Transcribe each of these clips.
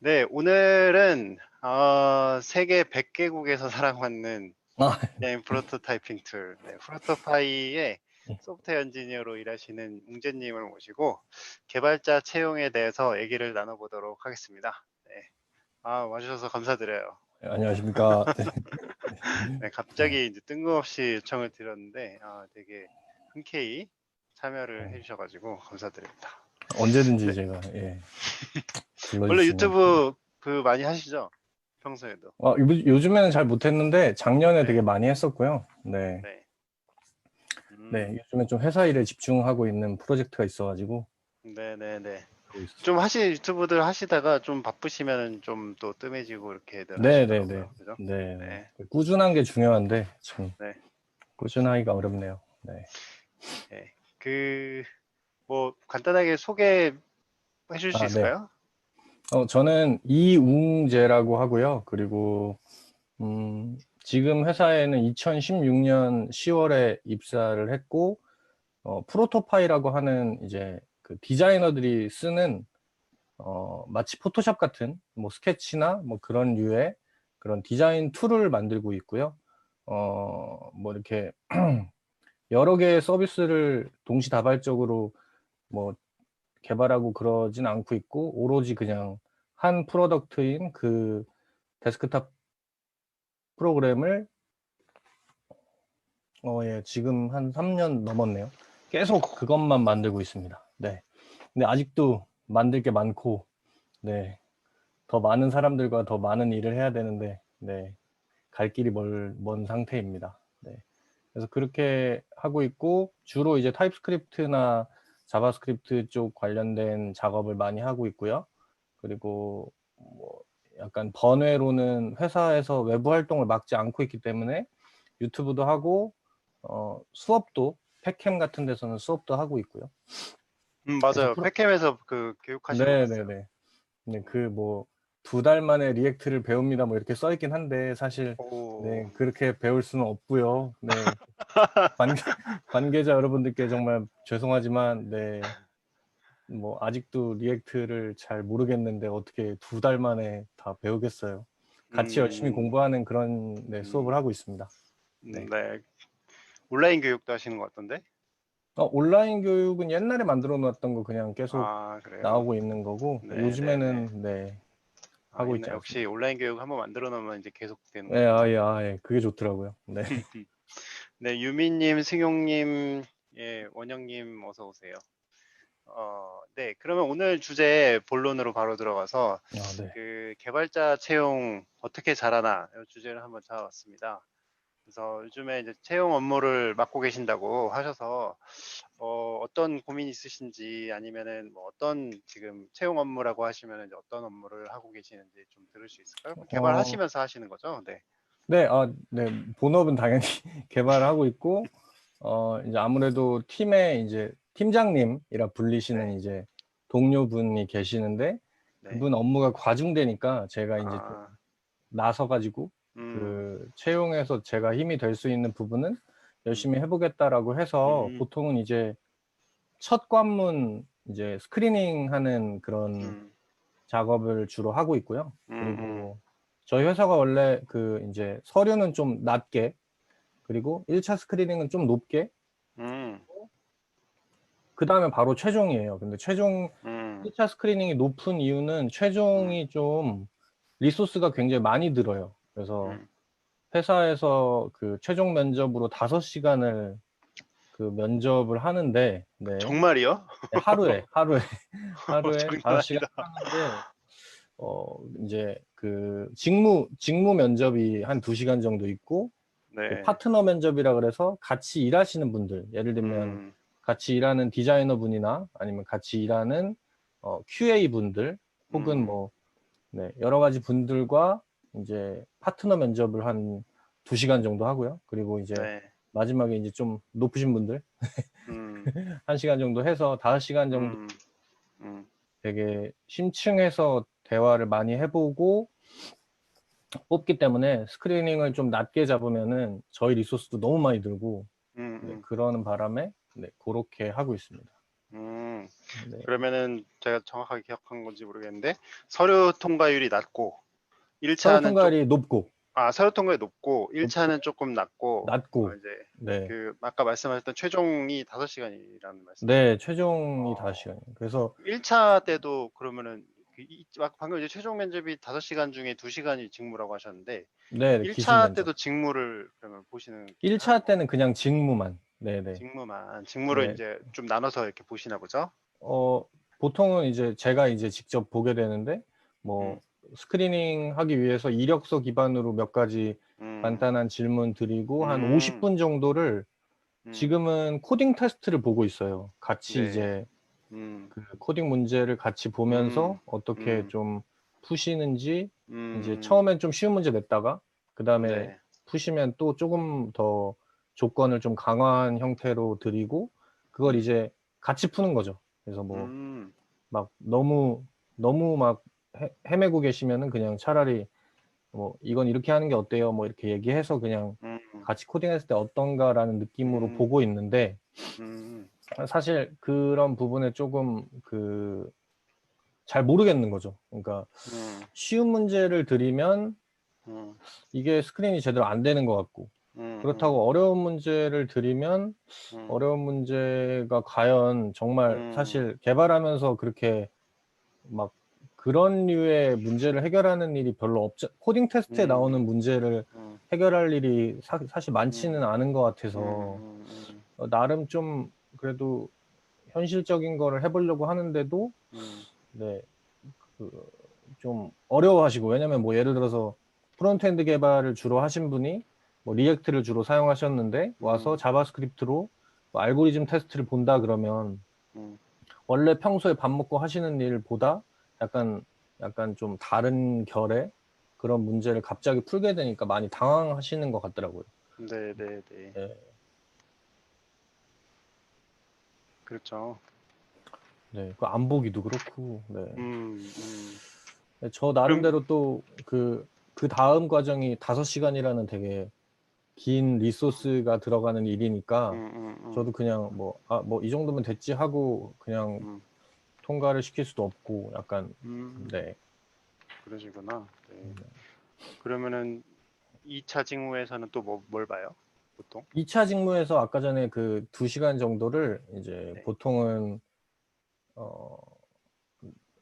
네, 오늘은 세계 100개국에서 사랑받는 아, 게임 프로토타이핑 툴, 네, 프로토파이의 소프트웨어 엔지니어로 일하시는 웅재님을 모시고 개발자 채용에 대해서 얘기를 나눠보도록 하겠습니다. 네, 와주셔서 감사드려요. 안녕하십니까. 네, 네. 갑자기 이제 뜬금없이 요청을 드렸는데 되게 흔쾌히 참여를 네. 해주셔가지고 감사드립니다. 언제든지 네, 제가 원래 불러주시면. 유튜브 많이 하시죠? 평소에도. 요즘에는 잘 못했는데 작년에 되게 네, 많이 했었고요. 네. 네. 네. 요즘에 좀 회사 일에 집중하고 있는 프로젝트가 있어가지고 네네네. 하고 좀 있습니다. 유튜브들 하시다가 좀 바쁘시면은 좀 또 뜸해지고 이렇게들 네네네. 하시더라고요. 그죠? 네. 네, 꾸준한 게 중요한데 참 네, 꾸준하기가 어렵네요. 네. 네. 뭐, 간단하게 소개해 줄 수 아, 네. 있을까요? 저는 이웅재라고 하고요. 그리고 지금 회사에는 2016년 10월에 입사를 했고, 프로토파이라고 하는 이제 그 디자이너들이 쓰는 마치 포토샵 같은 뭐 스케치나 뭐 그런 류의 그런 디자인 툴을 만들고 있고요. 뭐 이렇게 여러 개의 서비스를 동시다발적으로 뭐 개발하고 그러진 않고 있고, 오로지 그냥 한 프로덕트인 그 데스크탑 프로그램을 예, 지금 한 3년 넘었네요. 계속 그것만 만들고 있습니다. 네. 근데 아직도 만들 게 많고, 네. 더 많은 사람들과 더 많은 일을 해야 되는데, 네. 갈 길이 먼 상태입니다. 네. 그래서 그렇게 하고 있고, 주로 이제 타입스크립트나 자바스크립트 쪽 관련된 작업을 많이 하고 있고요. 그리고 뭐 약간 번외로는 회사에서 외부 활동을 막지 않고 있기 때문에 유튜브도 하고, 수업도 팩캠 같은 데서는 수업도 하고 있고요. 그래서 맞아요. 팩캠에서 교육하신 거 봤어요. 네네네. 네, 그 뭐 2달 만에 리액트를 배웁니다 뭐 이렇게 써 있긴 한데, 사실 오, 네, 그렇게 배울 수는 없고요. 네. 관 관계자 여러분들께 정말 죄송하지만, 네. 뭐 아직도 리액트를 잘 모르겠는데 어떻게 2달 만에 다 배우겠어요. 같이 열심히 음, 공부하는 그런, 네, 수업을 음, 하고 있습니다. 네. 네. 온라인 교육도 하시는 것 같던데? 온라인 교육은 옛날에 만들어 놨던 거 그냥 계속 그래요? 나오고 있는 거고, 네네네. 요즘에는 네, 하고 있지 역시 않습니다. 온라인 교육 한번 만들어 놓으면 이제 계속 예, 되는구나. 예, 그게 좋더라고요. 네. 네, 유미님, 승용님, 예, 원영님, 어서 오세요. 네, 그러면 오늘 주제 본론으로 바로 들어가서 네. 개발자 채용 어떻게 잘하나 이 주제를 한번 잡아봤습니다. 그래서 요즘에 이제 채용 업무를 맡고 계신다고 하셔서 어떤 고민 있으신지 아니면은 뭐 어떤 지금 채용 업무라고 하시면 이제 어떤 업무를 하고 계시는지 좀 들을 수 있을까요? 어, 개발하시면서 하시는 거죠? 네. 네, 네. 본업은 당연히 개발을 하고 있고, 이제 아무래도 팀에 이제 팀장님이라 불리시는 네. 이제 동료분이 계시는데, 네. 그분 업무가 과중되니까 제가 이제 좀 아, 나서 가지고 음, 그 채용해서 제가 힘이 될 수 있는 부분은 음, 열심히 해보겠다라고 해서, 음, 보통은 이제 첫 관문 이제 스크리닝하는 그런 음, 작업을 주로 하고 있고요. 음, 그리고 저희 회사가 원래 그 이제 서류는 좀 낮게, 그리고 1차 스크리닝은 좀 높게, 음, 그다음에 바로 최종이에요. 근데 최종 음, 1차 스크리닝이 높은 이유는 음, 최종이 좀 리소스가 굉장히 많이 들어요. 그래서 음. 회사에서 그 최종 면접으로 5시간을 그 면접을 하는데, 네. 정말이요? 네, 하루에 하루에 장난 5시간을 아니다. 하는데, 인제 그 직무 면접이 한 2시간 정도 있고, 그 네. 파트너 면접이라 그래서 같이 일하시는 분들, 예를 들면 음, 같이 일하는 디자이너 분이나 아니면 같이 일하는 QA 분들, 혹은 음, 뭐, 네, 여러 가지 분들과 인제 파트너 면접을 한 2시간 정도 하고요. 그리고 이제 네. 마지막에 인제 좀 높으신 분들 음, 1시간 정도 해서 5시간 정도 음, 음, 되게 심층해서 대화를 많이 해 보고 뽑기 때문에, 스크리닝을 좀 낮게 잡으면은 저희 리소스도 너무 많이 들고, 네, 음, 그러는 바람에 네, 고렇게 하고 있습니다. 음. 네. 그러면은 제가 정확하게 기억한 건지 모르겠는데 서류 통과율이 낮고 서류 1차는 통과율이 높고 서류 통과율이 높고 높고 1차는 조금 낮고 낮고 이제 네. 그 아까 말씀하셨던 최종이 5시간이라는 말씀이시죠? 네, 최종이 어, 5시간이에요. 그래서 1차 때도 그러면은 방금 이제 최종 면접이 5시간 중에 2시간이 직무라고 하셨는데 네, 기술 1차 면접. 때도 직무를 그러면 보시는 하는 1차 건가요? 때는 그냥 직무만. 네, 네. 직무를 네. 이제 좀 나눠서 이렇게 보시나 보죠? 보통은 이제 제가 이제 직접 보게 되는데 뭐 음, 스크리닝 하기 위해서 이력서 기반으로 몇 가지 음, 간단한 질문 드리고 한 음, 50분 정도를 음, 지금은 코딩 테스트를 보고 있어요. 같이 네, 이제 음, 그 코딩 문제를 같이 음, 보면서 어떻게 음, 좀 푸시는지 이제 음, 처음엔 좀 쉬운 문제 냈다가 그다음에 네, 푸시면 또 조금 더 조건을 좀 강화한 형태로 드리고 그걸 음, 이제 같이 푸는 거죠. 그래서 뭐 음, 막 너무 막 헤매고 계시면은 그냥 차라리 뭐 "이건 이렇게 하는 게 어때요?" 뭐 이렇게 얘기해서 그냥 음, 같이 코딩했을 때 어떤가라는 느낌으로 음, 보고 있는데 음, 사실 그런 부분에 쪼금 잘 모르겠는 거죠. 그러니까 음, 쉬운 문제를 드리면 음, 이게 스크린이 제대로 안 되는 것 같고 음, 그렇다고 어려운 문제를 드리면 음, 어려운 문제가 과연 정말 음, 사실 개발하면서 그렇게 막 그런 류의 문제를 해결하는 일이 별로 없죠. 코딩 테스트에 음, 나오는 문제를 음, 해결할 일이 사실 많지는 음, 않은 것 음, 같아서 음, 나름 좀 그래도 현실적인 거를 해 보려고 하는데도 음, 네 그 좀 어려워하시고 왜냐면 뭐 예를 들어서 프론트엔드 개발을 주로 하신 분이 뭐 리액트를 주로 사용하셨는데 와서 음, 자바스크립트로 뭐 알고리즘 테스트를 본다 그러면 음, 원래 평소에 밥 먹고 하시는 일보다 약간 좀 다른 결의 그런 문제를 갑자기 풀게 되니까 많이 당황하시는 것 같더라고요. 네, 네, 네, 네. 그렇죠. 네. 그 안 보기도 그렇고. 네. 음, 음, 네, 저 그럼, 나름대로 또 그다음 과정이 5시간이라는 되게 긴 리소스가 들어가는 일이니까 음, 음, 음, 저도 그냥 뭐 '아 뭐 이 정도면 됐지.' 하고 그냥 음, 통과를 시킬 수도 없고 약간 음, 네. 그러시구나. 네. 그러면은 2차 직무에서는 또 뭘 봐요? 보통? 2차 직무에서 아까 전에 그 2시간 정도를 이제 네. 보통은 어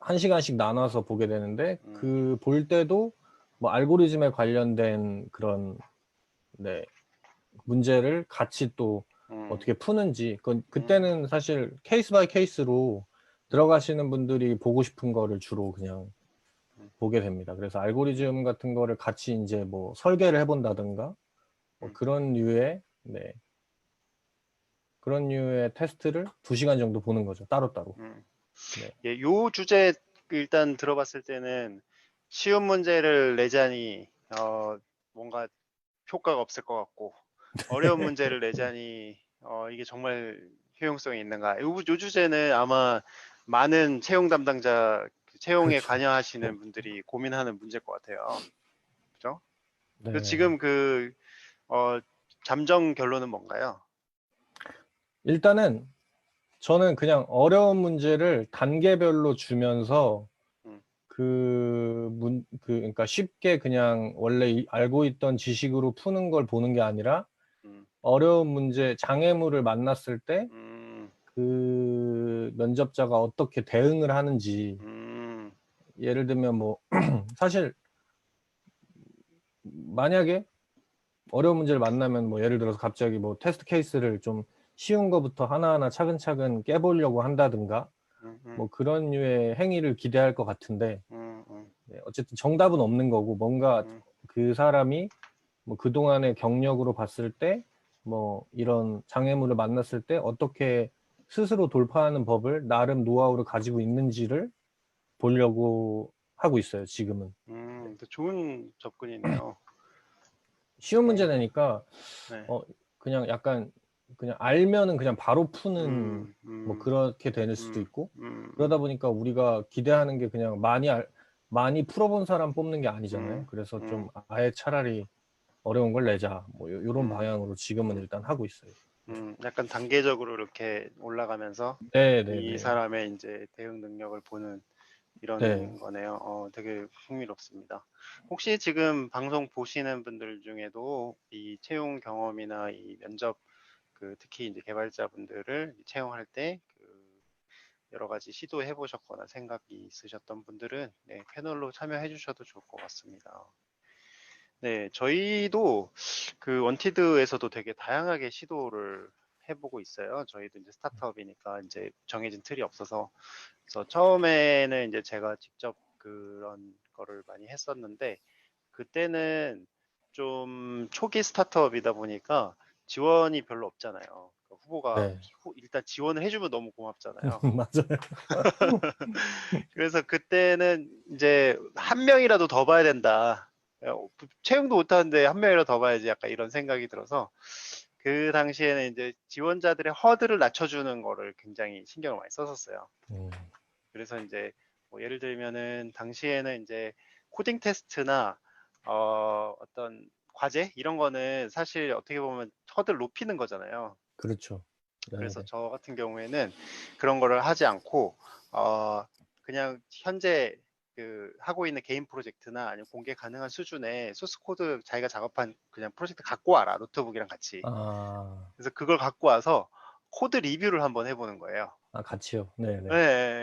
1 시간씩 나눠서 보게 되는데 음, 그 볼 때도 뭐 알고리즘에 관련된 그런 네 문제를 같이 또 음, 어떻게 푸는지 음, 그때는 사실 케이스 바이 케이스로 음, 들어가시는 분들이 보고 싶은 거를 주로 그냥 보게 됩니다. 그래서 알고리즘 같은 거를 같이 인제 뭐 설계를 해 본다든가 뭐 음, 그런 류의 네 그런 류의 테스트를 2 시간 정도 보는 거죠, 따로따로. 음. 네. 예, 요 주제 일단 들어봤을 때는 쉬운 문제를 내자니 뭔가 효과가 없을 것 같고 어려운 문제를 내자니 이게 정말 효용성이 있는가? 요 주제는 아마 많은 채용 담당자 채용에 그렇죠. 관여하시는 분들이 고민하는 문제일 것 같아요. 그죠? 그래서 네. 지금 어, 잠정 결론은 뭔가요? 일단은 저는 그냥 어려운 문제를 단계별로 주면서 음, 그러니까 쉽게 그냥 원래 알고 있던 지식으로 푸는 걸 보는 게 아니라 음, 어려운 문제, 장애물을 만났을 때 음, 그 면접자가 어떻게 대응을 하는지 음, 예를 들면 뭐 사실 만약에 어려운 문제를 만나면 뭐 예를 들어서 갑자기 뭐 테스트 케이스를 좀 쉬운 거부터 하나하나 차근차근 깨 보려고 한다든가 음, 음, 뭐 그런 류의 행위를 기대할 것 같은데 음, 음, 네 어쨌든 정답은 없는 거고 뭔가 음, 그 사람이 뭐 그동안의 경력으로 봤을 때 뭐 이런 장애물을 만났을 때 어떻게 스스로 돌파하는 법을 나름 노하우를 가지고 있는지를 보려고 하고 있어요 지금은. 네. 좋은 접근이네요. 쉬운 문제 어, 내니까 네. 어 그냥 약간 그냥 알면은 그냥 바로 푸는 음, 뭐 음, 그렇게 되는 수도 음, 있고 그러다 음, 보니까 우리가 기대하는 게 그냥 많이 풀어본 사람 뽑는 게 아니잖아요. 음, 그래서 좀 음, 아예 차라리 어려운 걸 내자 뭐 요런 음, 방향으로 지금은 음. 일단 하고 있어요. 약간 단계적으로 이렇게 올라가면서 네, 네, 이 네. 사람의 이제 대응 능력을 보는 네. 이런 거네요. 되게 흥미롭습니다. 혹시 지금 방송 보시는 분들 중에도 이 채용 경험이나 이 면접 특히 이제 개발자분들을 채용할 때 여러 가지 시도해 보셨거나 생각이 있으셨던 분들은 네, 패널로 참여해 주셔도 좋을 것 같습니다. 네, 저희도 원티드에서도 되게 다양하게 시도를 해보고 있어요. 저희도 이제 스타트업이니까 이제 정해진 틀이 없어서. 그래서 처음에는 이제 제가 직접 그런 거를 많이 했었는데, 그때는 좀 초기 스타트업이다 보니까 지원이 별로 없잖아요. 후보가 네. 일단 지원을 해주면 너무 고맙잖아요. 맞아요. 그래서 그때는 이제 한 명이라도 더 봐야 된다. 채용도 못하는데 한 명이라도 더 봐야지 약간 이런 생각이 들어서 그 당시에는 이제 지원자들의 허들을 낮춰주는 거를 굉장히 신경을 많이 썼었어요. 음, 그래서 이제 뭐 예를 들면은 당시에는 이제 코딩 테스트나 어떤 과제 이런 거는 사실 어떻게 보면 허들 높이는 거잖아요. 그렇죠. 네, 그래서 네. 저 같은 경우에는 그런 거를 하지 않고 그냥 현재 하고 있는 개인 프로젝트나 아니면 공개 가능한 수준의 소스 코드 자기가 작업한 그냥 프로젝트 갖고 와라 노트북이랑 같이. 아, 그래서 그걸 갖고 와서 코드 리뷰를 한번 해보는 거예요. 같이요. 네, 네, 네.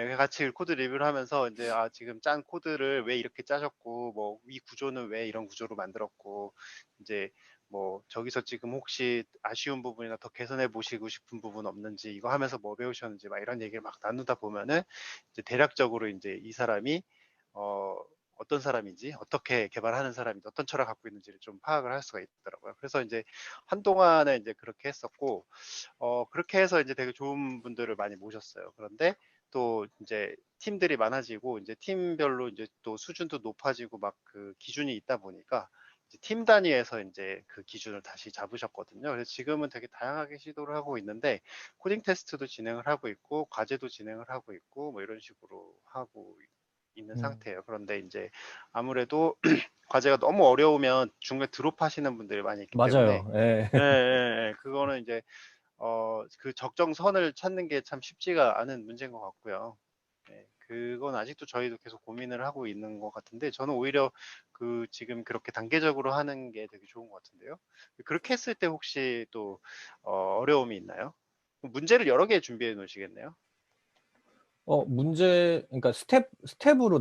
네, 같이 코드 리뷰를 하면서 이제 지금 짠 코드를 왜 이렇게 짜셨고 뭐 이 구조는 왜 이런 구조로 만들었고 이제 뭐 저기서 지금 혹시 아쉬운 부분이나 더 개선해 보시고 싶은 부분 없는지 이거 하면서 뭐 배우셨는지 막 이런 얘기를 막 나누다 보면은 이제 대략적으로 이제 이 사람이 어 어떤 사람인지 어떻게 개발하는 사람인지 어떤 철학 갖고 있는지를 좀 파악을 할 수가 있더라고요. 그래서 이제 한동안은 이제 그렇게 했었고 그렇게 해서 이제 되게 좋은 분들을 많이 모셨어요. 그런데 또 이제 팀들이 많아지고 이제 팀별로 이제 또 수준도 높아지고 막 기준이 있다 보니까 이제 팀 단위에서 이제 그 기준을 다시 잡으셨거든요. 그래서 지금은 되게 다양하게 시도를 하고 있는데 코딩 테스트도 진행을 하고 있고 과제도 진행을 하고 있고 뭐 이런 식으로 하고 있는 음, 상태예요. 그런데 이제 아무래도 과제가 너무 어려우면 중간에 드롭하시는 분들이 많이 있기 때문에 맞아요. 예. 예, 예, 예. 그거는 이제 그 적정선을 찾는 게 참 쉽지가 않은 문제인 것 같고요. 네, 그건 아직도 저희도 계속 고민을 하고 있는 것 같은데, 저는 오히려 지금 그렇게 단계적으로 하는 게 되게 좋은 것 같은데요. 그렇게 했을 때 혹시 또 어려움이 있나요? 문제를 여러 개 준비해 놓으시겠네요. 그러니까 스텝으로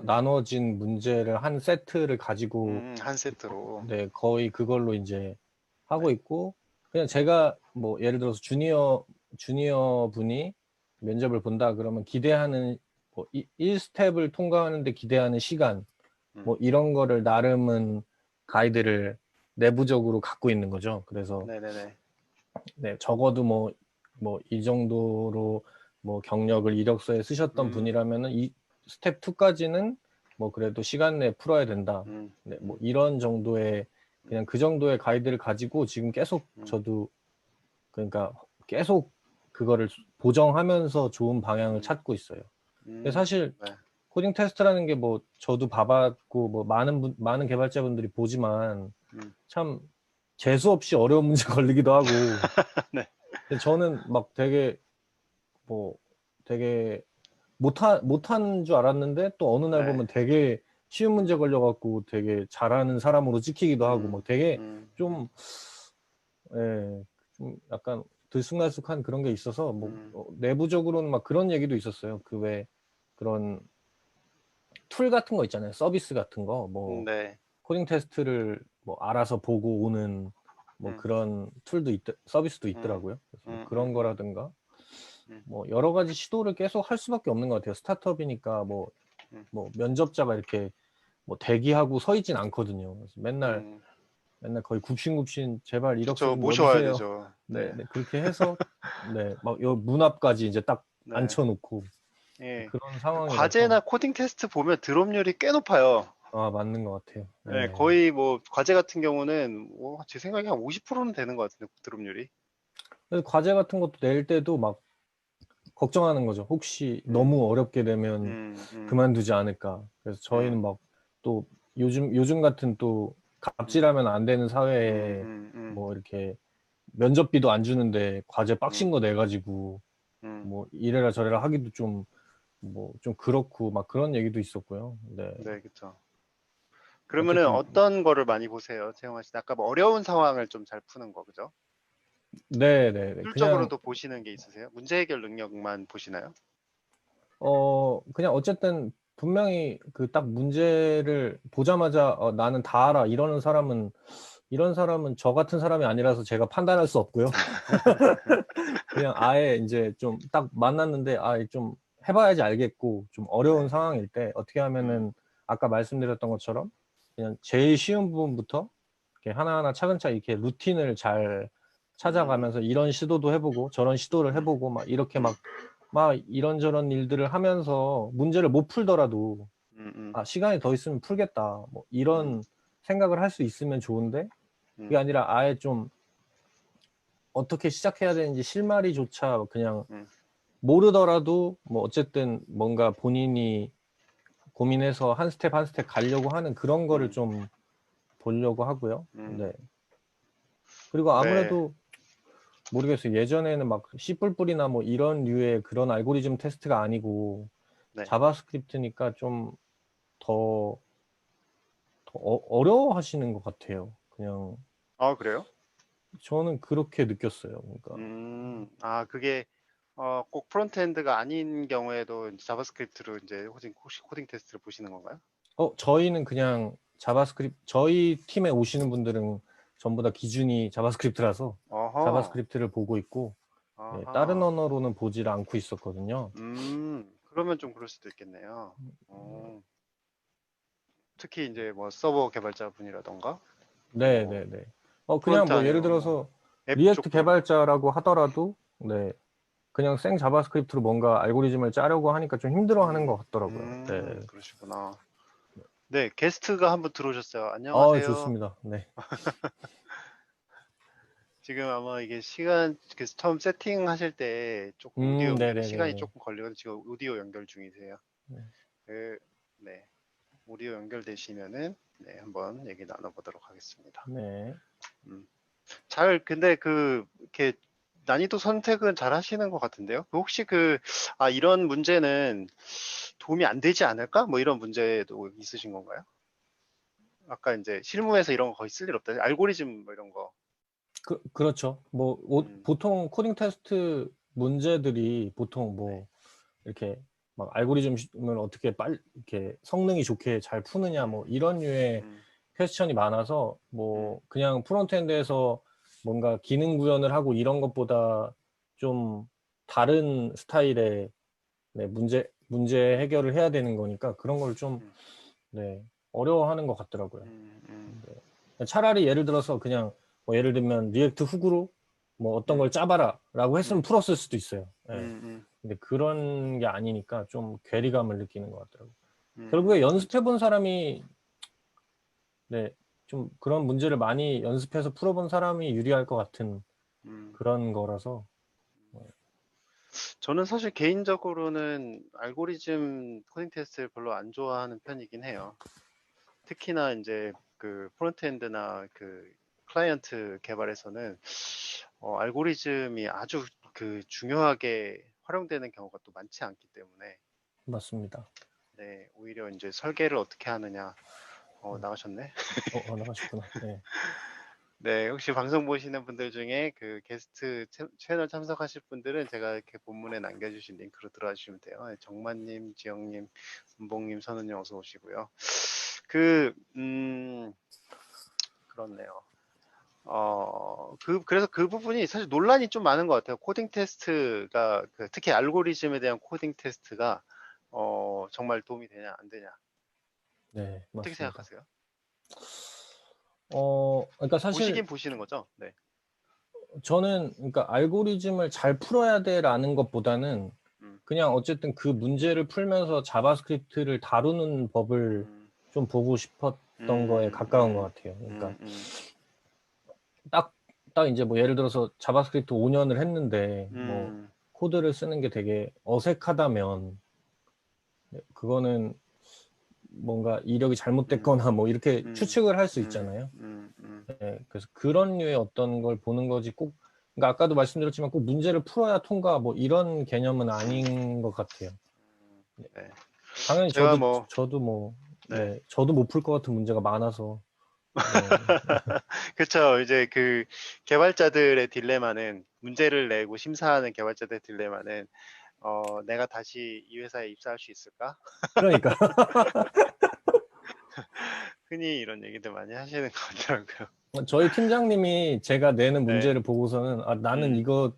나눠진 문제를 한 세트를 가지고, 한 세트로. 네, 거의 그걸로 이제 하고 네. 있고, 그냥 제가 뭐 예를 들어서 주니어 분이 면접을 본다 그러면 기대하는, 뭐 1스텝을 통과하는데 기대하는 시간, 음, 뭐 이런 거를 나름은 가이드를 내부적으로 갖고 있는 거죠. 그래서 네네네. 네, 적어도 뭐 이 정도로 뭐 경력을 이력서에 쓰셨던 음, 분이라면은 이 스텝 2까지는 뭐 그래도 시간 내에 풀어야 된다. 음, 네, 뭐 음, 이런 정도의 음, 그냥 그 정도의 가이드를 가지고 지금 계속 음, 저도 그러니까 계속 그거를 보정하면서 좋은 방향을 음, 찾고 있어요. 근데 음, 사실 네. 코딩 테스트라는 게 뭐 저도 봐봤고 뭐 많은 개발자분들이 보지만 음, 참 재수 없이 어려운 문제 걸리기도 하고 네. 근데 저는 막 뭐 되게 못하는 줄 알았는데 또 어느 날 네. 보면 되게 쉬운 문제 음, 걸려갖고 되게 잘하는 사람으로 찍히기도 하고 막 되게 음, 음, 좀, 예, 좀 약간 들쑥날쑥한 그런 게 있어서 뭐 음, 내부적으로는 막 그런 얘기도 있었어요. 그 왜 그런 툴 같은 거 있잖아요. 서비스 같은 거, 뭐 네. 코딩 테스트를 뭐 알아서 보고 오는 뭐 음, 그런 서비스도 음, 있더라고요. 그래서 뭐 음, 그런 거라든가 음, 뭐 여러 가지 시도를 계속 할 수밖에 없는 것 같아요. 스타트업이니까 음, 뭐 면접자가 이렇게 뭐 대기하고 서 있진 않거든요. 그래서 음. 맨날 거의 굽신굽신 제발 이력서 그쵸, 좀 모셔와야 넣어주세요. 되죠. 네, 네, 네 그렇게 해서 네, 막 요 문 앞까지 이제 딱 네. 앉혀놓고 예. 그런 과제나 상황이라서 코딩 테스트 보면 드롭률이 꽤 높아요. 맞는 것 같아요. 예, 네. 거의 뭐, 과제 같은 경우는, 제 생각에 한 50%는 되는 것 같은데, 드롭률이. 그래서 과제 같은 것도 낼 때도 막 걱정하는 거죠. 혹시 음, 너무 어렵게 되면 음, 음, 그만두지 않을까. 그래서 음, 저희는 막 또 요즘 같은 또 음, 갑질하면 안 되는 사회에 음, 음, 뭐 이렇게 면접비도 안 주는데 과제 빡신 음, 거 내가지고 음, 뭐 이래라 저래라 하기도 좀 뭐 좀 그렇고 막 그런 얘기도 있었고요. 네. 네, 그쵸. 그러면은 어쨌든 어떤 거를 많이 보세요, 채용하 씨? 아까 뭐 어려운 상황을 좀 잘 푸는 거, 그죠? 네네네. 그냥 기술적으로도 보시는 게 있으세요? 문제 해결 능력만 보시나요? 그냥 어쨌든 분명히 그 딱 문제를 보자마자 나는 다 알아 이런 사람은 저 같은 사람이 아니라서 제가 판단할 수 없고요. 그냥 아예 이제 좀 딱 만났는데 좀 해봐야지 알겠고 좀 어려운 네. 상황일 때 어떻게 음, 하면은 아까 말씀드렸던 것처럼 그냥 제일 쉬운 부분부터 이렇게 하나하나 차근차근 이렇게 루틴을 잘 음, 찾아가면서 이런 시도도 해보고 저런 시도를 음, 해보고 막 이렇게 음, 막 이런저런 일들을 하면서 문제를 못 풀더라도 음, 시간이 더 있으면 풀겠다 뭐 음, 이런 생각을 할 수 있으면 좋은데 그게 음, 아니라 아예 좀 어떻게 시작해야 되는지 실마리조차 그냥 음, 모르더라도 뭐 어쨌든 뭔가 본인이 고민해서 한 스텝 한 스텝 가려고 하는 그런 거를 음, 좀 보려고 하고요. 음. 네. 그리고 네, 아무래도 모르겠어요. 예전에는 막 C++이나 뭐 이런 류의 그런 알고리즘 테스트가 아니고 네. 자바스크립트니까 좀 더 어려워 하시는 것 같아요. 그냥 아, 그래요? 저는 그렇게 느꼈어요. 그러니까 그게 꼭 프론트엔드가 아닌 경우에도 이제 자바스크립트로 이제 혹시 코딩 테스트를 보시는 건가요? 저희는 그냥 자바스크립트 저희 팀에 오시는 분들은 전부 다 기준이 자바스크립트라서 어허, 자바스크립트를 보고 있고 다른 아하, 언어로는 보질 않고 있었거든요. 그러면 좀 그럴 수도 있겠네요. 특히 이제 뭐 서버 개발자분이라던가, 뭐 네네네. 그냥 프론트 뭐 예를 아니고 뭐 들어서 앱 리액트 쪽도, 개발자라고 하더라도 네 그냥 생 자바스크립트로 뭔가 알고리즘을 짜려고 하니까 좀 힘들어하는 것 같더라고요. 네. 그러시구나. 네, 게스트가 한 분 들어오셨어요. 안녕하세요. 좋습니다. 네. 지금 아마 이게 시간, 처음 세팅하실 때 조금 오디오 연결이 시간이 네네네네. 조금 걸리거든요. 지금 오디오 연결 중이세요. 네. 그, 네, 오디오 연결되시면은, 네, 한번 얘기 나눠보도록 하겠습니다. 네. 음, 근데 이렇게 난이도 선택은 잘 하시는 것 같은데요? 혹시 이런 문제는 도움이 안 되지 않을까? 뭐 이런 문제도 있으신 건가요? 아까 이제 실무에서 이런 거 거의 쓸 일 없다. 알고리즘 뭐 이런 거. 그렇죠. 뭐 음, 보통 코딩 테스트 문제들이 보통 네. 뭐 이렇게 막 알고리즘을 어떻게 이렇게 성능이 좋게 잘 푸느냐 뭐 음, 이런 류의 음, 퀘스천이 많아서 음, 뭐 그냥 프론트엔드에서 뭔가 기능 구현을 하고 이런 것보다 좀 다른 스타일의 문제 해결을 해야 되는 거니까 그런 걸 좀 음, 네, 어려워하는 것 같더라고요. 음, 음, 네. 차라리 예를 들어서 그냥 뭐 예를 들면 리액트 훅으로 뭐 어떤 걸 음, 짜봐라라고 했으면 음, 풀었을 수도 있어요. 예. 음, 근데 그런 게 아니니까 좀 음, 괴리감을 느끼는 것 같더라고요. 결국에 연습해 그렇죠. 본 사람이 네, 좀 그런 문제를 많이 연습해서 풀어본 사람이 유리할 것 같은 음. 그런 거라서 저는 사실 개인적으로는 알고리즘 코딩 테스트를 별로 안 좋아하는 편이긴 해요. 특히나 이제 프론트엔드나 클라이언트 개발에서는 알고리즘이 아주 중요하게 활용되는 경우가 또 많지 않기 때문에 맞습니다. 네, 오히려 이제 설계를 어떻게 하느냐. 나가셨네. 나가셨구나. 네. 네, 혹시 방송 보시는 분들 중에 게스트 채널 참석하실 분들은 제가 이렇게 본문에 남겨주신 링크로 들어와 주시면 돼요. 네, 정만님, 지영님, 은봉님, 선우님 어서 오시고요. 그, 음, 그렇네요. 그래서 그 부분이 사실 논란이 좀 많은 것 같아요. 코딩 테스트가, 특히 알고리즘에 대한 코딩 테스트가, 정말 도움이 되냐, 안 되냐. 네, 어떻게 맞습니다. 생각하세요? 그러니까 사실 보시긴 보시는 거죠? 네. 저는 그러니까 알고리즘을 잘 풀어야 돼라는 것보다는 음, 그냥 어쨌든 그 문제를 풀면서 자바스크립트를 다루는 법을 음, 좀 보고 싶었던 거에 음, 가까운 것 음, 같아요. 그러니까 음, 음, 딱, 딱 이제 뭐 예를 들어서 자바스크립트 5년을 했는데 뭐 음, 코드를 쓰는 게 되게 어색하다면 그거는 뭔가 이력이 음, 잘못됐거나 뭐 이렇게 음, 추측을 할 수 음, 있잖아요. 음, 음, 그래서 그런 류의 어떤 걸 보는 거지 꼭 그러니까 아까도 말씀드렸지만 꼭 문제를 풀어야 통과 뭐 이런 개념은 아닌 것 같아요. 네. 당연히 제가 뭐, 저도 뭐, 네. 네, 저도 못 풀 것 같은 문제가 많아서, 네, 그쵸. 이제 그 개발자들의 딜레마는, 문제를 내고 심사하는 개발자들의 딜레마는, 내가 다시 이 회사에 입사할 수 있을까? 그러니까 흔히 이런 얘기들 많이 하시는 것 같더라고요. 저희 팀장님이 제가 내는 네. 문제를 보고서는 아, 나는 음, 이거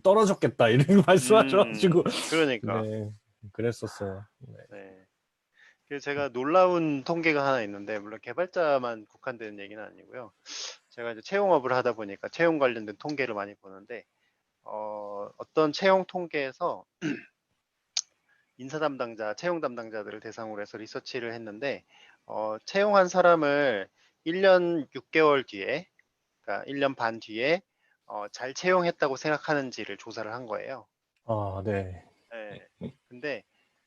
떨어졌겠다 이렇게 말씀하셔가지고, 그러니까. 네, 그랬었어요. 네. 네. 그래서 제가 놀라운 통계가 하나 있는데, 물론 개발자만 국한되는 얘기는 아니고요. 제가 이제 채용업을 하다 보니까 채용 관련된 통계를 많이 보는데, 어떤 채용 통계에서 인사 담당자, 채용 담당자들을 대상으로 해서 리서치를 했는데, 채용한 사람을 1년 6개월 뒤에, 그러니까 1년 반 뒤에, 잘 채용했다고 생각하는지를 조사를 한 거예요. 아, 네. 예. 근데,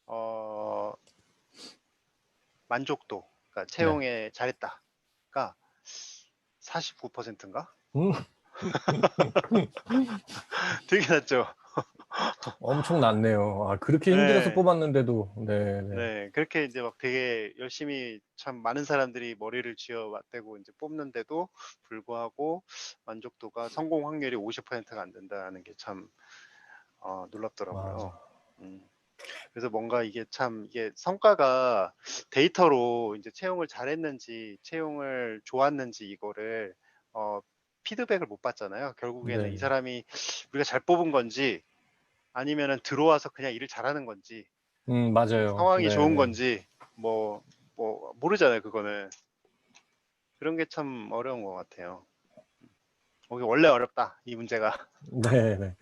어, 만족도, 그러니까 네. 채용에 잘했다가 49%인가? 음, 되게 낮죠? 엄청 낮네요. 아, 그렇게 힘들어서 네. 뽑았는데도, 네, 네. 네, 그렇게 이제 막 되게 열심히 참 많은 사람들이 머리를 쥐어 맞대고 이제 뽑는데도 불구하고 만족도가 성공 확률이 50%가 안 된다는 게 참 놀랍더라고요. 아, 음, 그래서 뭔가 이게 참 이게 성과가 데이터로 이제 채용을 잘했는지 채용을 좋았는지 이거를 어, 피드백을 못 받잖아요. 결국에는 이 네. 사람이 우리가 잘 뽑은 건지 아니면은 들어와서 그냥 일을 잘하는 건지 맞아요. 상황이 네, 좋은 네. 건지 모르잖아요, 그거는. 그런 게 참 어려운 것 같아요. 이게 원래 어렵다, 이 문제가. 네, 네.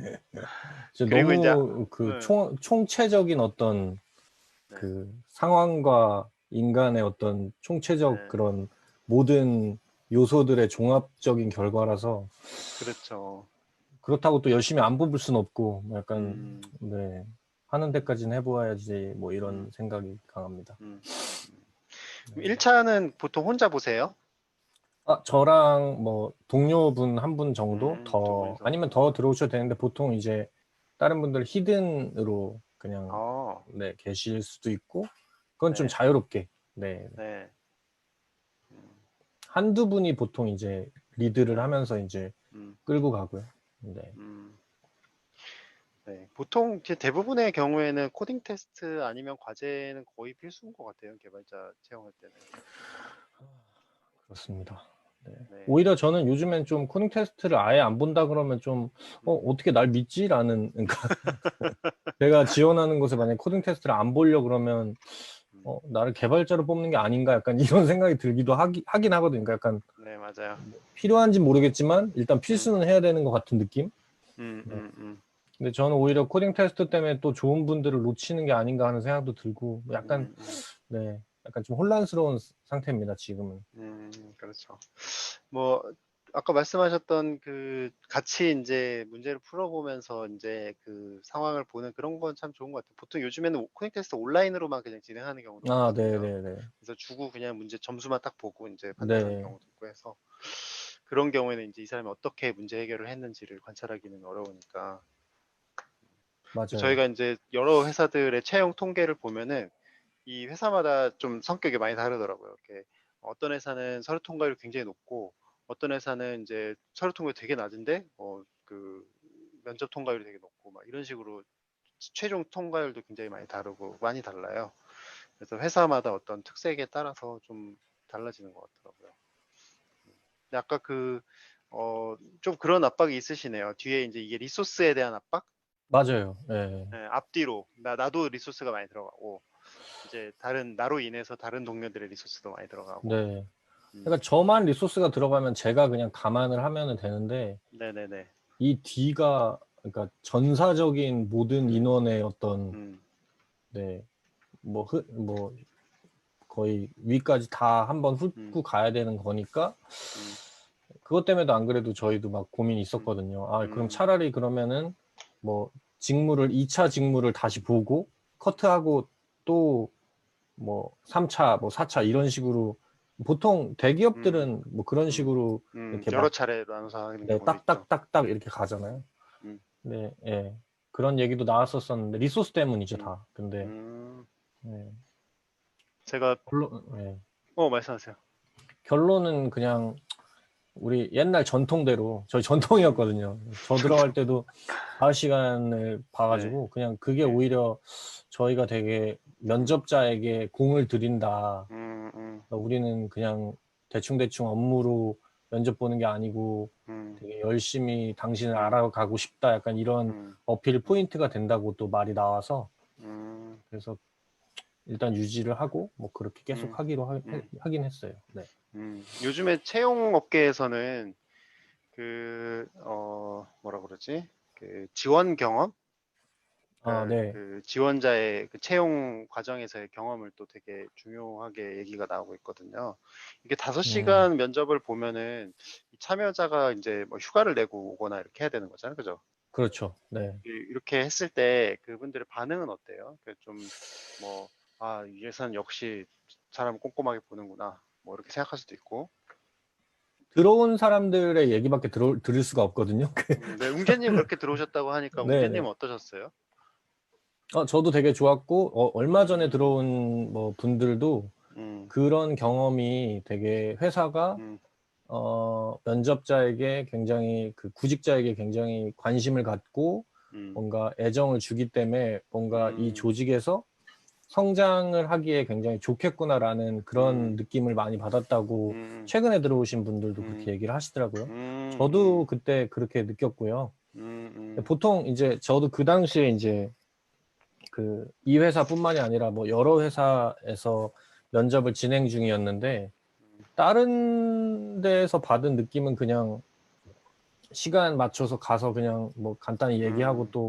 진짜 그리고 이제 너무 그 네, 총체적인 어떤 네, 그 상황과 인간의 어떤 총체적 네, 그런 모든 요소들의 종합적인 결과라서 그렇죠. 그렇다고 또 열심히 안 뽑을 순 없고 뭐 약간 음, 네 하는 데까지는 해보아야지 뭐 이런 음, 생각이 강합니다. 음. 네. 1차는 보통 혼자 보세요? 아, 저랑 뭐 동료분 한 분 정도 두 더 분이서. 아니면 더 들어오셔도 되는데 보통 이제 다른 분들 히든으로 그냥 어, 네 계실 수도 있고 그건 좀 네, 자유롭게 네 네, 음, 한두 분이 보통 이제 리드를 네, 하면서 이제 음, 끌고 가고요. 네. 음, 네. 보통 이제 대부분의 경우에는 코딩 테스트 아니면 과제는 거의 필수인 것 같아요, 개발자 채용할 때는. 그렇습니다. 네. 네, 오히려 저는 요즘엔 좀 코딩 테스트를 아예 안 본다 그러면 좀 음, 어떻게 날 믿지? 라는 그러니까 제가 지원하는 곳에 만약에 코딩 테스트를 안 보려 그러면 음, 나를 개발자로 뽑는 게 아닌가 약간 이런 생각이 들기도 하긴 하거든요. 그러니까 약간 네, 맞아요. 필요한지 모르겠지만 일단 음, 필수는 해야 되는 것 같은 느낌? 음, 네. 음, 음, 근데 저는 오히려 코딩 테스트 때문에 또 좋은 분들을 놓치는 게 아닌가 하는 생각도 들고 약간 음, 음, 네, 약간 좀 혼란스러운 상태입니다, 지금은. 그렇죠. 뭐, 아까 말씀하셨던 그 같이 이제 문제를 풀어보면서 이제 그 상황을 보는 그런 건 참 좋은 것 같아요. 보통 요즘에는 코딩 테스트 온라인으로만 그냥 진행하는 경우도 아, 많거든요. 네네네. 그래서 주고 그냥 문제 점수만 딱 보고 이제 판단하는 네, 경우도 있고 해서 그런 경우에는 이제 이 사람이 어떻게 문제 해결을 했는지를 관찰하기는 어려우니까. 맞아요. 저희가 이제 여러 회사들의 채용 통계를 보면은 이 회사마다 좀 성격이 많이 다르더라고요. 이렇게 어떤 회사는 서류 통과율이 굉장히 높고 어떤 회사는 이제 서류 통과율이 되게 낮은데 그 면접 통과율이 되게 높고 막 이런 식으로 최종 통과율도 굉장히 많이 다르고 많이 달라요. 그래서 회사마다 어떤 특색에 따라서 좀 달라지는 것 같더라고요. 근데 아까 좀 그런 압박이 있으시네요. 뒤에 이제 이게 리소스에 대한 압박? 맞아요. 네. 네, 앞뒤로 나도 리소스가 많이 들어가고 이제 나로 인해서 다른 동료들의 리소스도 많이 들어가고. 네. 음, 그러니까 저만 리소스가 들어가면 제가 그냥 감안을 하면 되는데 네네네. 이 뒤가 그러니까 전사적인 모든 음, 인원의 어떤 음, 네, 뭐 거의 위까지 다 한번 음, 훑고 가야 되는 거니까 음, 그것 때문에도 안 그래도 저희도 막 고민이 음, 있었거든요. 아, 그럼 음, 차라리 그러면은 뭐 직무를 2차 직무를 다시 보고 커트하고 또 뭐 3차, 뭐 4차 이런 식으로 보통 음, 대기업들은 뭐 그런 음, 식으로 이렇게 여러 막 차례 나눠서 하는 네, 경우도 있죠. 딱딱딱딱 이렇게 가잖아요. 음, 네, 예. 그런 얘기도 나왔었었는데 리소스 때문이죠, 음, 다. 근데 음. 네. 제가, 예. 말씀하세요. 결론은 그냥 우리 옛날 전통대로 저희 음, 전통이었거든요. 저 들어갈 때도 5시간을 네, 봐가지고 그냥 그게 네. 오히려 저희가 되게 음, 면접자에게 공을 들인다. 음, 음, 그러니까 우리는 그냥 대충대충 업무로 면접 보는 게 아니고 음, 되게 열심히 당신을 음, 알아가고 싶다. 약간 이런 음, 어필 음, 포인트가 된다고 또 말이 나와서 음, 그래서 일단 유지를 하고 뭐 그렇게 계속 음, 음, 하긴 했어요. 네. 요즘에 채용 업계에서는 뭐라 그러지? 그 지원 경험? 아, 그러니까 네. 그 지원자의 그 채용 과정에서의 경험을 또 되게 중요하게 얘기가 나오고 있거든요. 이게 다섯 음, 시간 면접을 보면은 이 참여자가 이제 뭐 휴가를 내고 오거나 이렇게 해야 되는 거잖아요. 그죠? 그렇죠. 네. 이렇게 했을 때 그분들의 반응은 어때요? 그 좀 뭐, 아, 이 회사는 역시 사람 꼼꼼하게 보는구나. 뭐 이렇게 생각할 수도 있고. 들어온 사람들의 얘기밖에 들을 수가 없거든요. 네, 웅재님 그렇게 들어오셨다고 하니까 웅재님 네네. 어떠셨어요? 저도 되게 좋았고, 얼마 전에 음, 들어온 뭐 분들도 음, 그런 경험이 되게 회사가, 음, 면접자에게 굉장히 그 구직자에게 굉장히 관심을 갖고 음, 뭔가 애정을 주기 때문에 뭔가 이 음, 조직에서 성장을 하기에 굉장히 좋겠구나라는 그런 음, 느낌을 많이 받았다고 음, 최근에 들어오신 분들도 그렇게 음, 얘기를 하시더라고요. 저도 음, 그때 그렇게 느꼈고요. 음, 보통 이제 저도 그 당시에 이제 그 이 회사뿐만이 아니라 뭐 여러 회사에서 면접을 진행 중이었는데 다른 데에서 받은 느낌은 그냥 시간 맞춰서 가서 그냥 뭐 간단히 얘기하고 음, 또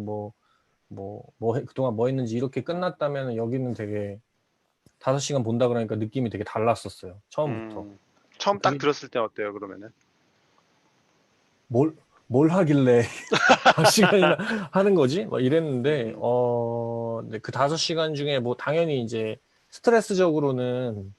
그동안 뭐 했는지 이렇게 끝났다면 여기는 되게 5시간 본다 그러니까 느낌이 되게 달랐었어요. 처음부터. 음. 처음 딱 되게 들었을 때 어때요, 그러면은? 뭘, 뭘 하길래 5시간이나 하는 거지? 막 이랬는데, 음, 네, 그 5시간 중에 뭐 당연히 이제 스트레스적으로는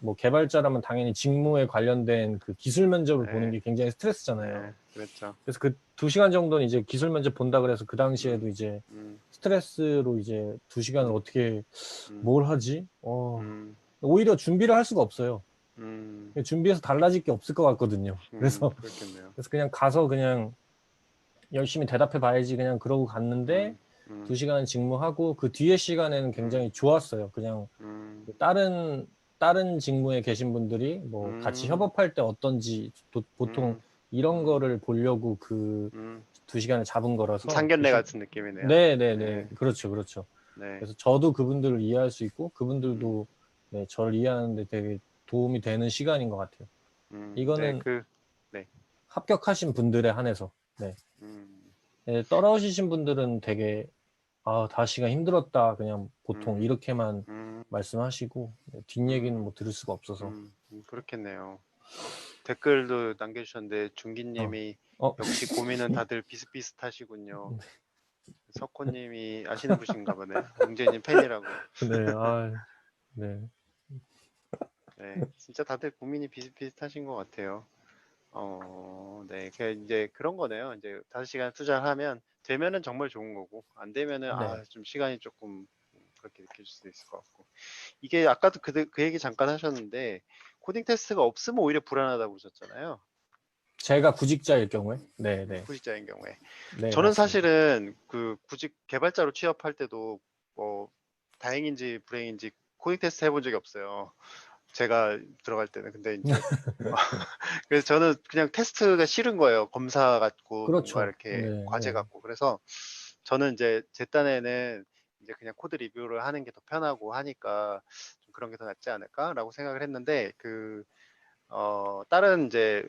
뭐 개발자라면 당연히 직무에 관련된 그 기술 면접을 보는 네, 게 굉장히 네, 스트레스잖아요. 그랬죠. 그래서 그 2시간 정도는 이제 기술 면접 본다 그래서 그 음, 당시에도 이제 음, 스트레스로 이제 2시간을 음, 어떻게 음, 뭘 하지? 음, 오히려 준비를 할 수가 없어요. 음, 준비해서 달라질 게 없을 것 같거든요. 그래서, 그렇겠네요. 그래서 그냥 가서 그냥 열심히 대답해 봐야지 그냥 그러고 갔는데 음, 음, 2시간 직무하고 그 뒤에 시간에는 음, 굉장히 좋았어요. 그냥 음, 다른 직무에 계신 분들이 뭐 같이 음, 협업할 때 어떤지 보통 이런 음, 거를 보려고 그 음. 2시간을 잡은 거라서 상견례 같은 느낌이네요. 네네네. 네, 그렇죠. 그렇죠. 네, 그래서 저도 그분들을 이해할 수 있고 음, 그분들도 네, 저를 이해하는데 되게 도움이 되는 시간인 것 같아요. 네, 이거는 네, 합격하신 분들에 한해서. 네. 음, 네, 떨어지신 분들은 되게 다시가 힘들었다. 그냥 보통 음, 이렇게만 음, 말씀하시고 네, 뒷얘기는 음, 뭐 들을 수가 없어서. 그렇겠네요. 댓글도 남겨주셨는데, 어, 중기님이 어, 역시 고민은 다들 비슷비슷하시군요. 석호님이 아시는 분인가 보네. 웅재님 팬이라고. 네, 네, 네, 진짜 다들 고민이 비슷비슷하신 것 같아요. 네, 그 이제 그런 거네요. 이제 5시간 투자하면 되면은 정말 좋은 거고, 안 되면은 네. 좀 시간이 조금 그렇게 느껴질 수도 있을 것 같고. 이게 아까도 그 얘기 잠깐 하셨는데, 코딩 테스트가 없으면 오히려 불안하다고 그러셨잖아요. 제가 구직자일 경우에, 네, 네, 구직자인 경우에. 네, 저는 맞습니다. 사실은 그 구직 개발자로 취업할 때도 뭐 다행인지 불행인지 코딩 테스트 해본 적이 없어요. 제가 들어갈 때는. 근데 이제 그래서 저는 그냥 테스트가 싫은 거예요. 검사 같고 뭔가 그렇죠. 이렇게 네, 과제 네, 같고. 그래서 저는 이제 제 딴에는 이제 그냥 코드 리뷰를 하는 게 더 편하고 하니까 좀 그런 게 더 낫지 않을까라고 생각을 했는데 다른 이제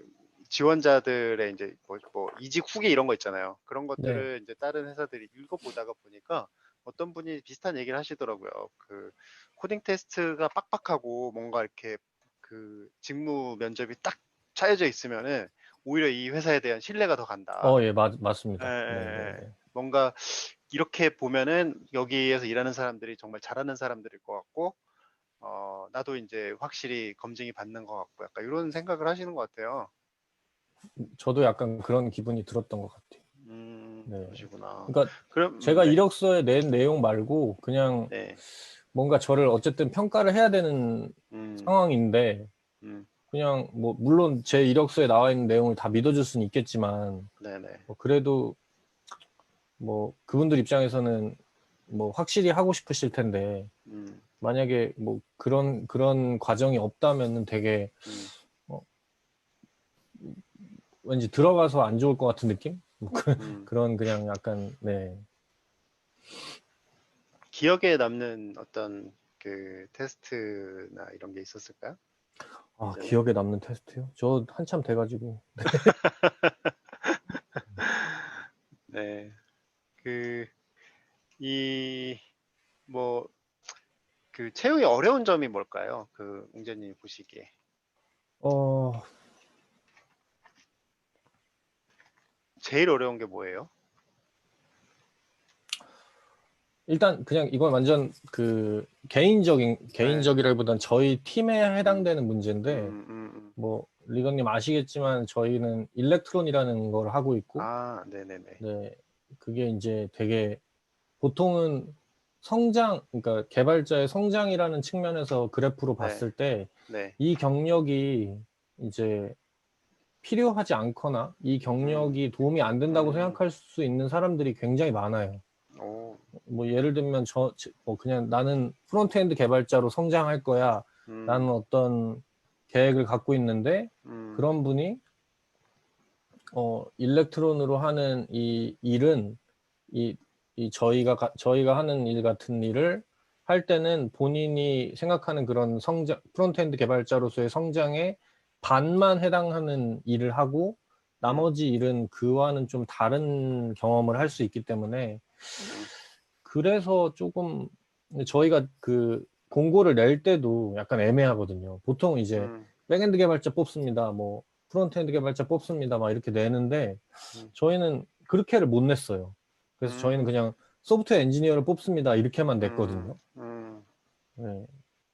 지원자들의 이제 뭐 이직 후기 이런 거 있잖아요. 그런 네. 것들을 이제 다른 회사들이 읽어보다가 보니까 어떤 분이 비슷한 얘기를 하시더라고요. 그 코딩 테스트가 빡빡하고 뭔가 이렇게 그 직무 면접이 딱 차여져 있으면은 오히려 이 회사에 대한 신뢰가 더 간다. 예, 예, 맞습니다. 네, 네, 예, 예. 네. 뭔가 이렇게 보면은 여기에서 일하는 사람들이 정말 잘하는 사람들일 것 같고 나도 이제 확실히 검증이 받는 것 같고 약간 이런 생각을 하시는 것 같아요. 저도 약간 그런 기분이 들었던 것 같아요. 네. 그러시구나. 그러니까 그럼, 제가 네, 이력서에 낸 내용 말고 그냥 네, 뭔가 저를 어쨌든 평가를 해야 되는 음, 상황인데 음, 그냥 뭐 물론 제 이력서에 나와 있는 내용을 다 믿어줄 수는 있겠지만 네네, 뭐 그래도 뭐 그분들 입장에서는 뭐 확실히 하고 싶으실 텐데 음, 만약에 뭐 그런 과정이 없다면은 되게 음, 어, 왠지 들어가서 안 좋을 것 같은 느낌? 뭐 음. 그런 그냥 약간 네. 기억에 남는 어떤 그 테스트나 이런 게 있었을까요? 아, 예전에? 기억에 남는 테스트요? 저 한참 돼가지고 네, 그, 이, 뭐, 그 채용이 어려운 점이 뭘까요? 그 웅재님 보시기에. 어 제일 어려운 게 뭐예요? 일단 그냥 이건 완전 그 네, 개인적이라기보단 저희 팀에 음, 해당되는 문제인데 뭐 리더님 아시겠지만 저희는 일렉트론이라는 걸 하고 있고 아, 네네네. 네 그게 이제 되게 보통은 성장 그러니까 개발자의 성장이라는 측면에서 그래프로 네, 봤을 때 네, 이 경력이 이제 필요하지 않거나 이 음, 경력이 도움이 안 된다고 음, 생각할 수 있는 사람들이 굉장히 많아요. 오, 뭐 예를 들면 뭐 그냥 나는 프론트엔드 개발자로 성장할 거야. 라는 음, 어떤 계획을 갖고 있는데 음, 그런 분이 일렉트론으로 하는 이 일은 이, 저희가 하는 일 같은 일을 할 때는 본인이 생각하는 그런 성장 프론트엔드 개발자로서의 성장에 반만 해당하는 일을 하고 음, 나머지 일은 그와는 좀 다른 경험을 할 수 있기 때문에 음, 그래서 조금 저희가 그 공고를 낼 때도 약간 애매하거든요. 보통 이제 음, 백엔드 개발자 뽑습니다. 뭐 프론트엔드 개발자 뽑습니다. 막 이렇게 내는데 음, 저희는 그렇게를 못 냈어요. 그래서 저희는 음, 그냥 소프트웨어 엔지니어를 뽑습니다. 이렇게만 음, 냈거든요. 음, 네.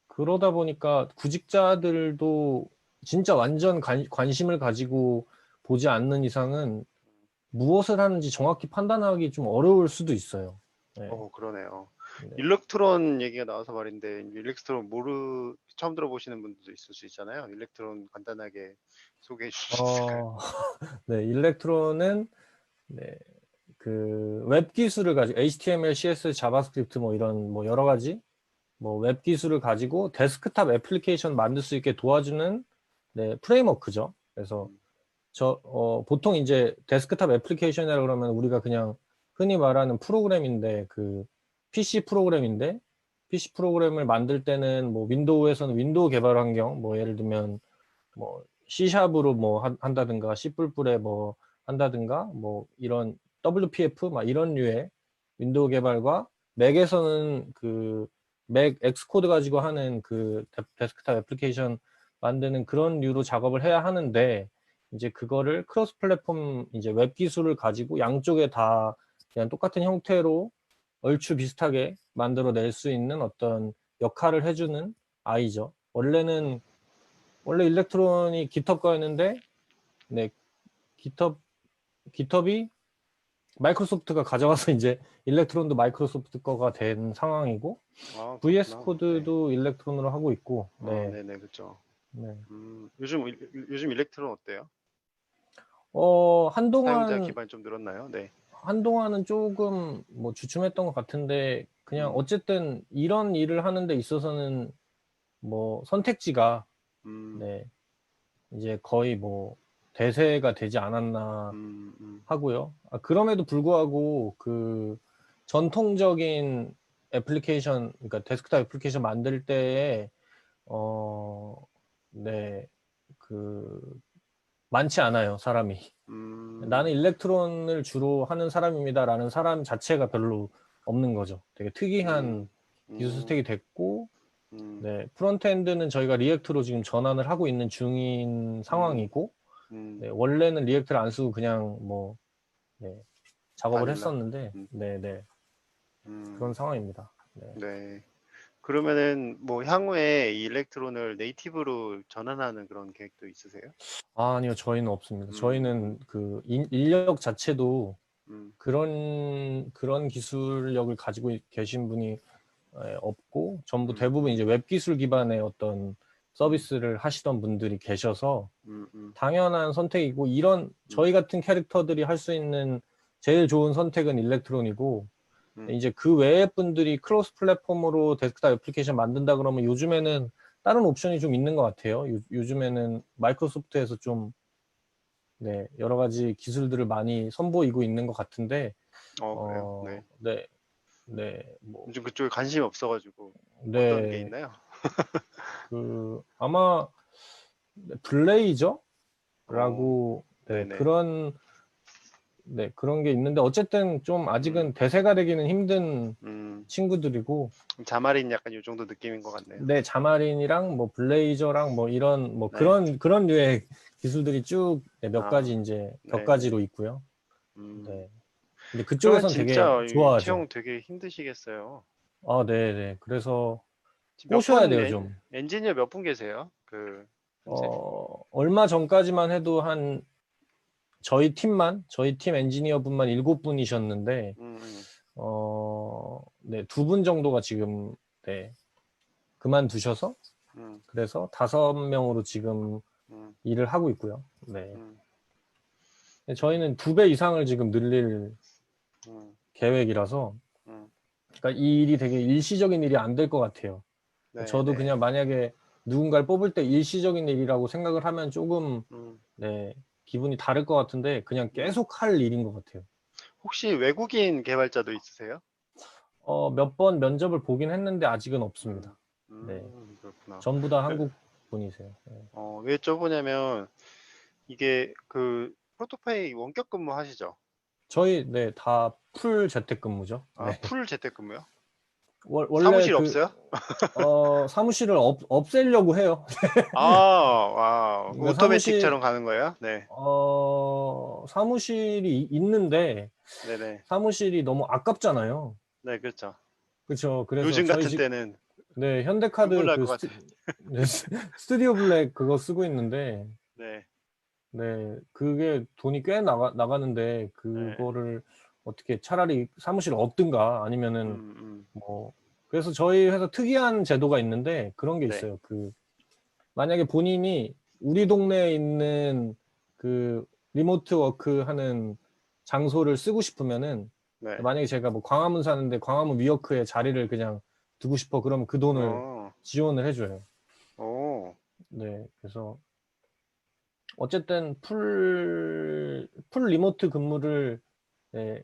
그러다 보니까 구직자들도 진짜 완전 관심을 가지고 보지 않는 이상은 무엇을 하는지 정확히 판단하기 좀 어려울 수도 있어요. 네. 그러네요. 네. 일렉트론 얘기가 나와서 말인데, 일렉트론 처음 들어보시는 분들도 있을 수 있잖아요. 일렉트론 간단하게 소개해 주실 수 있을까요? 어, 네, 일렉트론은 네, 그 웹 기술을 가지고 HTML, CSS, 자바스크립트 뭐 이런 뭐 여러 가지 뭐 웹 기술을 가지고 데스크탑 애플리케이션 만들 수 있게 도와주는 네, 프레임워크죠. 그래서 음, 보통 이제 데스크탑 애플리케이션이라 그러면 우리가 그냥 흔히 말하는 프로그램인데 그 PC 프로그램을 만들 때는 뭐 윈도우에서는 윈도우 개발 환경 뭐 예를 들면 뭐 C샵으로 뭐 한다든가 C++에 뭐 한다든가 뭐 이런 WPF 막 이런 류의 윈도우 개발과 맥에서는 그 맥 엑스코드 가지고 하는 그 데스크탑 애플리케이션 만드는 그런 류로 작업을 해야 하는데 이제 그거를 크로스 플랫폼 이제 웹 기술을 가지고 양쪽에 다 그냥 똑같은 형태로 얼추 비슷하게 만들어낼 수 있는 어떤 역할을 해주는 아이죠. 원래 일렉트론이 GitHub 거였는데, 네, GitHub, 깃허브이 마이크로소프트가 가져가서 이제 일렉트론도 마이크로소프트 거가 된 상황이고, 아, VS 그렇구나. 네. 코드도 일렉트론으로 하고 있고, 아, 네, 네네, 그죠. 네. 요즘 일렉트론 어때요? 사용자 한동안, 기반이 좀 늘었나요? 네. 한동안은 조금 뭐 주춤했던 것 같은데, 그냥 음, 어쨌든 이런 일을 하는 데 있어서는 뭐 선택지가, 음, 네, 이제 거의 뭐 대세가 되지 않았나 음, 음, 하고요. 그럼에도 불구하고 그 전통적인 애플리케이션, 그러니까 데스크탑 애플리케이션 만들 때에 어, 네, 그 많지 않아요, 사람이. 나는 음, 일렉트론을 주로 하는 사람입니다라는 사람 자체가 별로 없는 거죠. 되게 특이한 음, 기술 음, 스택이 됐고, 음, 네, 프론트엔드는 저희가 리액트로 지금 전환을 하고 있는 중인 음, 상황이고, 음, 네, 원래는 리액트를 안 쓰고 그냥 뭐 네, 작업을 바닐라. 했었는데, 음, 네, 네, 그런 음, 상황입니다. 네. 네. 그러면은 뭐 향후에 이 일렉트론을 네이티브로 전환하는 그런 계획도 있으세요? 아니요, 저희는 없습니다. 음, 저희는 그 인력 자체도 음, 그런 기술력을 가지고 계신 분이 없고 전부 음, 대부분 이제 웹 기술 기반의 어떤 음, 서비스를 하시던 분들이 계셔서 음, 음, 당연한 선택이고, 이런 음, 저희 같은 캐릭터들이 할 수 있는 제일 좋은 선택은 일렉트론이고, 음, 이제 그 외의 분들이 크로스 플랫폼으로 데스크탑 애플리케이션 만든다 그러면 요즘에는 다른 옵션이 좀 있는 것 같아요. 요즘에는 마이크로소프트에서 좀 네, 여러 가지 기술들을 많이 선보이고 있는 것 같은데, 그래요? 네. 네, 네, 뭐, 요즘 그쪽에 관심이 없어가지고 어떤 게 네, 있나요? 아마 블레이저라고, 어, 네, 네네. 그런 게 있는데, 어쨌든 좀 음, 아직은 대세가 되기는 힘든 음, 친구들이고, 자마린 약간 요 정도 느낌인 것 같네요. 네, 자마린이랑 뭐 블레이저랑 뭐 이런 뭐 네. 그런 류의 기술들이 쭉 몇 가지 아, 이제 몇 네네. 가지로 있고요. 음, 네. 근데 그러면 그쪽에선 되게 진짜 이 좋아하죠. 채용 되게 힘드시겠어요. 아, 네, 네. 그래서 지금 몇 꼬셔야 분, 돼요, 좀. 엔지니어 몇 분 계세요? 그, 현재? 얼마 전까지만 해도 한 저희 팀 엔지니어 분만 7분이셨는데, 음, 음, 네, 2분 정도가 지금, 네, 그만두셔서, 음, 그래서 5명으로 지금 음, 일을 하고 있고요. 네. 음, 저희는 2배 이상을 지금 늘릴 음, 계획이라서, 음. 그러니까 이 일이 되게 일시적인 일이 안 될 것 같아요. 저도 네네. 그냥 만약에 누군가를 뽑을 때 일시적인 일이라고 생각을 하면 조금, 음, 네, 기분이 다를 것 같은데, 그냥 음. 계속 할 일인 것 같아요. 혹시 외국인 개발자도 있으세요? 몇 번 면접을 보긴 했는데 아직은 음, 없습니다. 네. 그렇구나. 전부 다 그, 한국 분이세요. 네. 왜 여쭤보냐면, 이게 그, 프로토파이 원격 근무 하시죠? 저희, 네, 다 풀 재택근무죠. 아, 네. 풀 재택근무요? 원래 사무실 없어요? 사무실을 없애려고 해요. 아, 와, 그러니까 오토매틱처럼 가는 거예요? 네, 사무실이 있는데, 네네. 사무실이 너무 아깝잖아요. 네, 그렇죠. 그렇죠. 그래서 요즘 저희 같은 집, 때는 네, 현대카드 눈물 날 것 같아요. 네, 스튜디오 블랙 그거 쓰고 있는데, 네, 네, 그게 돈이 꽤 나가는데, 네, 그거를 어떻게 차라리 사무실을 얻든가 아니면은 음, 음, 뭐, 그래서 저희 회사 특이한 제도가 있는데 그런 게 네, 있어요. 만약에 본인이 우리 동네에 있는 그 리모트 워크 하는 장소를 쓰고 싶으면은, 네. 만약에 제가 뭐 광화문 사는데 광화문 위워크에 자리를 그냥 두고 싶어 그러면 그 돈을 어, 지원을 해줘요. 오, 네, 그래서 어쨌든 풀 리모트 근무를, 네,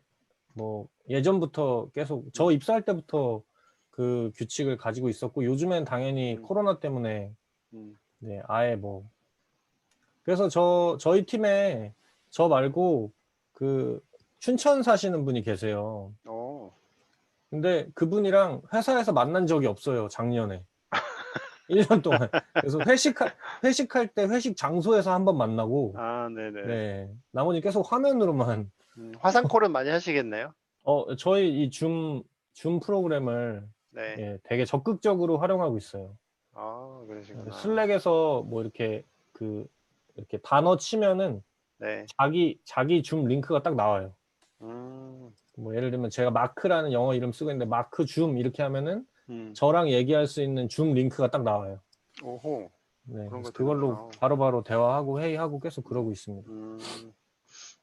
뭐 예전부터 계속 저 음, 입사할 때부터 그 규칙을 가지고 있었고, 요즘엔 당연히 음, 코로나 때문에 음, 네, 아예 뭐, 그래서 저희 팀에 저 말고 그 춘천 사시는 분이 계세요. 오, 근데 그분이랑 회사에서 만난 적이 없어요, 작년에. 1년 동안. 그래서 회식할 때 회식 장소에서 한번 만나고, 아, 네네. 네, 나머지 계속 화면으로만. 화상콜은 많이 하시겠네요? 저희 이 줌 프로그램을, 네, 예, 되게 적극적으로 활용하고 있어요. 아, 그러시구나. 슬랙에서 뭐 이렇게 단어 치면은 네, 자기 줌 링크가 딱 나와요. 음, 뭐 예를 들면 제가 마크라는 영어 이름 쓰고 있는데 마크 줌 이렇게 하면은 음, 저랑 얘기할 수 있는 줌 링크가 딱 나와요. 오호, 네, 그런 거 그래서 그걸로 되는구나. 바로바로 대화하고 회의하고 계속 그러고 음, 있습니다. 음.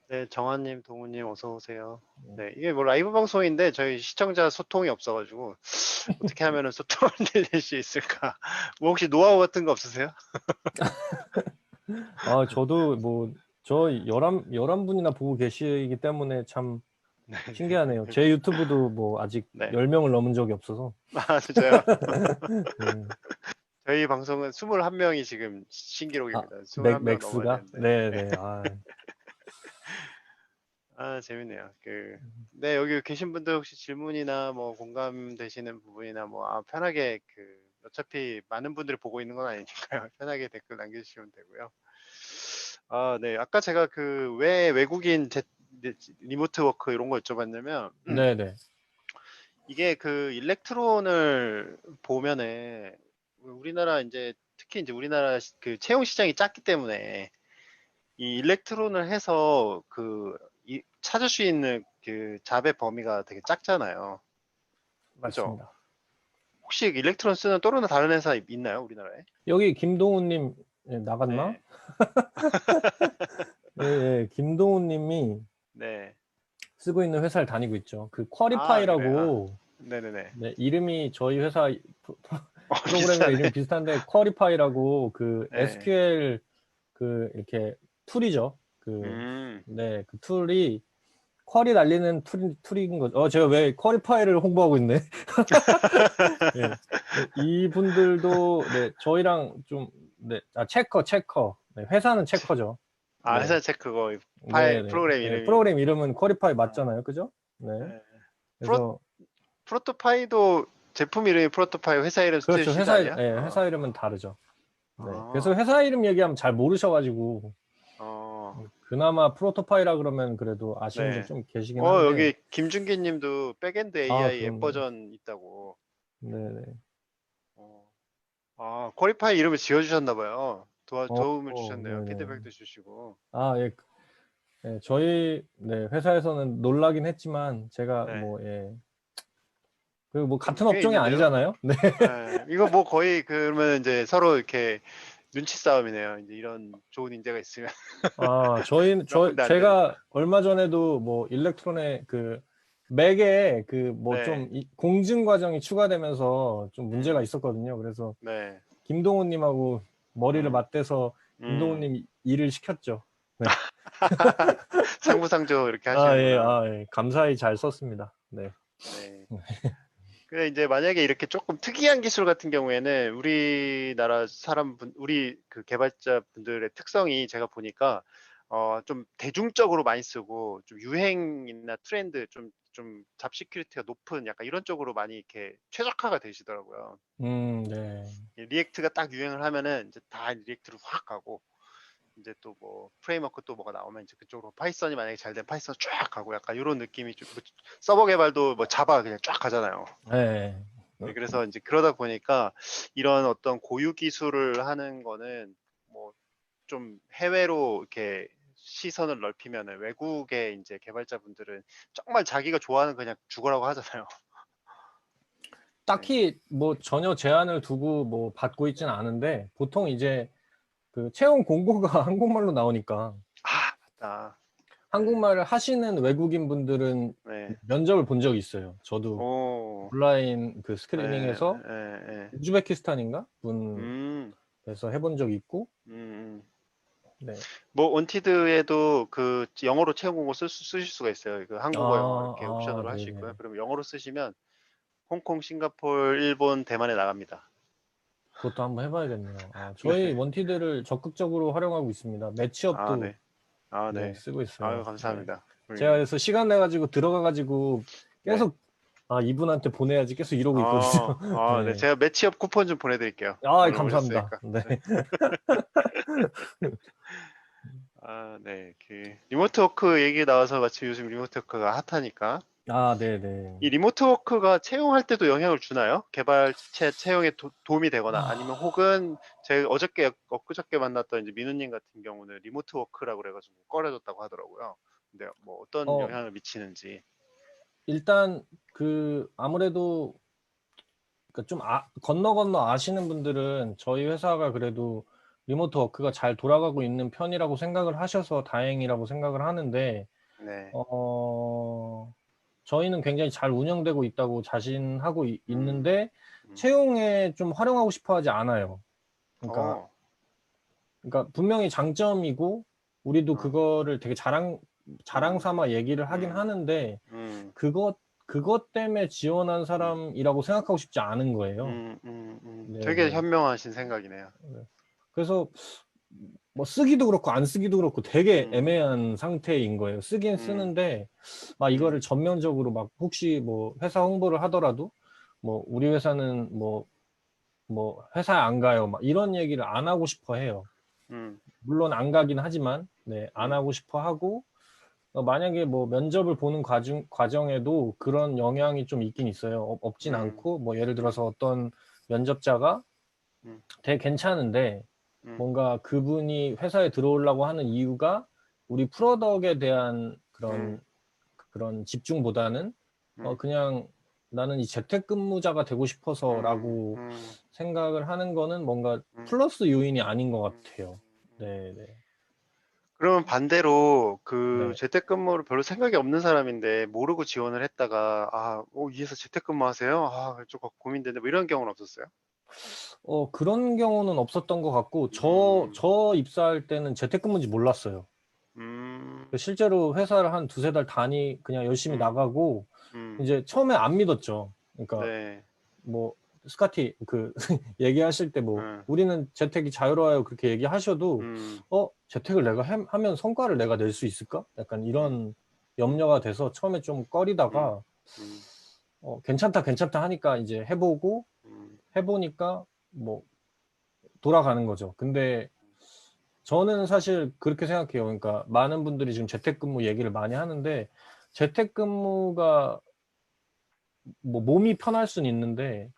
네, 정한님, 동우님, 어서 오세요. 네, 이게 뭐 라이브 방송인데 저희 시청자 소통이 없어가지고 어떻게 하면은 소통을 늘릴 수 있을까? 뭐 혹시 노하우 같은 거 없으세요? 저도 뭐 저 11분이나 보고 계시기 때문에 참 네, 신기하네요. 제 유튜브도 뭐 아직 네. 10명을 넘은 적이 없어서. 아, 진짜요? 네. 저희 방송은 21명이 지금 신기록입니다. 21명 넘어야 맥스가? 되는데. 네. 네네. 아, 재밌네요. 네, 여기 계신 분들 혹시 질문이나 뭐 공감되시는 부분이나 뭐, 편하게 어차피 많은 분들이 보고 있는 건 아니니까요. 편하게 댓글 남겨주시면 되고요. 아, 네. 아까 제가 왜 외국인 리모트 워크 이런 거 여쭤봤냐면, 네네. 이게 그 일렉트론을 보면은 우리나라 이제 특히 이제 우리나라 그 채용 시장이 작기 때문에 이 일렉트론을 해서 그 찾을 수 있는 그 잡의 범위가 되게 작잖아요. 그죠? 맞습니다. 혹시 일렉트론 쓰는 또는 다른 회사 있나요, 우리나라에? 여기 김동훈님 나갔나? 네, 예, 예, 김동훈님이 네. 쓰고 있는 회사를 다니고 있죠. 그 아, 그래. 아, 퀄리파이라고, 네네네. 네, 이름이 저희 회사 프로그램이랑 비슷하네. 이름이 비슷한데 퀄리파이라고 그 네. SQL 그 이렇게 툴이죠. 음. 네, 그 툴이 퀄이 날리는 툴인 거죠. 제가 왜 퀄리파이를 홍보하고 있네. 네, 네, 이분들도 네, 저희랑 좀 네, 체커. 네, 회사는 체커죠. 아, 네, 회사 체크 그거 네, 파일 네, 프로그램 네, 이름이. 프로그램 이름은 퀄리파이 아, 맞잖아요, 그죠? 네, 네. 프로 그래서 프로토파이도 제품 이름이 프로토파이, 회사 이름 그렇죠. 뜻이 아니야? 회사 이름은 다르죠. 네, 그래서 아, 회사 이름 얘기하면 잘 모르셔가지고 어, 그나마 프로토파이라 그러면 그래도 아시는 분 네. 좀 계시긴 한데, 여기 김준기 님도 백엔드 AI 앱 그럼요. 버전 있다고. 네, 네. 어, 퀄리파이 이름을 지어주셨나 봐요. 도움을 네, 주셨네요. 네. 피드백도 주시고. 예, 저희 네, 회사에서는 놀라긴 했지만 제가 네. 그 뭐 좀 같은 꽤 업종이 있는데요? 아니잖아요. 네. 네. 이거 뭐 거의 그러면 이제 서로 이렇게 눈치 싸움이네요. 이제 이런 좋은 인재가 있으면 나쁜데 안 되니까. 제가 얼마 전에도 뭐 일렉트론의 그 맥에 그 뭐 네. 좀 공증 과정이 추가되면서 좀 문제가 음, 있었거든요. 그래서 네. 김동훈님하고 머리를 음, 맞대서 음. 김동훈님 일을 시켰죠. 네. 상부상조 이렇게 하시는구나. 예. 감사히 잘 썼습니다. 네. 네. 근데 이제 만약에 이렇게 조금 특이한 기술 같은 경우에는 우리나라 우리 그 개발자 분들의 특성이 제가 보니까 좀 대중적으로 많이 쓰고 좀 유행이나 트렌드 좀 잡시큐리티가 높은 약간 이런 쪽으로 많이 이렇게 최적화가 되시더라고요. 네. 이 리액트가 딱 유행을 하면은 이제 다 리액트로 확 가고 이제 또 뭐 프레임워크 또 뭐가 나오면 이제 그쪽으로 파이썬이 만약에 잘 된 파이썬 쫙 가고 약간 이런 느낌이 좀 서버 개발도 뭐 자바 그냥 쫙 가잖아요. 네. 네, 그래서 이제 그러다 보니까 이런 어떤 고유 기술을 하는 거는 뭐 좀 해외로 이렇게 시선을 넓히면은 외국의 이제 개발자분들은 정말 자기가 좋아하는 그냥 죽어라고 하잖아요. 네. 딱히 뭐 전혀 제한을 두고 뭐 받고 있지는 않은데 보통 이제 그 채용 공고가 한국말로 나오니까 아, 맞다. 네. 한국말을 하시는 외국인 분들은 네. 면접을 본 적이 있어요. 저도 오. 온라인 그 네. 스크리닝에서 네. 네. 우즈베키스탄인가 음. 분에서 해본 적이 있고, 음. 음. 네. 뭐 원티드에도 그 영어로 채용 공고 쓰실 수가 있어요. 그 한국어 영어 이렇게 옵션으로 할 수 있고요. 네네. 그러면 영어로 쓰시면 홍콩, 싱가포르, 일본, 대만에 나갑니다. 그것도 한번 해봐야겠네요. 네. 저희 원티드를 적극적으로 활용하고 있습니다. 아, 매치업도 네. 아, 네, 네. 쓰고 아유, 있어요. 네. 감사합니다. 제가 고객님. 그래서 시간 내가지고 들어가가지고 네. 계속 이분한테 보내야지 계속 이러고 있거든요. 네. 네. 제가 매치업 쿠폰 좀 보내드릴게요. 오늘 감사합니다. 오셨으니까. 네. 네. 아, 네. 그, 리모트 워크 얘기 나와서 마치 요즘 리모트 워크가 핫하니까. 네네. 이 리모트 워크가 채용할 때도 영향을 주나요? 개발체 채용에 도움이 되거나 아니면 아, 혹은 제가 엊그저께 만났던 이제 민우님 같은 경우는 리모트 워크라고 그래가지고 꺼려졌다고 하더라고요. 근데 뭐 어떤 어, 영향을 미치는지. 일단 아무래도 좀 건너 아시는 분들은 저희 회사가 그래도 리모트 워크가 잘 돌아가고 있는 편이라고 생각을 하셔서 다행이라고 생각을 하는데, 네. 저희는 굉장히 잘 운영되고 있다고 자신하고 음, 있는데, 음. 채용에 좀 활용하고 싶어 하지 않아요. 그러니까, 어, 분명히 장점이고, 우리도 어, 그거를 되게 자랑 음, 삼아 얘기를 하긴 음, 하는데, 음, 그것 때문에 지원한 음, 사람이라고 생각하고 싶지 않은 거예요. 되게 네네. 현명하신 생각이네요. 그래서 뭐 쓰기도 그렇고 안 쓰기도 그렇고 되게 음, 애매한 상태인 거예요. 쓰긴 음, 쓰는데 막 이거를 음, 전면적으로 막 혹시 뭐 회사 홍보를 하더라도 뭐 우리 회사는 뭐 회사에 안 가요. 막 이런 얘기를 안 하고 싶어 해요. 음, 물론 안 가긴 하지만 네, 안 음, 하고 싶어 하고 만약에 뭐 면접을 보는 과정에도 그런 영향이 좀 있긴 있어요. 없진 음, 않고, 뭐 예를 음, 들어서 어떤 면접자가 음, 되게 괜찮은데 음, 뭔가 그분이 회사에 들어오려고 하는 이유가 우리 프로덕에 대한 음, 그런 집중보다는 음, 그냥 나는 이 재택근무자가 되고 음, 싶어서라고 음, 생각을 하는 거는 뭔가 음, 플러스 요인이 아닌 것 음, 같아요. 음. 네, 네, 그러면 반대로 그 네. 재택근무를 별로 생각이 없는 사람인데 모르고 지원을 했다가 위에서 재택근무 하세요? 좀 고민되는데 뭐 이런 경우는 없었어요? 그런 경우는 없었던 것 같고, 음, 저 입사할 때는 재택근무인지 몰랐어요. 음, 실제로 회사를 한 두세 달 그냥 열심히 음, 나가고, 음, 이제 처음에 안 믿었죠. 그러니까, 네, 뭐, 스카티, 얘기하실 때 뭐, 음, 우리는 재택이 자유로워요. 그렇게 얘기하셔도, 음, 재택을 내가 하면 성과를 내가 낼 수 있을까? 약간 음, 이런 음, 염려가 돼서 처음에 좀 음, 꺼리다가, 음, 괜찮다, 괜찮다 하니까 이제 음, 해보니까 뭐, 돌아가는 거죠. 근데 저는 사실 그렇게 생각해요. 그러니까 많은 분들이 지금 재택근무 얘기를 많이 하는데 재택근무가 뭐 몸이 편할 수는 있는데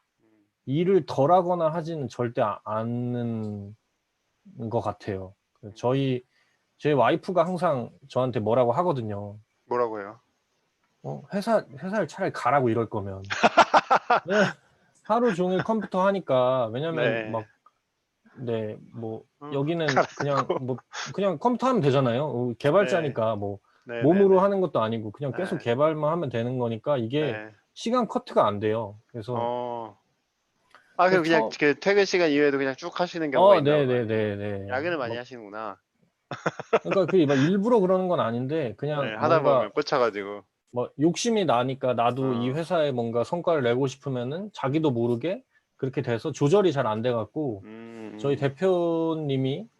일을 덜 하거나 하지는 절대 않는 것 같아요. 제 와이프가 항상 저한테 뭐라고 하거든요. 뭐라고요? 회사를 차라리 가라고 이럴 거면. 네, 하루 종일 컴퓨터 하니까 왜냐면 네, 네, 뭐 여기는 가라고. 그냥 컴퓨터 하면 되잖아요. 네, 개발자니까 뭐 네, 네, 몸으로 네, 하는 것도 아니고 그냥 계속 네, 개발만 하면 되는 거니까 이게 네, 시간 커트가 안 돼요. 그래서 어, 그럼 그래서 그냥 그 퇴근 시간 이후에도 그냥 쭉 하시는 경우가 있나 네, 봐요. 네, 네, 네. 야근을 많이 하시는구나. 그러니까 그게 막 일부러 그러는 건 아닌데 그냥 네, 하다 뭔가 보면 꽂혀가지고. 뭐 욕심이 나니까 나도 이 어, 회사에 뭔가 성과를 내고 싶으면은 자기도 모르게 그렇게 돼서 조절이 잘 안 돼 갖고 저희 음,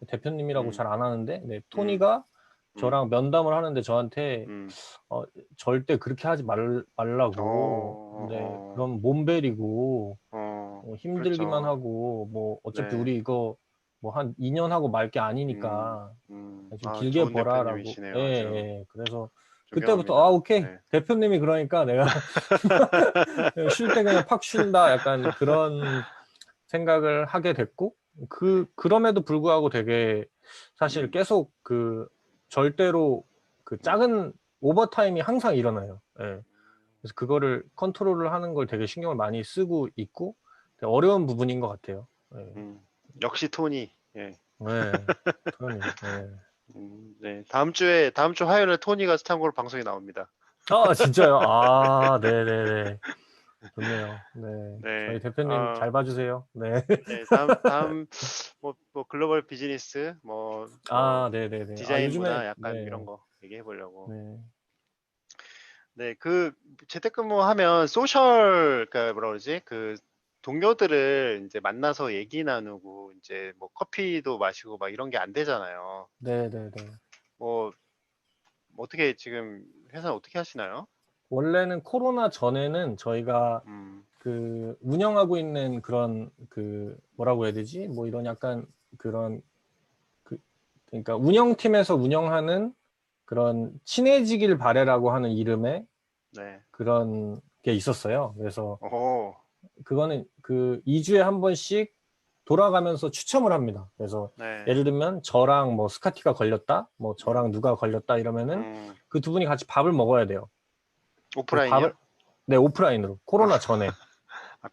대표님이라고 음, 잘 안 하는데 네, 음, 토니가 음, 저랑 면담을 하는데 저한테 음, 어, 절대 그렇게 하지 말라고. 네, 어, 그럼 몸베리고 힘들기만 그렇죠. 하고 뭐 어차피 네, 우리 이거 뭐 한 2년 하고 말 게 음, 아니니까 좀 길게 좋은 보라라고. 예, 대표님이시네요. 아주 예. 그래서 그때부터 존경합니다. 오케이. 네. 대표님이 그러니까 내가 쉴 때 그냥 팍 쉰다. 약간 그런 생각을 하게 됐고 네. 그럼에도 불구하고 되게 사실 음, 계속 절대로 음, 작은 오버타임이 항상 일어나요. 예. 그래서 그거를 컨트롤을 하는 걸 되게 신경을 많이 쓰고 있고 되게 어려운 부분인 것 같아요. 예. 역시 토니. 예. 네. 토니. 네. 네. 다음 주 화요일에 토니가 참고로 방송에 나옵니다. 진짜요? 네네네. 좋네요. 네. 저희 네. 대표님 잘 봐주세요. 네. 네. 다음, 뭐, 글로벌 비즈니스, 네네네. 디자인 요즘에, 문화 약간 이런 네. 거 얘기해 보려고. 네. 네. 재택근무 하면 그러니까 뭐라 그러지? 동료들을 이제 만나서 얘기 나누고, 이제 뭐 커피도 마시고 막 이런 게 안 되잖아요. 네네네. 뭐, 어떻게 지금 회사는 어떻게 하시나요? 원래는 코로나 전에는 저희가 음, 운영하고 있는 그런 뭐라고 해야 되지? 뭐 이런 약간 그런 그, 그러니까 운영팀에서 운영하는 그런 친해지길 바래라고 하는 이름의 네. 그런 게 있었어요. 그래서 오, 그거는 2주에 한 번씩 돌아가면서 추첨을 합니다. 그래서 네. 예를 들면 저랑 뭐 스카티가 걸렸다, 뭐 음, 저랑 누가 걸렸다 이러면은 음, 그 두 분이 같이 밥을 먹어야 돼요. 그래서 오프라인이요? 네, 오프라인으로. 코로나 전에.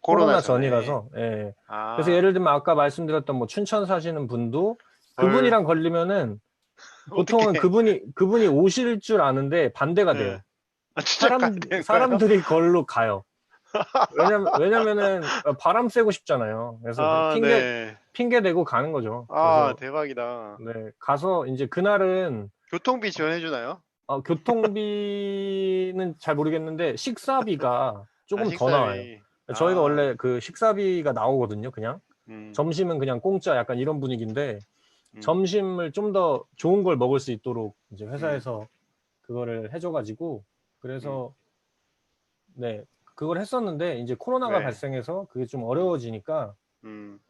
코로나 코로나 전에. 전이라서, 예. 그래서 아, 예를 들면 아까 말씀드렸던 뭐 춘천 사시는 분도 헐, 그분이랑 걸리면은 보통은 어떻게, 그분이 오실 줄 아는데 반대가 네. 돼요. 진짜 반대인가요? 사람들이 걸로 가요. 왜냐면은 바람 쐬고 싶잖아요. 그래서 그냥 네. 핑계 대고 가는 거죠. 그래서 대박이다. 네, 가서 이제 그날은 교통비 지원해 주나요? 교통비는 잘 모르겠는데 식사비가 조금 더 나와요. 식사비. 저희가 원래 식사비가 나오거든요. 그냥 음, 점심은 그냥 공짜 약간 이런 분위기인데 음, 점심을 좀 더 좋은 걸 먹을 수 있도록 이제 음, 회사에서 그거를 해줘가지고 음, 그래서 네, 그걸 했었는데 이제 코로나가 네. 발생해서 그게 좀 음, 어려워지니까 음,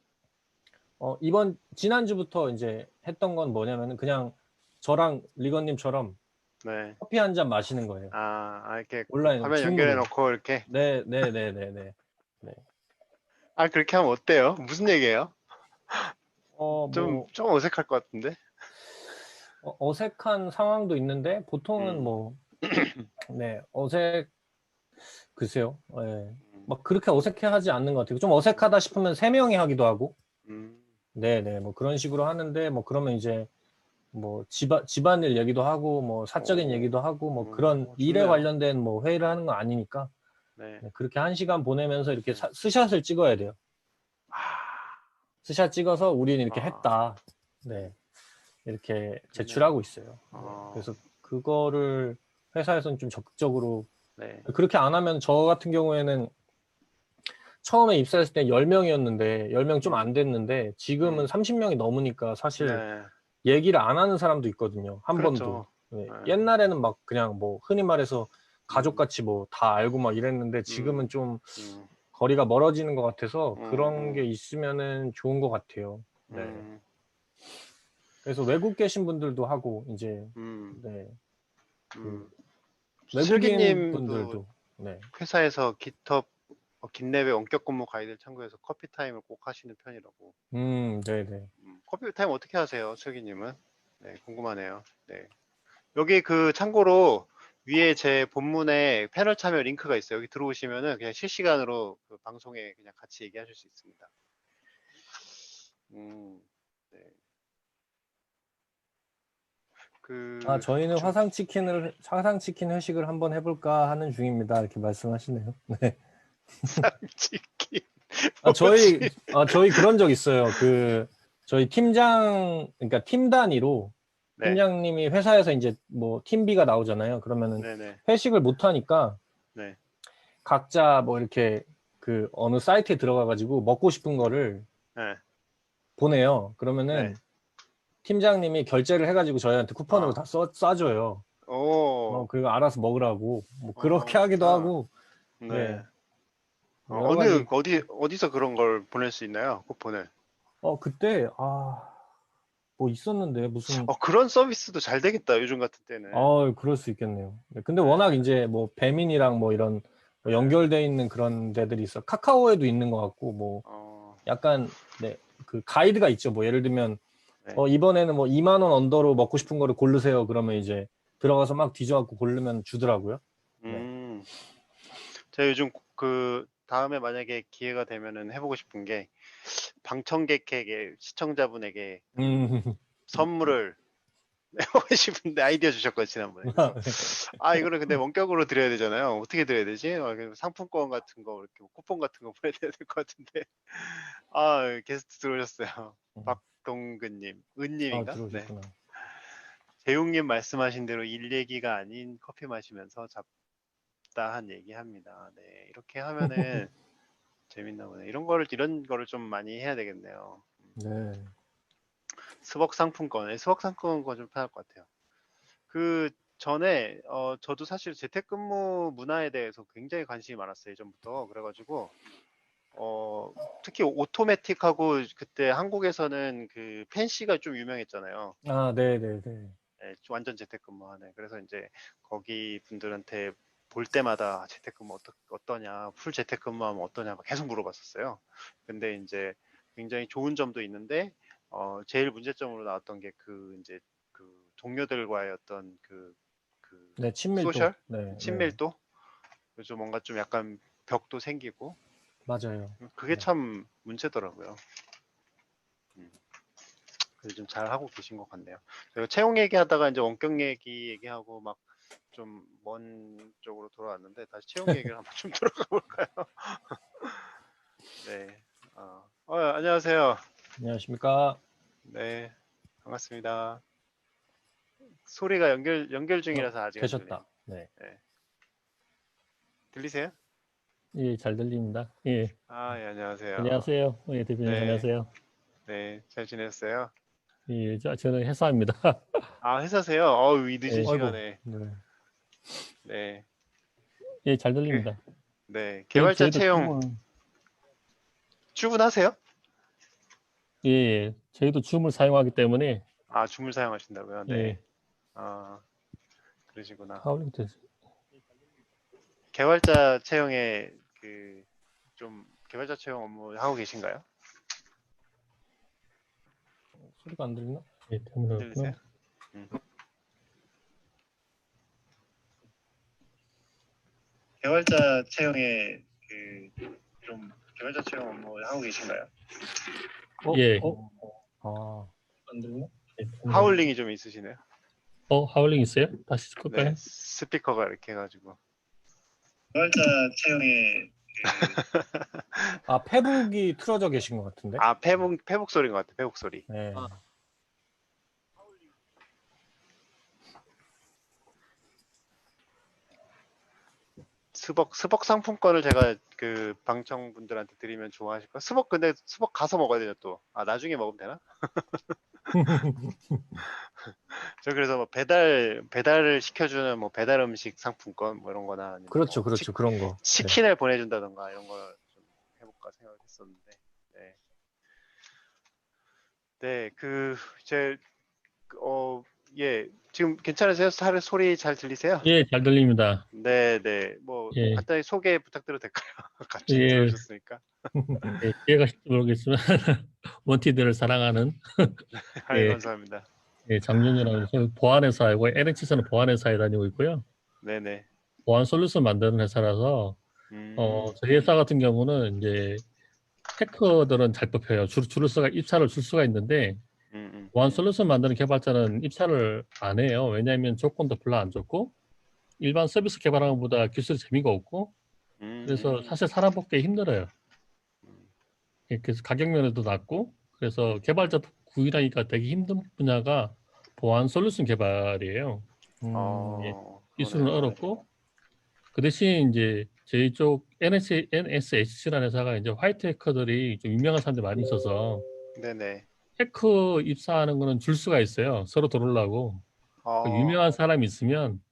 지난주부터 이제 했던 건 뭐냐면은 그냥 저랑 리건님처럼 네. 커피 한 잔 마시는 거예요. 이렇게 온라인 화면 연결해 줌으로. 놓고 이렇게. 네, 네, 네, 네, 네. 네. 그렇게 하면 어때요? 무슨 얘기예요? 뭐 좀 어색할 것 같은데? 어색한 상황도 있는데 보통은 음, 뭐 네, 글쎄요. 예. 음, 막 그렇게 어색해하지 않는 것 같아요. 좀 어색하다 싶으면 세 명이 하기도 하고, 음, 네, 네, 뭐 그런 식으로 하는데 뭐 그러면 이제 뭐 집안일 얘기도 하고 뭐 사적인 얘기도 하고 뭐 그런 일에 좋네요. 관련된 뭐 회의를 하는 건 아니니까 네. 네, 그렇게 1시간 보내면서 이렇게 네. 스샷을 찍어야 돼요. 아, 스샷 찍어서 우리는 이렇게 아, 했다. 네. 이렇게 제출하고 좋네요. 있어요. 네. 어, 그래서 그거를 회사에서는 좀 적극적으로 네. 그렇게 안 하면 저 같은 경우에는 처음에 입사했을 때 10명이었는데 10명 좀 안 음, 됐는데 지금은 음, 30명이 넘으니까 사실 네. 얘기를 안 하는 사람도 있거든요. 한 번도. 그렇죠. 네. 네. 옛날에는 막 그냥 뭐 흔히 말해서 음, 가족같이 뭐 다 알고 막 이랬는데 지금은 음, 좀 음, 거리가 멀어지는 것 같아서 그런 게 음, 있으면은 좋은 것 같아요. 네. 음, 그래서 외국 계신 분들도 하고 이제 음, 네. 그 음. 외국인 슬기님도 분들도 네. 회사에서 깃허브, 긴랩의 원격 근무 가이드를 참고해서 커피 타임을 꼭 하시는 편이라고. 네네. 커피 타임 어떻게 하세요, 슬기님은? 네, 궁금하네요. 네. 여기 참고로 위에 제 본문에 패널 참여 링크가 있어요. 여기 들어오시면은 그냥 실시간으로 그 방송에 그냥 같이 얘기하실 수 있습니다. 음, 네. 그, 저희는 주, 화상치킨 회식을 한번 해볼까 하는 중입니다. 이렇게 말씀하시네요. 네. 쌍치킨, 저희, 뭐지? 저희 그런 적 있어요. 저희 그러니까 팀 단위로 네, 팀장님이 회사에서 이제 뭐 팀비가 나오잖아요. 그러면은 네네, 회식을 못 하니까 네, 각자 뭐 이렇게 어느 사이트에 들어가가지고 먹고 싶은 네, 거를 네, 보내요. 네. 그러면은 팀장님이 결제를 해가지고 저희한테 쿠폰으로 아, 다 쏴줘요. 오, 그리고 알아서 먹으라고. 뭐 그렇게 하기도 좋다. 하고, 네. 네. 여러 가지. 어디서 그런 걸 보낼 수 있나요? 쿠폰을. 그때, 뭐 있었는데, 무슨, 그런 서비스도 잘 되겠다, 요즘 같은 때는. 그럴 수 있겠네요. 네, 근데 워낙 네, 이제 뭐 배민이랑 뭐 이런 뭐 네, 연결돼 있는 그런 데들이 있어. 카카오에도 있는 것 같고, 뭐 어, 약간, 네, 그 가이드가 있죠. 뭐 예를 들면, 네. 이번에는 뭐 2만 원 언더로 먹고 싶은 거를 고르세요. 그러면 이제 들어가서 막 뒤져갖고 고르면 주더라고요. 네. 음, 제가 요즘 다음에 만약에 기회가 되면은 해보고 싶은 게, 방청객에게, 시청자분에게 음, 선물을 내고 싶은데 아이디어 주셨거든요, 지난번에. 그래서, 이거를 근데 원격으로 드려야 되잖아요. 어떻게 드려야 되지? 상품권 같은 거, 이렇게 뭐 쿠폰 같은 거 보내야 될 것 같은데. 게스트 들어오셨어요. 박동근님, 은님인가? 네. 들어오셨구나. 재용님 말씀하신 대로 일 얘기가 아닌 커피 마시면서 잡다한 얘기합니다. 네, 이렇게 하면은 재밌나 보네. 이런 거를 좀 많이 해야 되겠네요. 네. 스벅 상품권 좀 편할 것 같아요. 그 전에 저도 사실 재택근무 문화에 대해서 굉장히 관심이 많았어요, 예전부터. 그래가지고 특히 오토매틱하고 그때 한국에서는 그 펜시가 좀 유명했잖아요. 네네네. 예, 완전 재택근무하네. 그래서 이제 거기 분들한테 볼 때마다 재택근무 어떠냐, 풀 재택근무하면 어떠냐 막 계속 물어봤었어요. 근데 이제 굉장히 좋은 점도 있는데 제일 문제점으로 나왔던 게 이제 동료들과의 어떤 네, 친밀도. 소셜 네, 네. 친밀도, 그래서 뭔가 좀 약간 벽도 생기고 맞아요. 그게 네. 참 문제더라고요. 음, 그래서 좀 잘 하고 계신 것 같네요. 저희가 채용 얘기하다가 이제 원격 얘기하고 막 좀 먼 쪽으로 돌아왔는데 다시 채용 얘기를 한번 좀 들어가 볼까요? 네. 안녕하세요. 안녕하십니까. 네. 반갑습니다. 소리가 연결 중이라서 아직 안 들리네. 되셨다. 네. 네. 들리세요? 예, 잘 들립니다. 예, 예, 안녕하세요. 안녕하세요. 예, 대표님 네. 안녕하세요. 네. 잘 지냈어요? 예, 저는 회사입니다. 회사세요? 이 늦은 예, 아이고. 시간에. 네. 네. 예, 잘 그, 들립니다. 네. 개발자 저희도 채용 출근하세요? 저희도 줌을 사용하기 때문에, 줌을 사용하신다고요? 네. 예, 아, 그러시구나. 하울링 테스트. 개발자 채용에 그 좀 개발자 채용 업무 하고 계신가요? 소리가 안 들리나? 예, 때문에 들리세요? 그렇구나. 음. 개발자 채용에 그 좀 개발자 채용 업무 하고 계신가요? 예. 아, 안 들리나? 예, 때문에. 하울링이 좀 있으시네요. 하울링 있어요? 다시 끌까요? 네, 스피커가 이렇게 해가지고. 개발자 채용에 아, 페북이 틀어져 계신 것 같은데? 아 페북 소리인 것 같아. 페북 소리. 네. 스벅 상품권을 제가 그 방청 분들한테 드리면 좋아하실 거. 스벅 근데 스벅 가서 먹어야 되죠 또. 아 나중에 먹으면 되나? 저 그래서 뭐 배달을 시켜주는 뭐 배달 음식 상품권 뭐 이런 거나 아니면 그렇죠, 뭐 그렇죠. 그런 거. 네. 치킨을 보내준다던가 이런 거 좀 해볼까 생각했었는데. 네. 네, 예, 지금 괜찮으세요? 소리 잘 들리세요? 예, 잘 들립니다. 네, 네. 뭐 예, 간단히 소개 부탁드려도 될까요? 같이 예, 들어오셨으니까. 예, 이해가 실지 모르겠지만 원티드를 사랑하는 아이, 예, 감사합니다. 예, 장윤이라고 보안회사이고 NH에서는 보안회사에 다니고 있고요. 네, 네. 보안 솔루션 만드는 회사라서 음, 저희 회사 같은 경우는 이제 해커들은 잘 뽑혀요. 입사를 줄 수가 있는데 음, 보안 솔루션 만드는 개발자는 입사를 안 해요. 왜냐하면 조건도 별로 안 좋고 일반 서비스 개발하는 것보다 기술이 재미가 없고 그래서 사실 사람 뽑기 힘들어요. 예, 그래서 가격 면에도 낮고 그래서 개발자 구일하기가 되게 힘든 분야가 보안 솔루션 개발이에요. 예, 기술은 그러네요. 어렵고 그 대신 이제 저희 쪽 NSH라는 회사가 이제 화이트 해커들이 좀 유명한 사람들이 많이 있어서 네네. 해커 입사하는 거는 줄 수가 있어요. 서로 들어오려고. 그 어, 유명한 사람이 있으면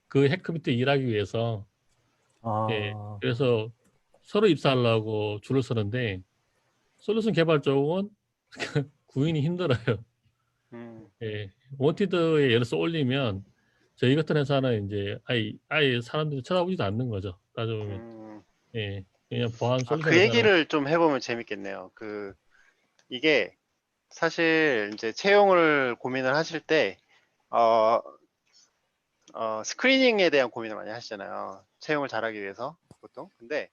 그 해커 밑에 일하기 위해서 예, 아, 그래서 서로 입사하려고 줄을 서는데 솔루션 개발 쪽은 구인이 힘들어요. 음, 예, 원티드에 예를 들어서 올리면 저희 같은 회사는 이제 아예 사람들이 쳐다보지도 않는 거죠. 따져보면 음. 예, 그냥 보안 아, 솔루션 그 회사는 얘기를 좀 해보면 재밌겠네요. 이게 사실 이제 채용을 고민을 하실 때, 어, 스크리닝에 대한 고민을 많이 하시잖아요. 채용을 잘하기 위해서, 보통. 근데,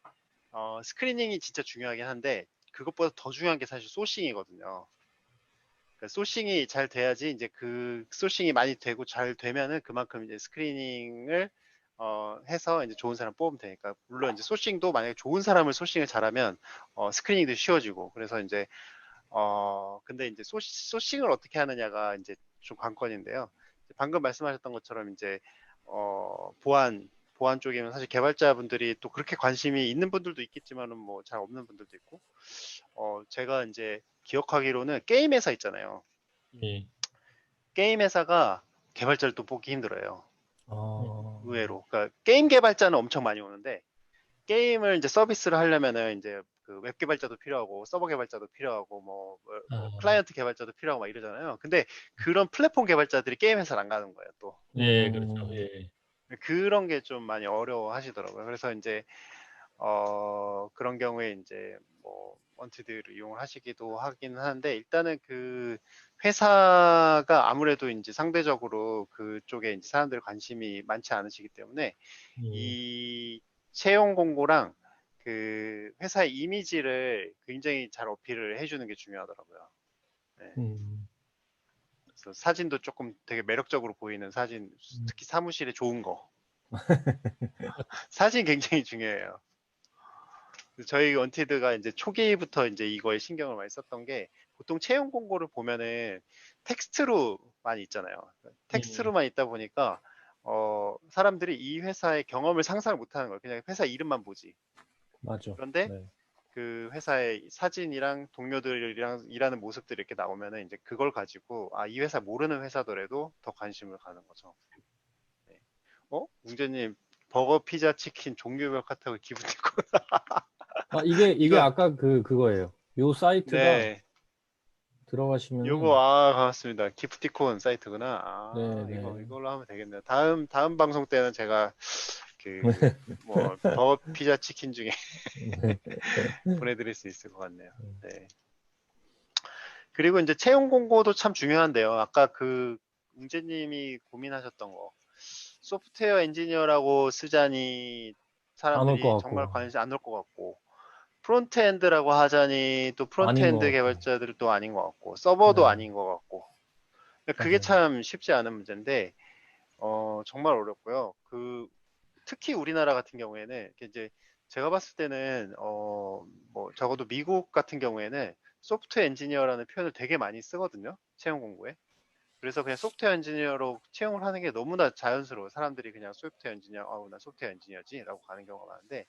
스크리닝이 진짜 중요하긴 한데, 그것보다 더 중요한 게 사실 소싱이거든요. 그러니까 소싱이 잘 돼야지 이제 그 소싱이 많이 되고 잘 되면은 그만큼 이제 스크리닝을 해서 이제 좋은 사람 뽑으면 되니까 물론 이제 소싱도 만약에 좋은 사람을 소싱을 잘하면 스크리닝도 쉬워지고 그래서 이제 근데 이제 소싱을 어떻게 하느냐가 이제 좀 관건인데요. 방금 말씀하셨던 것처럼 이제 보안 쪽이면 사실 개발자분들이 또 그렇게 관심이 있는 분들도 있겠지만은 뭐 잘 없는 분들도 있고 제가 이제 기억하기로는 게임 회사 있잖아요. 예, 게임 회사가 개발자를 또 뽑기 힘들어요. 예, 의외로. 그러니까 게임 개발자는 엄청 많이 오는데 게임을 이제 서비스를 하려면은 이제 그 웹 개발자도 필요하고 서버 개발자도 필요하고 뭐 아, 클라이언트 개발자도 필요하고 막 이러잖아요. 근데 그런 플랫폼 개발자들이 게임 회사를 안 가는 거예요, 또. 예, 그렇죠. 예, 그런 게 좀 많이 어려워 하시더라고요. 그래서 이제 그런 경우에 이제 뭐 원티드를 이용을 하시기도 하긴 하는데 일단은 그 회사가 아무래도 이제 상대적으로 그쪽에 이제 사람들 관심이 많지 않으시기 때문에 예, 이 채용 공고랑 그 회사의 이미지를 굉장히 잘 어필을 해주는 게 중요하더라고요. 네. 음, 그래서 사진도 조금 되게 매력적으로 보이는 사진, 특히 사무실에 좋은 거. 사진 굉장히 중요해요. 저희 원티드가 이제 초기부터 이제 이거에 신경을 많이 썼던 게 보통 채용 공고를 보면은 텍스트로 많이 있잖아요. 예, 텍스트로만 있다 보니까 사람들이 이 회사의 경험을 상상을 못 하는 거예요. 그냥 회사 이름만 보지. 맞아. 그런데 네. 그 회사의 사진이랑 동료들이랑 일하는 모습들이 이렇게 나오면은 이제 그걸 가지고 이 회사 모르는 회사더라도 더 관심을 가는 거죠. 네. 웅재님 버거, 피자, 치킨 종류별 카테고리 기프티콘 아, 이게 이거 아까 그거예요. 요 사이트가 네, 들어가시면 요거 반갑습니다. 기프티콘 사이트구나. 네, 이걸로 하면 되겠네요. 다음 방송 때는 제가 뭐 버거 피자 치킨 중에 보내드릴 수 있을 것 같네요. 네. 그리고 이제 채용 공고도 참 중요한데요. 아까 그 웅재님이 고민하셨던 거, 소프트웨어 엔지니어라고 쓰자니 안 올 것 사람들이 정말 같고 관심 안 올 것 같고, 프론트엔드라고 하자니 또 아닌 것 프론트엔드 같고. 개발자들도 아닌 것 같고, 서버도 네, 아닌 것 같고, 그게 맞아요. 참 쉽지 않은 문제인데, 정말 어렵고요. 특히 우리나라 같은 경우에는 이제 제가 봤을 때는 뭐 적어도 미국 같은 경우에는 소프트웨어 엔지니어라는 표현을 되게 많이 쓰거든요. 채용 공고에. 그래서 그냥 소프트웨어 엔지니어로 채용을 하는 게 너무나 자연스러워. 사람들이 그냥 소프트웨어 엔지니어, 나 소프트웨어 엔지니어지라고 가는 경우가 많은데,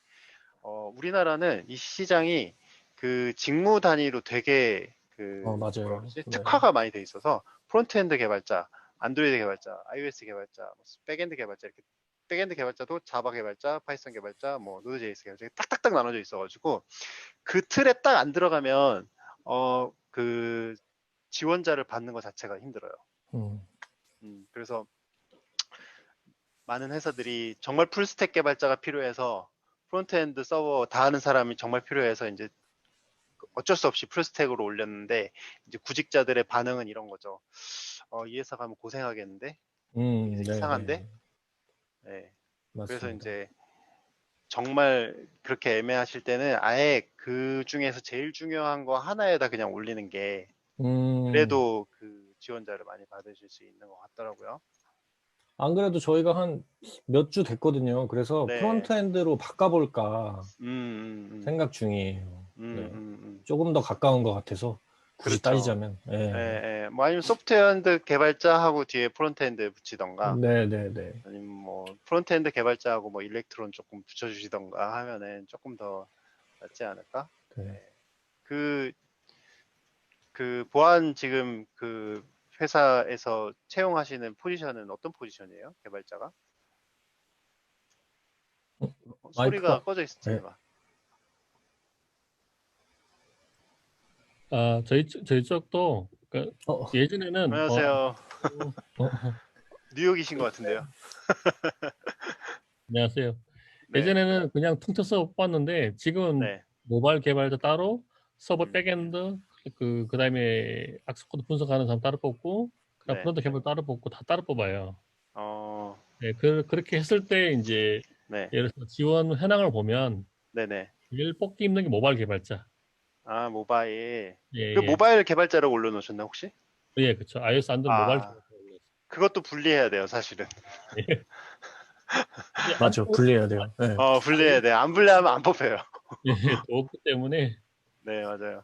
우리나라는 이 시장이 그 직무 단위로 되게 뭐라 맞아요. 그러지? 네. 특화가 많이 돼 있어서 프론트엔드 개발자, 안드로이드 개발자, iOS 개발자, 뭐 백엔드 개발자 이렇게 백엔드 개발자도 자바 개발자, 파이썬 개발자, 뭐 노드.js 개발자 이렇게 딱딱딱 나눠져 있어가지고 그 틀에 딱 안 들어가면 그 지원자를 받는 것 자체가 힘들어요. 음, 그래서 많은 회사들이 정말 풀스택 개발자가 필요해서 프론트엔드 서버 다 하는 사람이 정말 필요해서 이제 어쩔 수 없이 풀스택으로 올렸는데 이제 구직자들의 반응은 이런 거죠. 이 회사 가면 고생하겠는데? 네, 이상한데? 네, 네. 그래서 맞습니다. 이제 정말 그렇게 애매하실 때는 아예 그 중에서 제일 중요한 거 하나에다 그냥 올리는 게 그래도 그 지원자를 많이 받으실 수 있는 것 같더라고요. 안 그래도 저희가 한 몇 주 됐거든요. 그래서 네. 프론트엔드로 바꿔볼까 음. 생각 중이에요. 네. 음. 조금 더 가까운 것 같아서 굳이 그렇죠. 따지자면. 뭐 아니면 소프트웨어엔드 개발자하고 뒤에 프론트엔드 붙이던가 네, 네, 네. 아니면 뭐 프론트엔드 개발자하고 뭐 일렉트론 조금 붙여주시던가 하면은 조금 더 낫지 않을까? 네. 네. 그, 보안 지금 그 회사에서 채용하시는 포지션은 어떤 포지션이에요? 개발자가? 소리가 마이크가 꺼져 있을 네. 텐데. 저희 쪽도 예전에는 안녕하세요. 어, 뉴욕이신 것 같은데요. 안녕하세요. 네, 예전에는 그냥 퉁쳐서 뽑았는데 지금은 네. 모바일 개발자 따로, 서버 음, 백엔드, 그다음에 악스코드 분석하는 사람 따로 뽑고, 그다음 네. 프론트 개발 따로 뽑고 다 따로 뽑아요. 어, 네, 그렇게 했을 때 이제 네, 예를 들어서 지원 현황을 보면 네네. 제일 뽑기 힘든 게 모바일 개발자. 아, 모바일. 예, 그 예. 모바일 개발자로 올려놓으셨나 혹시? 예, 그렇죠. iOS 안드로이드 모바일 아, 개발자 올렸어요. 그것도 분리해야 돼요, 사실은. 예. 근데 맞죠. 분리해야 돼요. 네. 분리해야 돼. 안 분리하면 안 뽑혀요. 예, 또 없기 때문에 네, 맞아요.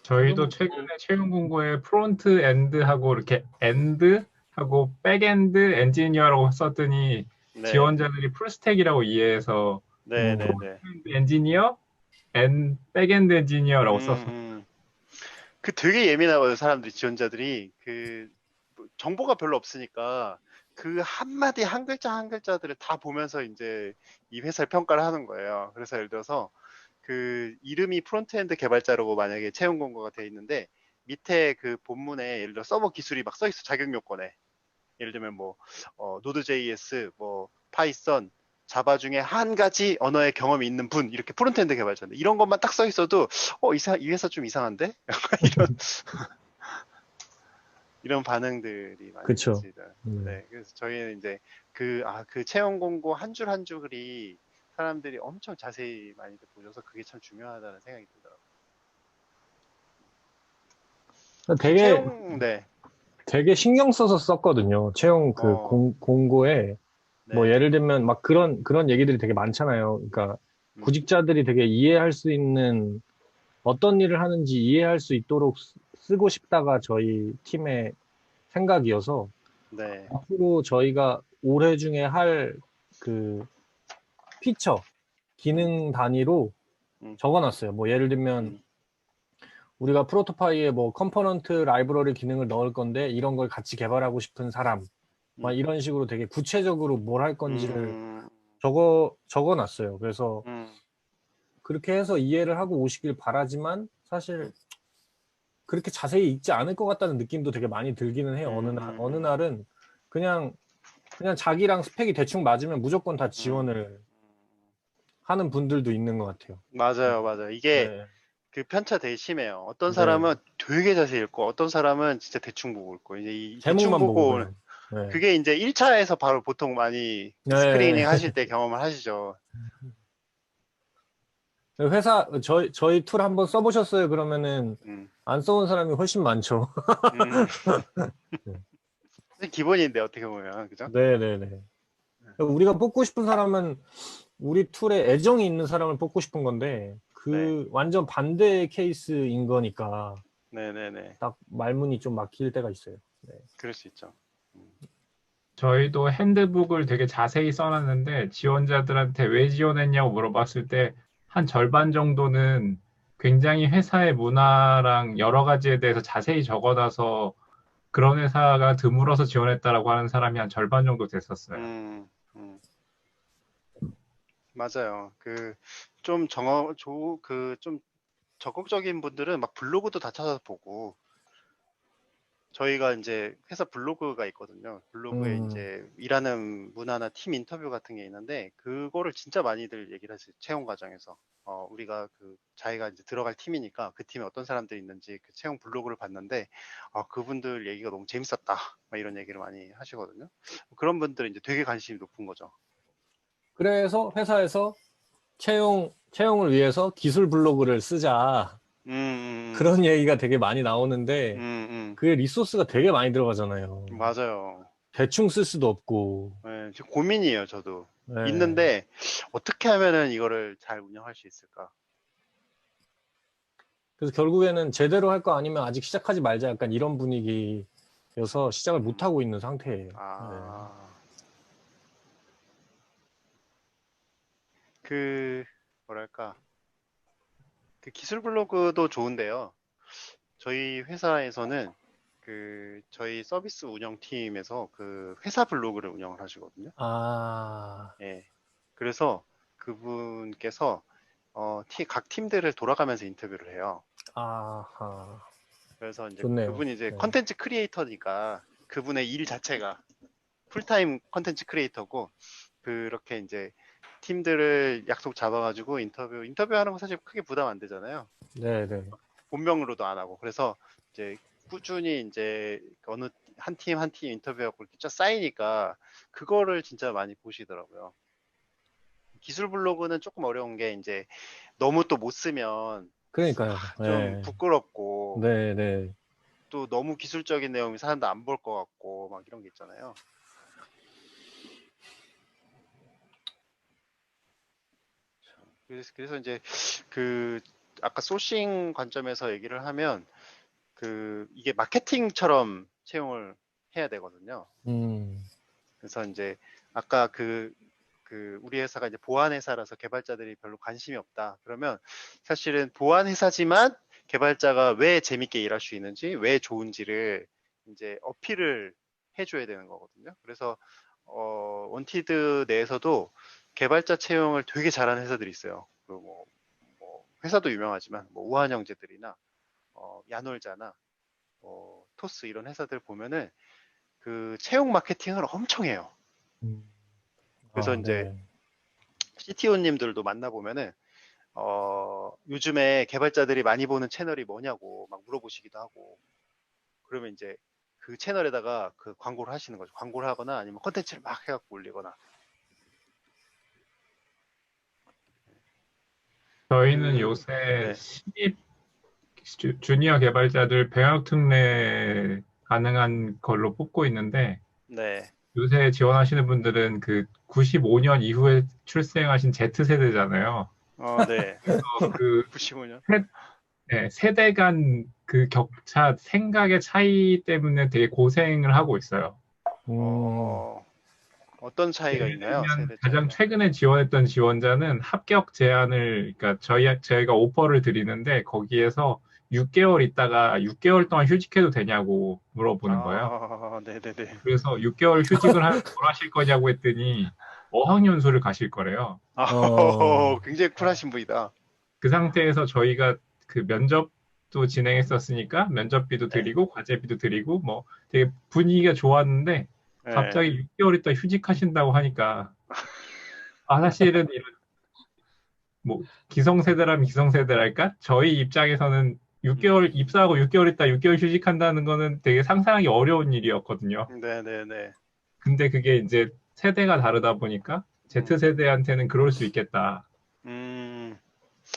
저희도 지금은 최근에 채용 공고에 프론트 엔드하고 이렇게 엔드하고 백엔드 엔지니어라고 썼더니 네, 지원자들이 풀스택이라고 이해해서 네, 네, 네. 프론트엔드 엔지니어, 백엔드 엔지니어라고 썼어요. 그 되게 예민하거든요, 사람들이, 지원자들이. 뭐 정보가 별로 없으니까 그 한마디 한 글자 한 글자들을 다 보면서 이제 이 회사를 평가를 하는 거예요. 그래서 예를 들어서 그 이름이 프론트엔드 개발자라고 만약에 채용 공고가 돼 있는데 밑에 그 본문에 예를 들어 서버 기술이 막 써 있어, 자격 요건에. 예를 들면 뭐 노드.js, 뭐 파이썬, 자바 중에 한 가지 언어의 경험이 있는 분, 이렇게 프론트엔드 개발자인데 이런 것만 딱 써 있어도 이 회사 좀 이상한데? 이런 이런 반응들이 많이 그쵸. 있습니다. 네, 그래서 저희는 이제 그 채용 공고 한 줄 한 줄이 사람들이 엄청 자세히 많이 보셔서 그게 참 중요하다는 생각이 들더라고요. 네. 되게 신경 써서 썼거든요. 채용 공고에 뭐 네. 예를 들면 막 그런 얘기들이 되게 많잖아요. 그러니까 구직자들이 되게 이해할 수 있는 어떤 일을 하는지 이해할 수 있도록 쓰고 싶다가 저희 팀의 생각이어서 네. 앞으로 저희가 올해 중에 할 그 피처 기능 단위로 적어놨어요. 뭐 예를 들면 우리가 프로토파이에 뭐 컴포넌트 라이브러리 기능을 넣을 건데 이런 걸 같이 개발하고 싶은 사람 막 이런 식으로 되게 구체적으로 뭘 할 건지를 적어놨어요. 그래서 그렇게 해서 이해를 하고 오시길 바라지만 사실 그렇게 자세히 읽지 않을 것 같다는 느낌도 되게 많이 들기는 해요. 어느 날은 그냥 자기랑 스펙이 대충 맞으면 무조건 다 지원을 하는 분들도 있는 것 같아요. 맞아요, 맞아요. 이게 네. 그 편차 되게 심해요. 어떤 네. 사람은 되게 자세히 읽고, 어떤 사람은 진짜 대충 보고 읽고, 이제 이 대충 제목만 보고 보고, 그냥. 네. 그게 이제 1차에서 바로 보통 많이 네. 스크리닝 하실 때 경험을 하시죠. 저희 툴 한번 써보셨어요? 그러면은 음, 안 써본 사람이 훨씬 많죠. 음. 기본인데, 어떻게 보면. 그죠? 네네네. 우리가 뽑고 싶은 사람은 우리 툴에 애정이 있는 사람을 뽑고 싶은 건데 네. 완전 반대 케이스인 거니까 네네네. 딱 말문이 좀 막힐 때가 있어요. 네. 그럴 수 있죠. 저희도 핸드북을 되게 자세히 써놨는데 지원자들한테 왜 지원했냐고 물어봤을 때 한 절반 정도는 굉장히 회사의 문화랑 여러 가지에 대해서 자세히 적어놔서 그런 회사가 드물어서 지원했다라고 하는 사람이 한 절반 정도 됐었어요. 음, 음. 맞아요. 좀 적극적인 분들은 막 블로그도 다 찾아서 보고, 저희가 이제 회사 블로그가 있거든요. 블로그에 음, 이제 일하는 문화나 팀 인터뷰 같은 게 있는데, 그거를 진짜 많이들 얘기를 하세요. 채용 과정에서. 우리가 자기가 이제 들어갈 팀이니까 그 팀에 어떤 사람들이 있는지 그 채용 블로그를 봤는데, 그분들 얘기가 너무 재밌었다. 막 이런 얘기를 많이 하시거든요. 그런 분들은 이제 되게 관심이 높은 거죠. 그래서 회사에서 채용을 위해서 기술 블로그를 쓰자. 음, 음, 그런 얘기가 되게 많이 나오는데 그게 리소스가 되게 많이 들어가잖아요. 맞아요. 대충 쓸 수도 없고. 네, 지금 고민이에요, 저도. 네. 있는데, 어떻게 하면은 이거를 잘 운영할 수 있을까? 그래서 결국에는 제대로 할 거 아니면 아직 시작하지 말자 약간 이런 분위기여서 시작을 못 하고 있는 상태예요. 네. 아, 그, 뭐랄까. 그 기술 블로그도 좋은데요. 저희 회사에서는 저희 서비스 운영팀에서 그 회사 블로그를 운영을 하시거든요. 아, 예. 그래서 그분께서, 각 팀들을 돌아가면서 인터뷰를 해요. 아하, 그래서 이제 좋네요. 그분이 이제 네. 컨텐츠 크리에이터니까 그분의 일 자체가 풀타임 컨텐츠 크리에이터고, 그렇게 이제 팀들을 약속 잡아가지고 인터뷰하는 거 사실 크게 부담 안 되잖아요. 네네. 본명으로도 안 하고. 그래서 이제 꾸준히 이제 어느 한 팀 한 팀 인터뷰하고 이렇게 쫙 쌓이니까 그거를 진짜 많이 보시더라고요. 기술 블로그는 조금 어려운 게 이제 너무 또 못 쓰면 그러니까요. 좀 네. 부끄럽고, 네네. 또 너무 기술적인 내용이 사람도 안 볼 것 같고 막 이런 게 있잖아요. 그래서 이제 그 아까 소싱 관점에서 얘기를 하면 이게 마케팅처럼 채용을 해야 되거든요. 음, 그래서 이제 아까 우리 회사가 이제 보안 회사라서 개발자들이 별로 관심이 없다. 그러면 사실은 보안 회사지만 개발자가 왜 재밌게 일할 수 있는지, 왜 좋은지를 이제 어필을 해줘야 되는 거거든요. 그래서 원티드 내에서도 개발자 채용을 되게 잘하는 회사들이 있어요. 그리고 회사도 유명하지만 우한형제들이나 야놀자나 토스 이런 회사들 보면은 그 채용 마케팅을 엄청 해요. 음. 그래서 아, 이제 네. CTO님들도 만나보면은 요즘에 개발자들이 많이 보는 채널이 뭐냐고 막 물어보시기도 하고, 그러면 이제 그 채널에다가 그 광고를 하시는 거죠. 광고를 하거나 아니면 컨텐츠를 막 해갖고 올리거나. 저희는 그 요새 네, 신입 주니어 개발자들 병역 특례 가능한 걸로 뽑고 있는데 네, 요새 지원하시는 분들은 그 95년 이후에 출생하신 Z세대잖아요. 네. 그 95년. 세대 간 그 격차, 생각의 차이 때문에 되게 고생을 하고 있어요. 음, 어떤 차이가 예를 있나요? 들면 세대 가장 차이가. 최근에 지원했던 지원자는 합격 제안을, 그러니까 저희가 오퍼를 드리는데 거기에서 6개월 있다가 6개월 동안 휴직해도 되냐고 물어보는 거예요. 네네네. 그래서 6개월 휴직을 하면 뭘 하실 거냐고 했더니 어학연수를 가실 거래요. 어, 굉장히 쿨하신 분이다. 그 상태에서 저희가 그 면접 면접도 진행했었으니까 면접비도 네. 드리고 과제비도 드리고 뭐 되게 분위기가 좋았는데 네. 갑자기 6개월 있다 휴직하신다고 하니까 사실은 이런 뭐 기성세대라면 기성세대랄까? 저희 입장에서는 6개월 입사하고 6개월 있다 6개월 휴직한다는 거는 되게 상상하기 어려운 일이었거든요. 네네네. 근데 그게 이제 세대가 다르다 보니까 Z세대한테는 그럴 수 있겠다. 음,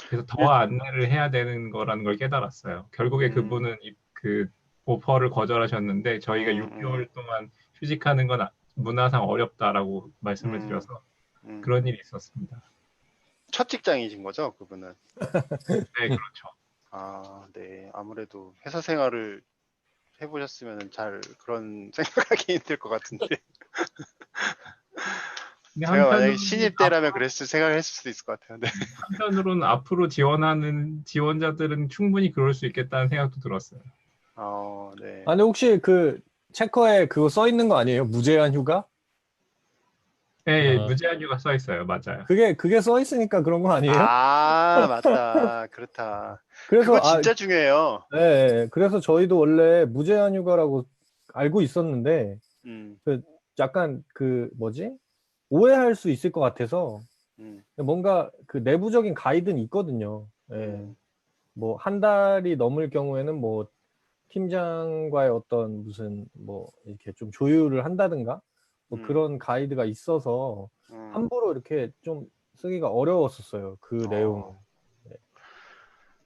그래서 더 안내를 해야 되는 거라는 걸 깨달았어요. 결국에 그분은 그 오퍼를 거절하셨는데 저희가 6개월 동안 휴직하는 건 문화상 어렵다라고 말씀을 드려서 그런 일이 있었습니다. 첫 직장이신 거죠, 그분은? 네, 그렇죠. 아, 네. 아무래도 회사 생활을 해보셨으면 잘 그런 생각하기 힘들 것 같은데. 근데 제가 만약에 한편으로는 신입 때라면 그랬을 생각을 했을 수도 있을 것 같아요. 네. 한편으로는 앞으로 지원하는 지원자들은 충분히 그럴 수 있겠다는 생각도 들었어요. 네. 아니 혹시 그 체커에 그거 써 있는 거 아니에요? 무제한 휴가? 네, 아. 무제한 휴가 써 있어요. 맞아요. 그게 써 있으니까 그런 거 아니에요? 아, 맞다. 그렇다. 그래서 그거 진짜 중요해요. 네, 그래서 저희도 원래 무제한 휴가라고 알고 있었는데 음, 그 약간 그 뭐지? 오해할 수 있을 것 같아서 음, 뭔가 그 내부적인 가이드는 있거든요. 예. 뭐 한 달이 넘을 경우에는 뭐 팀장과의 어떤 무슨 뭐 이렇게 좀 조율을 한다든가 뭐 그런 가이드가 있어서 함부로 이렇게 좀 쓰기가 어려웠었어요. 그 내용을.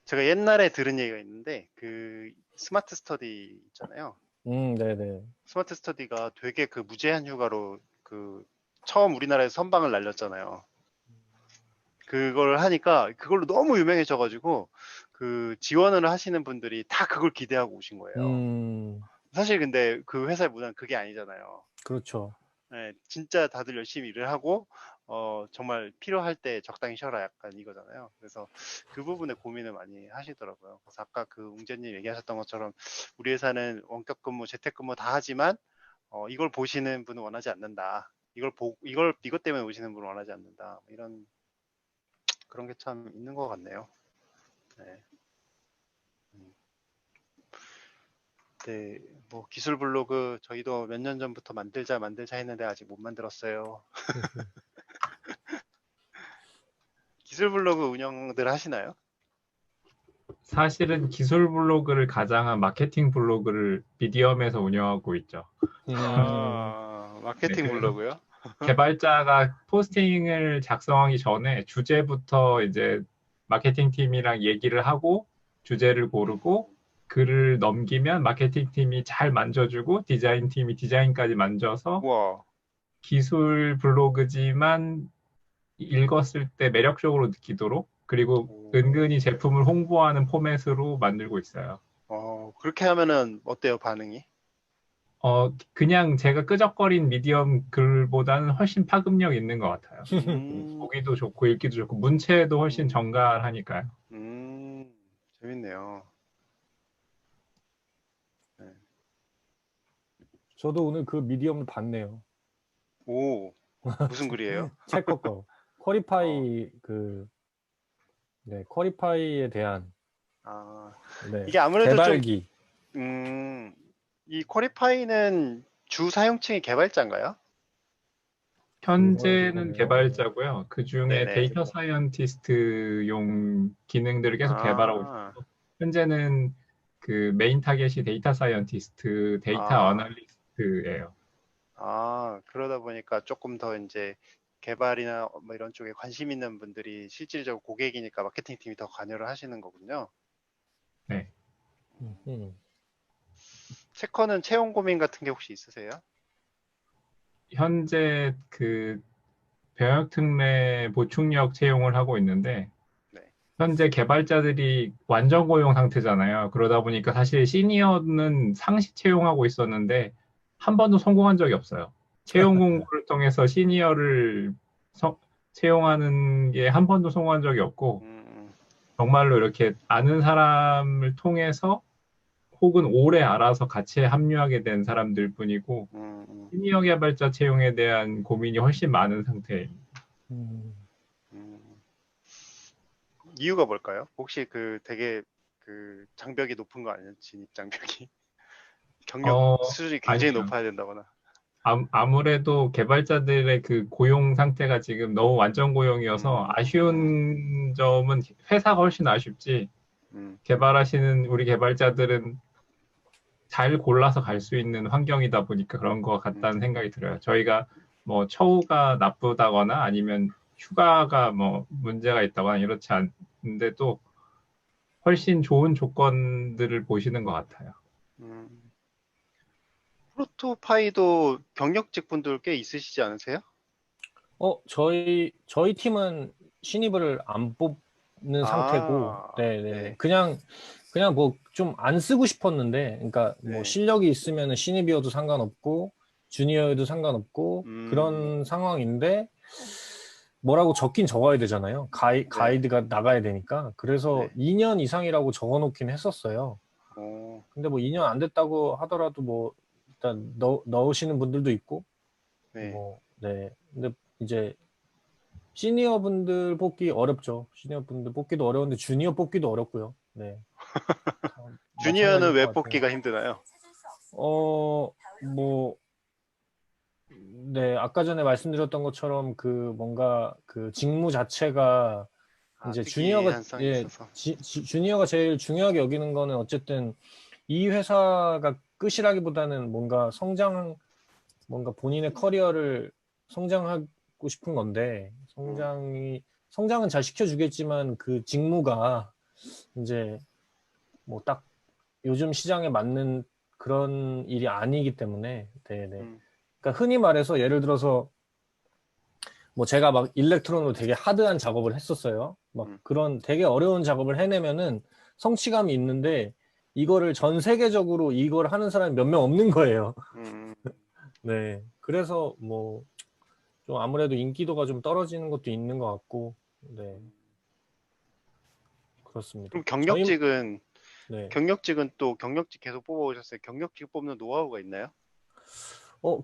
제가 옛날에 들은 얘기가 있는데, 그 스마트 스터디 있잖아요. 네네. 스마트 스터디가 되게 그 무제한 휴가로 그 처음 우리나라에서 선방을 날렸잖아요. 그걸 하니까 그걸로 너무 유명해져가지고 그 지원을 하시는 분들이 다 그걸 기대하고 오신 거예요. 사실 근데 그 회사의 문화는 그게 아니잖아요. 그렇죠. 네, 진짜 다들 열심히 일을 하고 정말 필요할 때 적당히 쉬어라 약간 이거잖아요. 그래서 그 부분에 고민을 많이 하시더라고요. 그래서 아까 그 웅재님 얘기하셨던 것처럼 우리 회사는 원격 근무, 재택 근무 다 하지만 이걸 보시는 분은 원하지 않는다. 이것 때문에 오시는 분은 원하지 않는다. 이런 그런 게 참 있는 것 같네요. 네. 네, 뭐 기술 블로그 저희도 몇 년 전부터 만들자 했는데 아직 못 만들었어요. 기술 블로그 운영들 하시나요? 사실은 기술 블로그를 가장한 마케팅 블로그를 미디엄에서 운영하고 있죠. 마케팅 네, 그래서 블로그요? 개발자가 포스팅을 작성하기 전에 주제부터 이제 마케팅 팀이랑 얘기를 하고 주제를 고르고 글을 넘기면 마케팅 팀이 잘 만져주고 디자인 팀이 디자인까지 만져서 우와. 기술 블로그지만 읽었을 때 매력적으로 느끼도록 그리고 은근히 제품을 홍보하는 포맷으로 만들고 있어요. 그렇게 하면은 어때요, 반응이? 그냥 제가 끄적거린 미디엄 글보다는 훨씬 파급력 있는 것 같아요. 보기도 좋고 읽기도 좋고 문체도 훨씬 정갈하니까요. 재밌네요. 네. 저도 오늘 그 미디엄을 봤네요. 오, 무슨 글이에요? 체커 거. 퀄리파이 네, 퀄리파이에 대한 네, 이게 아무래도 개발기. 이 퀄리파이는 주 사용층이 개발자인가요? 현재는 개발자고요. 그 중에 네네. 데이터 사이언티스트용 기능들을 계속 개발하고 있고 현재는 그 메인 타겟이 데이터 사이언티스트, 데이터 어널리스트예요. 그러다 보니까 조금 더 이제 개발이나 뭐 이런 쪽에 관심 있는 분들이 실질적으로 고객이니까 마케팅 팀이 더 관여를 하시는 거군요. 네. 체커는 채용 고민 같은 게 혹시 있으세요? 현재 그 병역 특례 보충력 채용을 하고 있는데 네. 현재 개발자들이 완전 고용 상태잖아요. 그러다 보니까 사실 시니어는 상시 채용하고 있었는데 한 번도 성공한 적이 없어요. 채용 공고를 통해서 시니어를 채용하는 게 한 번도 성공한 적이 없고 정말로 이렇게 아는 사람을 통해서 혹은 오래 알아서 같이 합류하게 된 사람들 뿐이고 시니어 개발자 채용에 대한 고민이 훨씬 많은 상태입니다. 이유가 뭘까요? 혹시 그 되게 그 장벽이 높은 거 아니에요? 진입 장벽이. 경력 수준이 굉장히 아니요. 높아야 된다거나. 아무래도 개발자들의 그 고용 상태가 지금 너무 완전 고용이어서 아쉬운 점은 회사가 훨씬 아쉽지, 개발하시는 우리 개발자들은 잘 골라서 갈 수 있는 환경이다 보니까 그런 것 같다는 생각이 들어요. 저희가 뭐 처우가 나쁘다거나 아니면 휴가가 뭐 문제가 있다거나 이렇지 않은데도 훨씬 좋은 조건들을 보시는 것 같아요. 프로토파이도 경력직 분들 꽤 있으시지 않으세요? 저희 팀은 신입을 안 뽑는 상태고, 네네. 네. 그냥 뭐 좀 안 쓰고 싶었는데, 그러니까 뭐 네. 실력이 있으면 신입이어도 상관없고, 주니어여도 상관없고, 그런 상황인데, 뭐라고 적긴 적어야 되잖아요. 가이드가 나가야 되니까. 그래서 네. 2년 이상이라고 적어 놓긴 했었어요. 근데 뭐 2년 안 됐다고 하더라도 뭐, 일단 넣으시는 분들도 있고, 네. 네. 근데 이제, 시니어 분들 뽑기 어렵죠. 시니어 분들 뽑기도 어려운데 주니어 뽑기도 어렵고요. 네. 주니어는 마찬가지인 왜 것 같아요. 뽑기가 힘드나요? 뭐, 네, 아까 전에 말씀드렸던 것처럼 그 뭔가 그 직무 자체가 이제 주니어가 특이한 성이 있어서. 주니어가 제일 중요하게 여기는 거는 어쨌든 이 회사가 끝이라기보다는 뭔가 본인의 커리어를 성장하고 싶은 건데 성장은 잘 시켜주겠지만 그 직무가 이제 뭐 딱 요즘 시장에 맞는 그런 일이 아니기 때문에 네네. 그러니까 흔히 말해서 예를 들어서 뭐 제가 막 일렉트론으로 되게 하드한 작업을 했었어요. 막 그런 되게 어려운 작업을 해내면은 성취감이 있는데 이거를 전 세계적으로 이걸 하는 사람이 몇 명 없는 거예요. 네. 그래서 뭐 좀 아무래도 인기도가 좀 떨어지는 것도 있는 것 같고, 네. 그렇습니다. 그럼 경력직은 네. 또 경력직 계속 뽑아오셨어요? 경력직 뽑는 노하우가 있나요?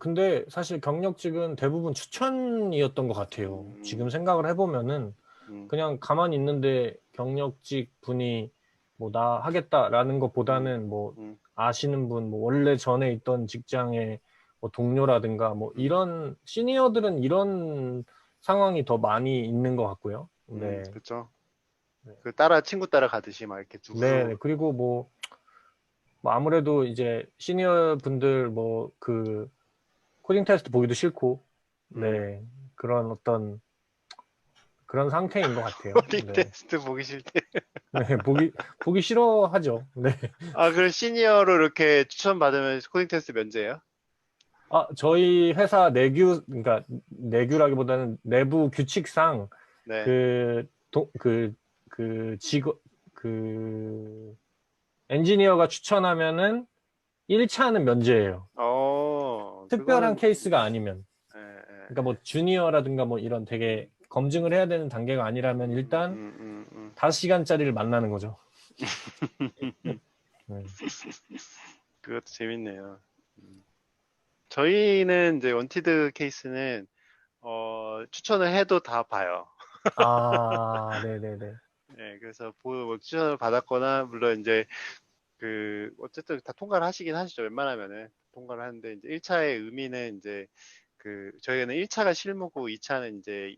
근데 사실 경력직은 대부분 추천이었던 것 같아요. 지금 생각을 해보면은 그냥 가만히 있는데 경력직 분이 뭐 나 하겠다라는 것보다는 뭐 아시는 분, 뭐 원래 전에 있던 직장의 뭐 동료라든가 뭐 이런 시니어들은 이런 상황이 더 많이 있는 것 같고요. 네. 그렇죠. 네. 그 친구 따라 가듯이 막 이렇게 네. 그리고 뭐 아무래도 이제 시니어 분들 뭐 그 코딩 테스트 보기도 싫고, 네. 그런 상태인 것 같아요. 코딩 네. 테스트 보기 싫대. 네, 보기 싫어하죠. 네. 그럼 시니어로 이렇게 추천받으면 코딩 테스트 면제예요? 저희 회사 그러니까 내규라기보다는 내부 규칙상 네. 엔지니어가 추천하면은 1차는 면제예요. 특별한 그거는 케이스가 아니면. 예, 예. 그러니까 뭐 주니어라든가 뭐 이런 되게 검증을 해야 되는 단계가 아니라면 일단 5시간짜리를 만나는 거죠. 네. 그것도 재밌네요. 저희는 이제 원티드 케이스는 추천을 해도 다 봐요. 네네네. 네, 그래서 뭐 추천을 받았거나 물론 이제 어쨌든 다 통과를 하시긴 하시죠. 웬만하면은 통과를 하는데 이제 1차의 의미는 이제 저희는 1차가 실무고 2차는 이제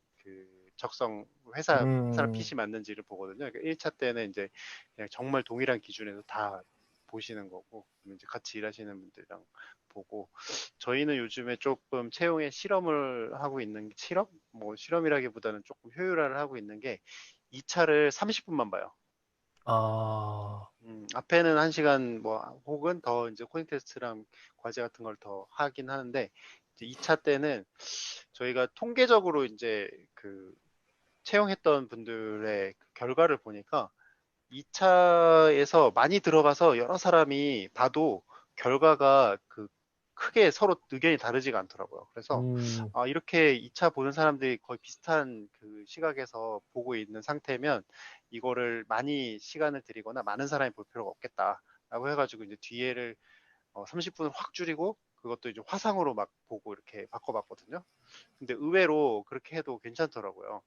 적성 회사 사람 핏이 맞는지를 보거든요. 그러니까 1차 때는 이제 그냥 정말 동일한 기준에서 다 보시는 거고, 그러면 이제 같이 일하시는 분들이랑 보고, 저희는 요즘에 조금 채용에 실험을 하고 있는 뭐 실험이라기보다는 조금 효율화를 하고 있는 게 2차를 30분만 봐요. 앞에는 1시간 뭐 혹은 더 이제 코딩 테스트랑 과제 같은 걸 더 하긴 하는데 이제 2차 때는 저희가 통계적으로 이제 채용했던 분들의 결과를 보니까 2차에서 많이 들어가서 여러 사람이 봐도 결과가 크게 서로 의견이 다르지가 않더라고요. 그래서 이렇게 2차 보는 사람들이 거의 비슷한 시각에서 보고 있는 상태면 이거를 많이 시간을 들이거나 많은 사람이 볼 필요가 없겠다라고 해가지고 이제 뒤에를 30분을 확 줄이고 그것도 이제 화상으로 막 보고 이렇게 바꿔봤거든요. 근데 의외로 그렇게 해도 괜찮더라고요.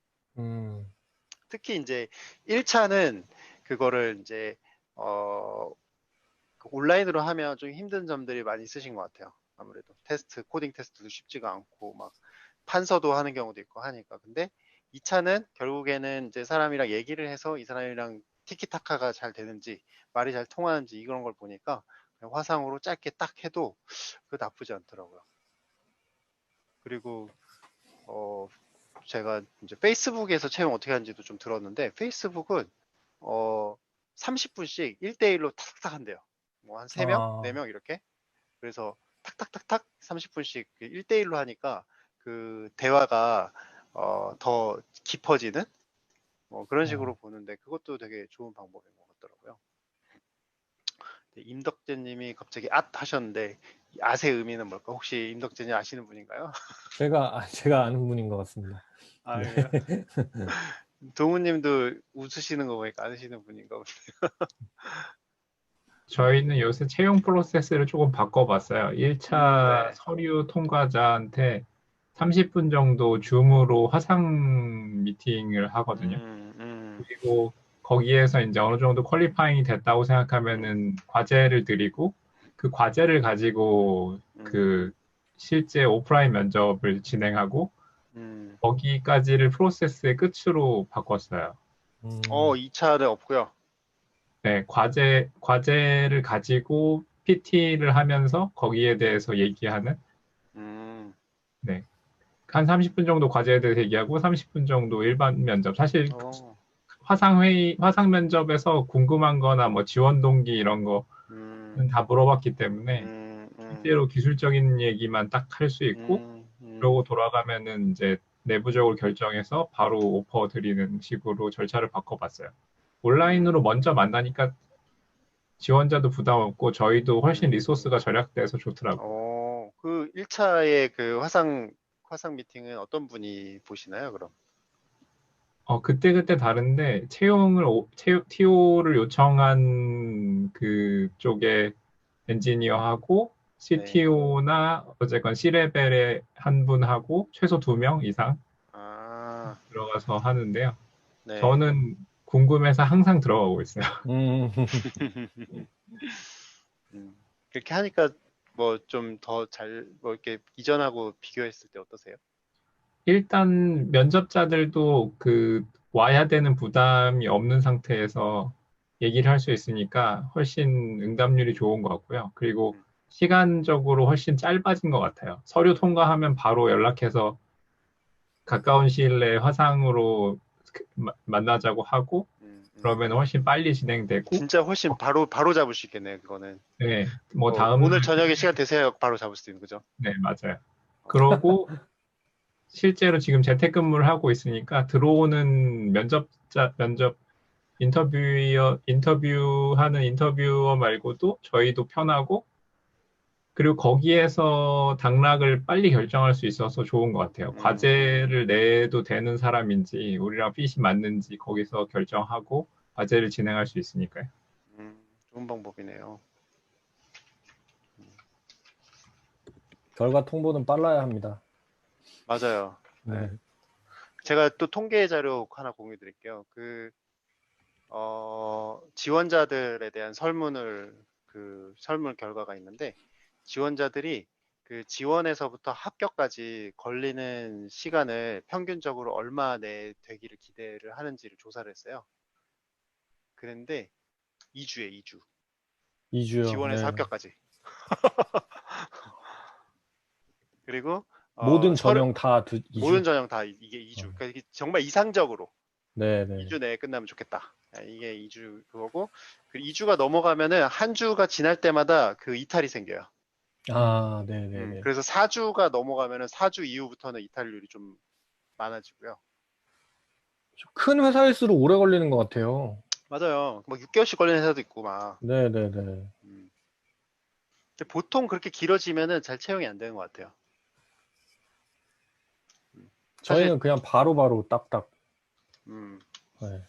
특히 이제 1차는 그거를 이제 그 온라인으로 하면 좀 힘든 점들이 많이 있으신 것 같아요. 아무래도 코딩 테스트도 쉽지가 않고 막 판서도 하는 경우도 있고 하니까. 근데 2차는 결국에는 이제 사람이랑 얘기를 해서 이 사람이랑 티키타카가 잘 되는지 말이 잘 통하는지 이런 걸 보니까 그냥 화상으로 짧게 딱 해도 그 나쁘지 않더라고요. 그리고 제가 이제 페이스북에서 채용 어떻게 하는지도 좀 들었는데 페이스북은 30분씩 1대1로 탁탁탁 한대요. 뭐 한 3명, 아, 4명 이렇게. 그래서 탁탁탁탁 30분씩 1대1로 하니까 그 대화가 더 깊어지는 뭐 그런 식으로 어, 보는데 그것도 되게 좋은 방법인 것 같더라고요. 네, 임덕재님이 갑자기 하셨는데 이 앗의 의미는 뭘까? 혹시 임덕재님 아시는 분인가요? 제가 아는 분인 것 같습니다. 아, 네. 그래요? 동우님도 웃으시는 거 보니까 아시는 분인가 보네. 저희는 요새 채용 프로세스를 조금 바꿔봤어요. 1차 네. 서류 통과자한테 30분 정도 줌으로 화상 미팅을 하거든요. 그리고 거기에서 이제 어느 정도 퀄리파잉이 됐다고 생각하면은 과제를 드리고 그 과제를 가지고 그 실제 오프라인 면접을 진행하고 거기까지를 프로세스의 끝으로 바꿨어요. 2차는 없고요. 네, 과제를 가지고 PT를 하면서 거기에 대해서 얘기하는, 음, 네. 한 30분 정도 과제에 대해서 얘기하고 30분 정도 일반 면접. 사실 어, 화상 면접에서 궁금한 거나 뭐 지원 동기 이런 거는 다 물어봤기 때문에 실제로 기술적인 얘기만 딱 할 수 있고, 그러고 돌아가면은 이제 내부적으로 결정해서 바로 오퍼 드리는 식으로 절차를 바꿔봤어요. 온라인으로 먼저 만나니까 지원자도 부담 없고 저희도 훨씬 리소스가 절약돼서 좋더라고요. 그 1차의 그 화상 미팅은 어떤 분이 보시나요, 그럼? 그때그때 다른데 TO를 요청한 그쪽에 엔지니어하고 네. CTO나 어쨌건 C레벨의 한 분하고 최소 2명 이상 아, 들어가서 하는데요. 네. 저는 궁금해서 항상 들어가고 있어요. 음, 그렇게 하니까 뭐 좀 더 뭐 이렇게 이전하고 비교했을 때 어떠세요? 일단 면접자들도 와야 되는 부담이 없는 상태에서 얘기를 할 수 있으니까 훨씬 응답률이 좋은 것 같고요. 그리고 음, 시간적으로 훨씬 짧아진 것 같아요. 서류 통과하면 바로 연락해서 가까운 시일 내에 화상으로 만나자고 하고 음, 음. 그러면 훨씬 빨리 진행되고 진짜 훨씬 바로 잡을 수 있겠네요, 그거는. 네, 뭐 뭐, 다음날 오늘 저녁에 시간 되세요? 바로 잡을 수 있는 거죠? 네, 맞아요. 어, 그러고 실제로 지금 재택근무를 하고 있으니까 들어오는 인터뷰하는 인터뷰어 말고도 저희도 편하고, 그리고 거기에서 당락을 빨리 결정할 수 있어서 좋은 것 같아요. 과제를 내도 되는 사람인지, 우리랑 핏이 맞는지 거기서 결정하고 과제를 진행할 수 있으니까요. 좋은 방법이네요. 결과 통보는 빨라야 합니다. 맞아요. 네. 네. 제가 또 통계 자료 하나 공유 드릴게요. 지원자들에 대한 설문 결과가 있는데, 지원자들이 그 지원에서부터 합격까지 걸리는 시간을 평균적으로 얼마 내에 되기를 기대를 하는지를 조사를 했어요. 그런데 2주에 2주. 2주요. 지원에서 네. 합격까지. 그리고, 모든 전형 다 2주? 모든 전형 다 이게 2주. 그러니까 이게 정말 이상적으로 네, 네. 2주 내에 끝나면 좋겠다. 이게 2주 그거고, 그 2주가 넘어가면은 한 주가 지날 때마다 그 이탈이 생겨요. 아, 네, 네, 네. 그래서 4주가 넘어가면은 4주 이후부터는 이탈률이 좀 많아지고요. 큰 회사일수록 오래 걸리는 것 같아요. 맞아요. 막 6개월씩 걸리는 회사도 있고 막. 네, 네, 네. 음. 근데 보통 그렇게 길어지면은 잘 채용이 안 되는 것 같아요. 사실 저희는 그냥 바로바로 딱딱. 음, 네.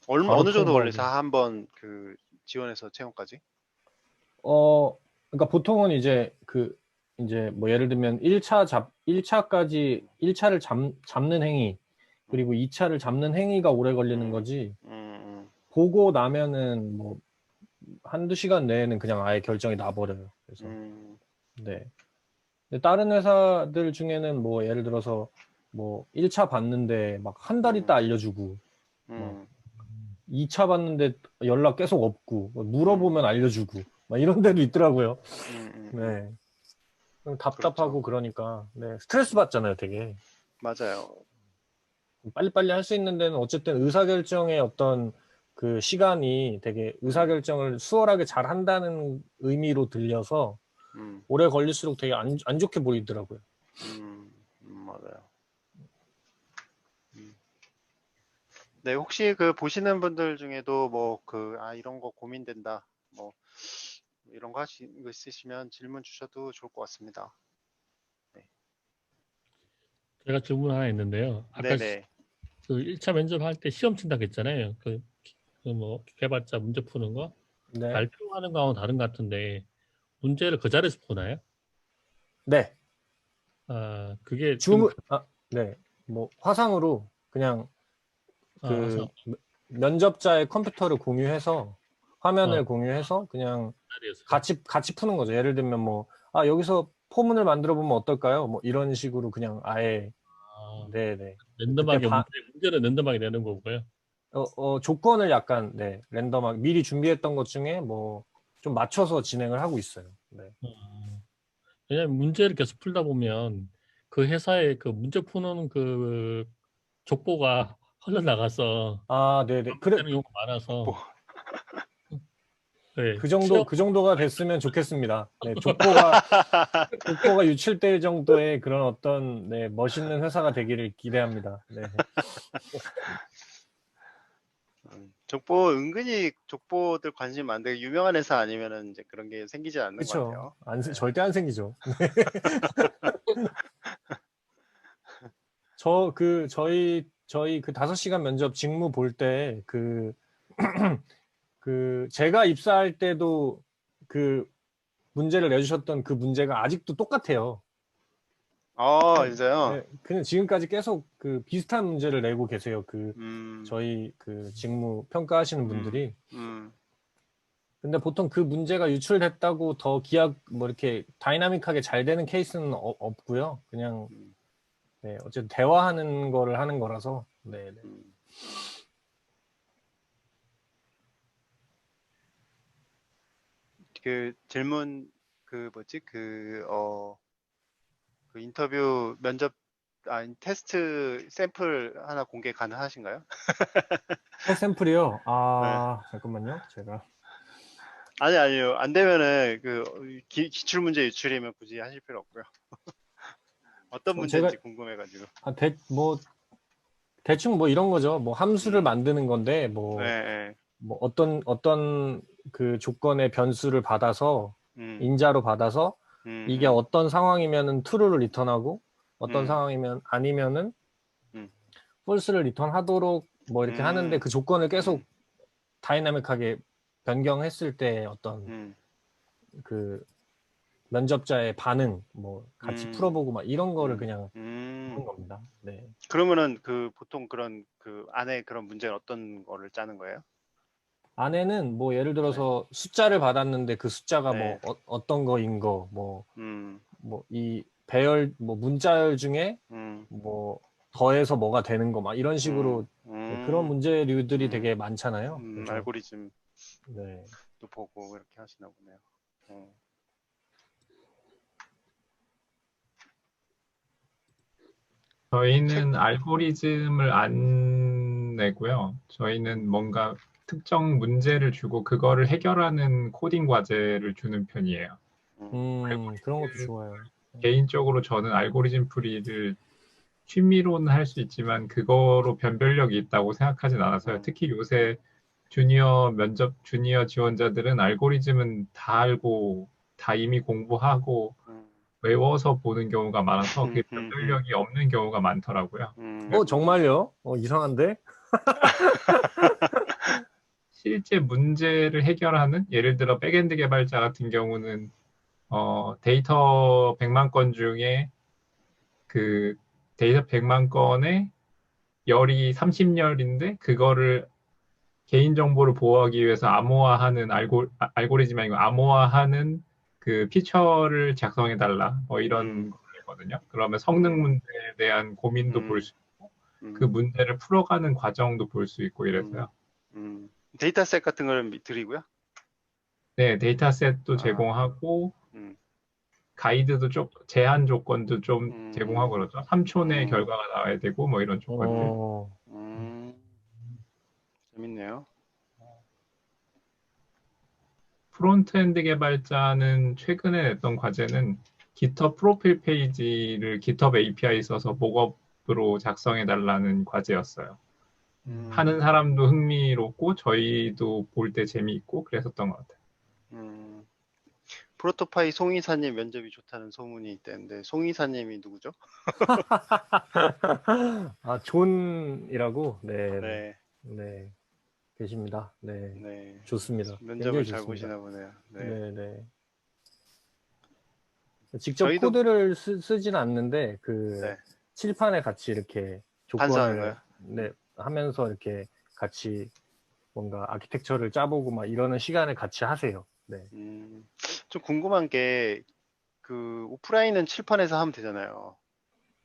어느 바로 정도 걸리세요? 통보하고. 한번 그 지원해서 채용까지? 그러니까 보통은 이제 뭐 예를 들면 1차까지 1차를 잡는 행위, 그리고 2차를 잡는 행위가 오래 걸리는 음, 거지. 음, 보고 나면은 뭐 한두 시간 내에는 그냥 아예 결정이 나버려요. 그래서 네. 근데 다른 회사들 중에는 뭐 예를 들어서 뭐 1차 봤는데 막 한 달 있다 알려주고 막 2차 봤는데 연락 계속 없고 물어보면 알려주고 막 이런 데도 있더라고요. 네. 답답하고 그렇죠. 그러니까 네. 스트레스 받잖아요, 되게. 맞아요. 빨리빨리 할 수 있는 데는 어쨌든 의사결정의 어떤 그 시간이 되게 의사결정을 수월하게 잘 한다는 의미로 들려서 오래 걸릴수록 되게 안 좋게 보이더라고요. 맞아요. 네, 혹시 그 보시는 분들 중에도 뭐 이런 거 고민된다, 뭐 이런 거 하시는 거 있으시면 질문 주셔도 좋을 것 같습니다. 제가 질문 하나 있는데요. 아까 네네. 그 1차 면접할 때 시험 친다고 했잖아요. 그 뭐 개발자 문제 푸는 거 네. 발표하는 거하고 다른 것 같은데 문제를 그 자리에서 푸나요? 네. 아, 그게 좀 네. 뭐 화상으로 그냥 그 화상 면접자의 컴퓨터를 공유해서 화면을 아, 공유해서 그냥 자리에서 같이 푸는 거죠. 예를 들면 뭐 여기서 포문을 만들어 보면 어떨까요? 뭐 이런 식으로 그냥 아예 네네. 그때 랜덤하게 문제는 랜덤하게 내는 거고요. 조건을 약간 네 랜덤하게 미리 준비했던 것 중에 뭐 좀 맞춰서 진행을 하고 있어요. 네. 왜냐하면 문제를 계속 풀다 보면 그 회사의 그 문제 푸는 그 족보가 흘러나가서 네네. 그래 되는 경우가 많아서 뭐, 네, 그 시험 정도가 됐으면 좋겠습니다. 네, 족보가 유출될 정도의 그런 어떤 네, 멋있는 회사가 되기를 기대합니다. 네. 은근히 족보들 관심 많은데 유명한 회사 아니면은 이제 그런 게 생기지 않는 것 그렇죠. 같아요. 네. 절대 안 생기죠. 저희 그 5시간 면접 직무 볼 때 제가 입사할 때도 그 문제를 내주셨던 그 문제가 아직도 똑같아요. 진짜요? 네, 그냥 지금까지 계속 그 비슷한 문제를 내고 계세요. 음, 저희 그 직무 평가하시는 음, 분들이. 음, 근데 보통 그 문제가 유출됐다고 더 뭐 이렇게 다이나믹하게 잘 되는 케이스는 없고요. 그냥 네, 어쨌든 대화하는 거를 하는 거라서. 네, 네. 그 질문 그 인터뷰 면접 테스트 샘플 하나 공개 가능하신가요? 새 샘플이요. 네. 잠깐만요. 제가 아니요. 안 되면은 기출 문제 유출이면 굳이 하실 필요 없고요. 어떤 제가 문제인지 궁금해가지고. 대충 뭐 이런 거죠. 뭐 함수를 음, 만드는 건데 네, 네. 뭐 어떤 그 조건의 변수를 받아서 음, 인자로 받아서 이게 음, 어떤 상황이면은 true를 리턴하고 어떤 음, 상황이면 아니면은 음, false를 리턴하도록 뭐 이렇게 하는데 음, 그 조건을 음, 계속 다이나믹하게 변경했을 때 어떤 음, 그 면접자의 반응 뭐 같이 음, 풀어보고 막 이런 거를 음, 그냥 음. 하는 겁니다. 네. 그러면은 보통 그런 안에 그런 문제는 어떤 거를 짜는 거예요? 안에는 뭐 예를 네, 들어서 숫자를 받았는데 그 숫자가 뭐 네, 어떤 거인 거 뭐 음, 이 배열 뭐 문자열 중에 음, 뭐 더해서 뭐가 되는 거 막 이런 음, 식으로 네, 그런 음, 문제류들이 음, 되게 많잖아요. 그래서 알고리즘도 네. 보고 이렇게 하시나 보네요. 어. 책, 저희는 알고리즘을 안 내고요. 저희는 뭔가 특정 문제를 주고 그거를 해결하는 코딩 과제를 주는 편이에요. 그런 것도 좋아요. 개인적으로 저는 알고리즘 풀이를 취미로는 할 수 있지만 그거로 변별력이 있다고 생각하진 않아서요. 음, 특히 요새 주니어 지원자들은 알고리즘은 다 알고 다 이미 공부하고 음, 외워서 보는 경우가 많아서 그게 변별력이 없는 경우가 많더라고요. 그래서 정말요? 이상한데? 실제 문제를 해결하는 예를 들어 백엔드 개발자 같은 경우는 데이터 100만 건 중에 그 데이터 100만 건에 열이 30열인데 그거를 개인정보를 보호하기 위해서 암호화하는 알고리즘이 아니고 암호화하는 그 피처를 작성해달라. 뭐 이런 거거든요. 그러면 성능 문제에 대한 고민도 볼 수 있고, 그 문제를 풀어가는 과정도 볼 수 있고 이래서요. 데이터셋 같은 걸 드리고요. 네, 데이터셋도 아. 제공하고, 음. 가이드도 좀, 제한 조건도 좀 제공하고 그러죠. 3초 내 음. 결과가 나와야 되고, 뭐 이런 조건들. 재밌네요. 프론트엔드 개발자는 최근에 냈던 과제는 GitHub 프로필 페이지를 GitHub API 써서 목업으로 작성해달라는 과제였어요. 하는 사람도 흥미롭고 저희도 볼 때 재미있고 그랬었던 것 같아요. 프로토파이 송이사님 면접이 좋다는 소문이 있다는데 송이사님이 누구죠? 아, 존이라고? 네, 네, 네, 계십니다. 네, 네. 좋습니다. 면접을 굉장히 잘 좋습니다. 보시나 보네요. 네. 네, 네. 직접 저희도 코드를 쓰진 않는데 그 네, 칠판에 같이 이렇게 반성하는 조건을 거예요. 네, 하면서 이렇게 같이 뭔가 아키텍처를 짜보고 막 이러는 시간을 같이 하세요. 네. 좀 궁금한 게 그 오프라인은 칠판에서 하면 되잖아요.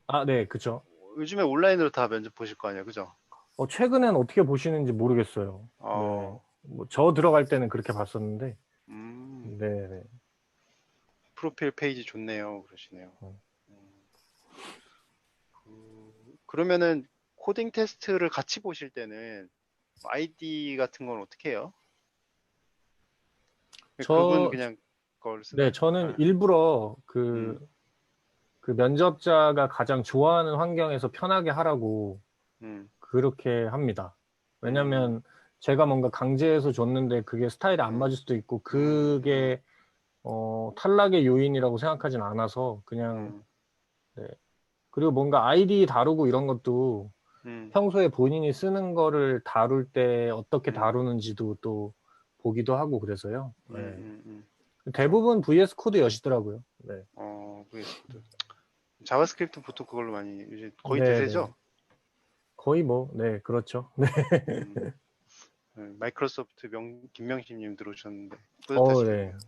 아, 네, 그쵸. 요즘에 온라인으로 다 면접 보실 거 아니에요, 그죠? 최근엔 어떻게 보시는지 모르겠어요. 네. 뭐 저 들어갈 때는 그렇게 봤었는데, 네, 네. 프로필 페이지 좋네요, 그러시네요. 어. 그러면은 코딩 테스트를 같이 보실 때는 아이디 같은 건 어떻게 해요? 그분 그냥 그걸 쓰나요? 네, 저는 네. 일부러 그 면접자가 가장 좋아하는 환경에서 편하게 하라고 그렇게 합니다. 왜냐면 제가 뭔가 강제해서 줬는데 그게 스타일이 안 맞을 수도 있고 그게 탈락의 요인이라고 생각하진 않아서 그냥 네. 그리고 뭔가 아이디 다루고 이런 것도 평소에 본인이 쓰는 거를 다룰 때 어떻게 다루는지도 또 보기도 하고 그래서요. 네. 대부분 VS 코드 여시더라고요. 네. VS 코드. 자바스크립트 보통 그걸로 많이 이제 거의 네, 네. 대세죠? 거의 뭐, 네, 그렇죠. 네. 네, 마이크로소프트 김명신님 들어오셨는데 네. 뿌듯하시겠네요.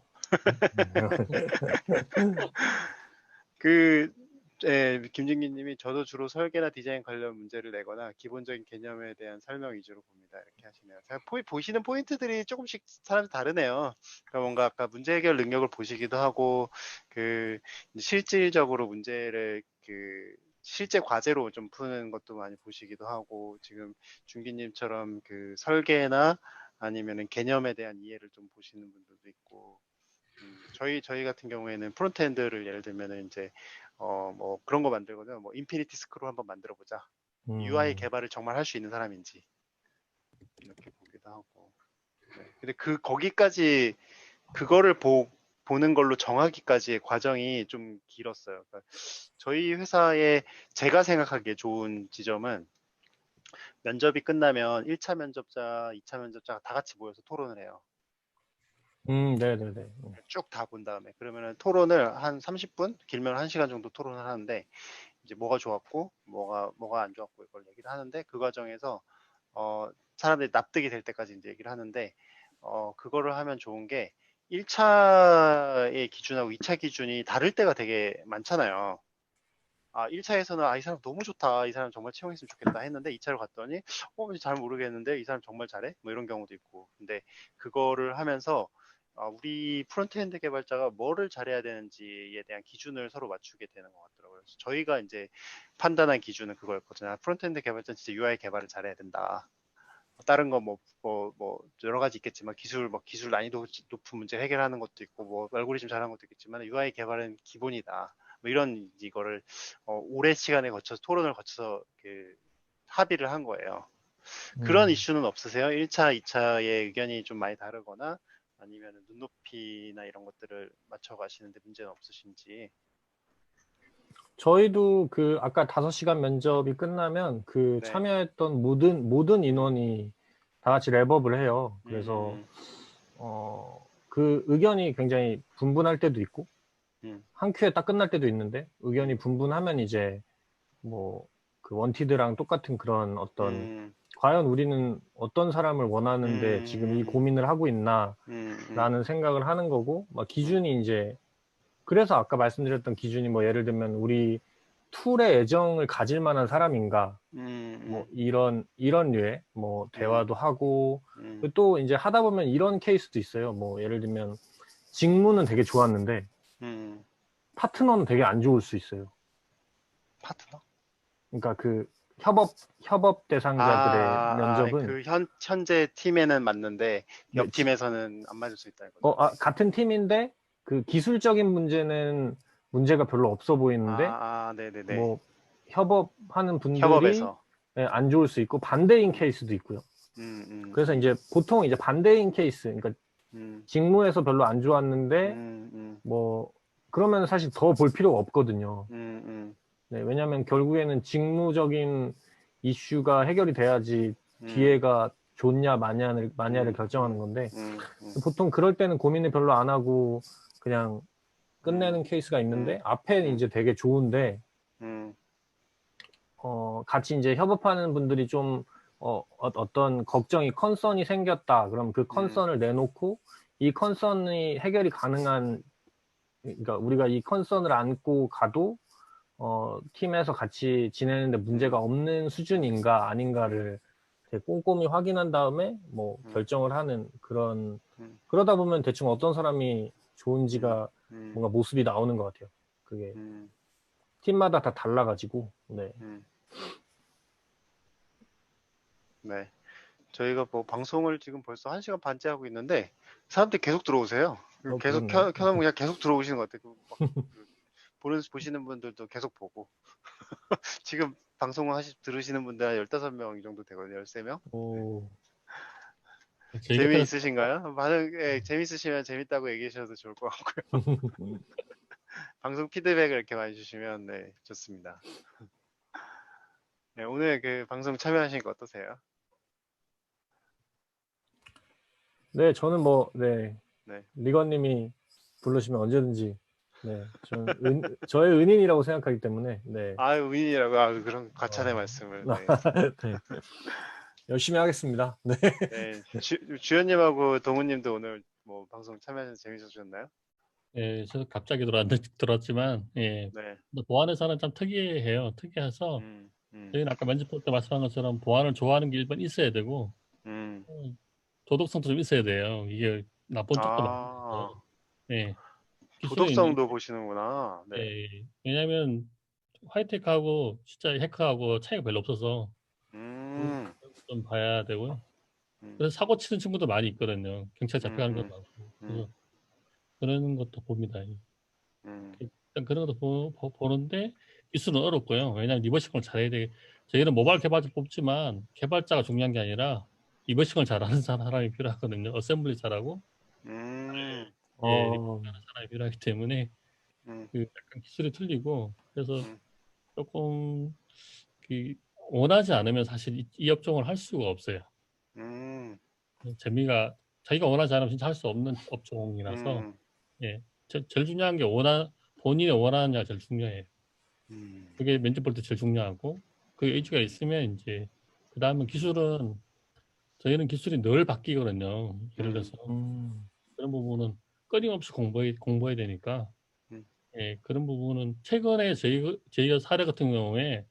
김진기님이 저도 주로 설계나 디자인 관련 문제를 내거나 기본적인 개념에 대한 설명 위주로 봅니다. 이렇게 하시네요. 보시는 포인트들이 조금씩 사람이 다르네요. 그러니까 뭔가 아까 문제 해결 능력을 보시기도 하고, 실질적으로 문제를 실제 과제로 좀 푸는 것도 많이 보시기도 하고, 지금 준기님처럼 설계나 아니면은 개념에 대한 이해를 좀 보시는 분들도 있고, 저희 같은 경우에는 프론트엔드를 예를 들면은 이제 뭐 그런 거 만들거든요. 뭐 인피니티 스크롤 한번 만들어 보자. UI 개발을 정말 할 수 있는 사람인지 이렇게 보기도 하고. 네. 근데 거기까지 그거를 보는 걸로 정하기까지의 과정이 좀 길었어요. 그러니까 저희 회사에 제가 생각하기에 좋은 지점은 면접이 끝나면 1차 면접자, 2차 면접자가 다 같이 모여서 토론을 해요. 네네네. 쭉 다 본 다음에 그러면은 토론을 한 30분, 길면 1시간 정도 토론을 하는데 이제 뭐가 좋았고 뭐가 안 좋았고 이걸 얘기를 하는데 그 과정에서 사람들이 납득이 될 때까지 이제 얘기를 하는데 그거를 하면 좋은 게 1차의 기준하고 2차 기준이 다를 때가 되게 많잖아요. 1차에서는 이 사람 너무 좋다. 이 사람 정말 채용했으면 좋겠다 했는데 2차로 갔더니 잘 모르겠는데 이 사람 정말 잘해? 뭐 이런 경우도 있고. 근데 그거를 하면서 우리 프론트엔드 개발자가 뭐를 잘해야 되는지에 대한 기준을 서로 맞추게 되는 것 같더라고요. 그래서 저희가 이제 판단한 기준은 그거였거든요. 프론트엔드 개발자는 진짜 UI 개발을 잘해야 된다. 다른 거 여러 가지 있겠지만 기술 난이도 높은 문제 해결하는 것도 있고 뭐 알고리즘 잘하는 것도 있겠지만 UI 개발은 기본이다. 뭐 이런 이거를 오랜 시간에 거쳐서 토론을 거쳐서 합의를 한 거예요. 그런 이슈는 없으세요? 1차, 2차의 의견이 좀 많이 다르거나 아니면 눈높이나 이런 것들을 맞춰 가시는데 문제는 없으신지. 저희도 아까 5시간 면접이 끝나면 네. 참여했던 모든 인원이 다 같이 랩업을 해요. 그래서, 그 의견이 굉장히 분분할 때도 있고, 한 큐에 딱 끝날 때도 있는데, 의견이 분분하면 이제, 뭐, 그 원티드랑 똑같은 그런 어떤 과연 우리는 어떤 사람을 원하는데 지금 이 고민을 하고 있나라는 생각을 하는 거고, 막 기준이 이제, 그래서 아까 말씀드렸던 기준이 뭐 예를 들면 우리 툴에 애정을 가질 만한 사람인가, 뭐 이런 류의 뭐 대화도 하고, 또 이제 하다 보면 이런 케이스도 있어요. 뭐 예를 들면 직무는 되게 좋았는데 파트너는 되게 안 좋을 수 있어요. 파트너? 그러니까 그 협업 대상자들의 면접은 그 현재 팀에는 맞는데 옆 네, 팀에서는 안 맞을 수 있다 이거죠. 같은 팀인데 그 기술적인 문제는 문제가 별로 없어 보이는데 네네네. 뭐 협업하는 분들이 협업에서. 안 좋을 수 있고 반대인 케이스도 있고요. 그래서 이제 보통 이제 반대인 케이스, 그러니까 직무에서 별로 안 좋았는데 뭐 그러면 사실 더 볼 필요가 없거든요. 네, 왜냐하면 결국에는 직무적인 이슈가 해결이 돼야지 뒤에가 좋냐 마냐를 결정하는 건데 보통 그럴 때는 고민을 별로 안 하고 그냥 끝내는 케이스가 있는데 앞에 이제 되게 좋은데 같이 이제 협업하는 분들이 좀 어떤 걱정이 컨선이 생겼다. 그럼 그 컨선을 내놓고 이 컨선이 해결이 가능한, 그러니까 우리가 이 컨선을 안고 가도 팀에서 같이 지내는데 문제가 없는 수준인가 아닌가를 되게 꼼꼼히 확인한 다음에 뭐 결정을 하는 그런, 그러다 보면 대충 어떤 사람이 좋은지가 뭔가 모습이 나오는 것 같아요. 그게 팀마다 다 달라가지고. 네. 네. 저희가 뭐 방송을 지금 벌써 1시간 반째 하고 있는데 사람들이 계속 들어오세요. 계속 그렇네요. 켜놓으면 그냥 계속 들어오시는 것 같아요. 보시는 분들도 계속 보고. 지금 방송을 들으시는 분들 한 15명 이 정도 되거든요. 13명. 오. 재미있으신가요? 재미있으시면 재밌다고 얘기해 주셔도 좋을 것 같고요. 방송 피드백을 이렇게 많이 주시면 네, 좋습니다. 네, 오늘 그 방송 참여하시니까 어떠세요? 네, 저는 뭐, 네. 네. 리건님이 부르시면 언제든지, 네. 저의 은인이라고 생각하기 때문에, 네. 은인이라고, 그런 과찬의 말씀을. 네. 네. 열심히 하겠습니다. 네. 네. 주연님하고 동훈님도 오늘 뭐 방송 참여하셔서 재밌으셨나요? 예, 저 갑자기 들었지만, 예. 네. 보안회사는 참 특이해요. 특이해서, 저희는 아까 면접 볼 때 말씀한 것처럼 보안을 좋아하는 게 일반 있어야 되고, 도덕성도 좀 있어야 돼요. 이게 나쁜 쪽도 많아서. 예. 도덕성도 보시는구나. 네. 예, 왜냐면 하이테크하고 진짜 해커하고 차이가 별로 없어서 좀 봐야 되고요. 그래서 사고 치는 친구도 많이 있거든요. 경찰 잡혀가는 것도 많고. 그래서 그런 것도 봅니다. 일단 그런 것도 보는데 기술은 어렵고요. 왜냐하면 리버싱을 잘해야 돼. 저희는 모바일 개발자 뽑지만 개발자가 중요한 게 아니라 리버싱을 잘하는 사람이 필요하거든요. 어셈블리 잘하고 리버싱 하는 사람이 필요하기 때문에 그 약간 기술이 틀리고 그래서 조금 원하지 않으면 사실 이 업종을 할 수가 없어요. 재미가 자기가 원하지 않으면 진짜 할 수 없는 업종이라서 예, 제일 중요한 게 본인이 원하느냐가 제일 중요해요. 그게 면접 볼 때 제일 중요하고 그 의지가 있으면 이제 그 다음은 기술은 저희는 기술이 늘 바뀌거든요. 예를 들어서 그런 부분은 끊임없이 공부해야 되니까 예, 그런 부분은 최근에 저희가 사례 같은 경우에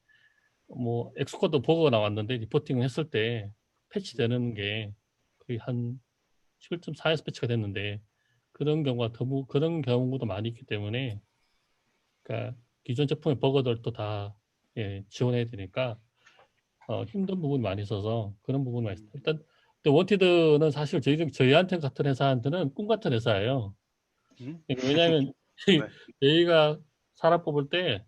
뭐 엑스코드 버그가 나왔는데 리포팅을 했을 때 패치되는 게 거의 한 11.4에서 패치가 됐는데 그런 경우도 많이 있기 때문에 그러니까 기존 제품의 버그들도 다 지원해야 되니까 힘든 부분이 많이 있어서 그런 부분이 많이 있어요. 일단 원티드는 사실 저희한테 같은 회사한테는 꿈 같은 회사예요. 왜냐하면 저희가 사람 뽑을 때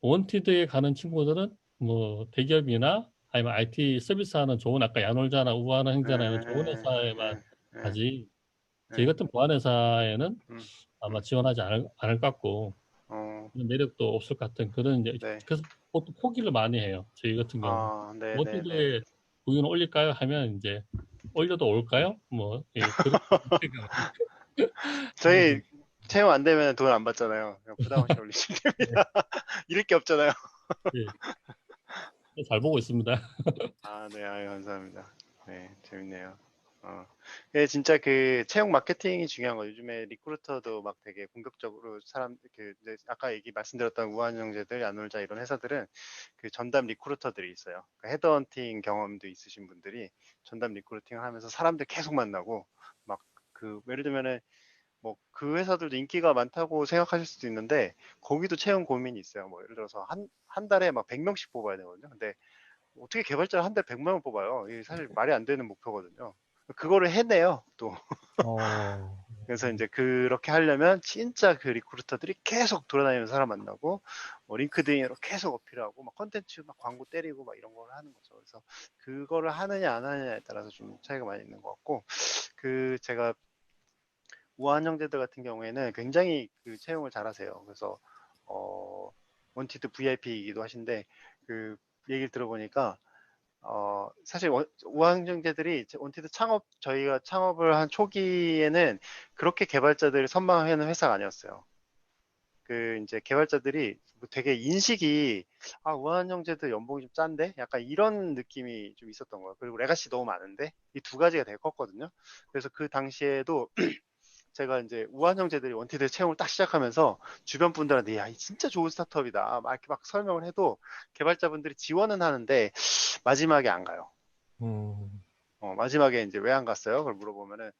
원티드에 가는 친구들은 뭐 대기업이나 아니면 IT 서비스하는 좋은 아까 야놀자나 우아나 행자나 좋은 회사에만 가지 저희 같은 보안 회사에는 아마 지원하지 않을 것 같고 매력도 없을 것 같은 그런 이제 그래서 보통 포기를 많이 해요. 저희 같은 경우 원티드에 우유는 올릴까요? 하면 이제 올려도 올까요? 뭐 그런 저희 채용 안 되면 돈 안 받잖아요. 그냥 부담 없이 올리시면 됩니다. 잃을 게 없잖아요. 잘 보고 있습니다. 아, 네, 아유, 감사합니다. 네, 재밌네요. 예, 진짜 그 채용 마케팅이 중요한 거. 요즘에 리크루터도 막 되게 공격적으로 이제 아까 말씀드렸던 우한영재들, 야놀자 이런 회사들은 그 전담 리크루터들이 있어요. 그 헤드헌팅 경험도 있으신 분들이 전담 리크루팅을 하면서 사람들 계속 만나고 막 예를 들면은 뭐 그 회사들도 인기가 많다고 생각하실 수도 있는데 거기도 채용 고민이 있어요. 뭐 예를 들어서 한 달에 막 100명씩 뽑아야 되거든요. 근데 어떻게 개발자를 한 달에 100명을 뽑아요? 이게 사실 말이 안 되는 목표거든요. 그거를 해내요, 또. 어, 그래서 이제 그렇게 하려면 진짜 그 리크루터들이 계속 돌아다니면서 사람 만나고, 뭐 링크드인으로 계속 어필하고, 막 컨텐츠 막 광고 때리고 막 이런 걸 하는 거죠. 그래서 그거를 하느냐 안 하느냐에 따라서 좀 차이가 많이 있는 것 같고, 제가 우한 형제들 같은 경우에는 굉장히 그 채용을 잘하세요. 그래서, 원티드 VIP이기도 하신데, 그 얘기를 들어보니까 사실 우황정제들이 원티드 저희가 창업을 한 초기에는 그렇게 개발자들을 선망하는 회사가 아니었어요. 이제 개발자들이 뭐 되게 인식이, 우한정제들 연봉이 좀 짠데? 약간 이런 느낌이 좀 있었던 거예요. 그리고 레가시 너무 많은데? 이 두 가지가 되게 컸거든요. 그래서 그 당시에도 제가 이제 우한 형제들이 원티드 채용을 딱 시작하면서 주변 분들한테 야, 이 진짜 좋은 스타트업이다. 막 이렇게 막 설명을 해도 개발자분들이 지원은 하는데 마지막에 안 가요. 음, 마지막에 이제 왜 안 갔어요? 그걸 물어보면은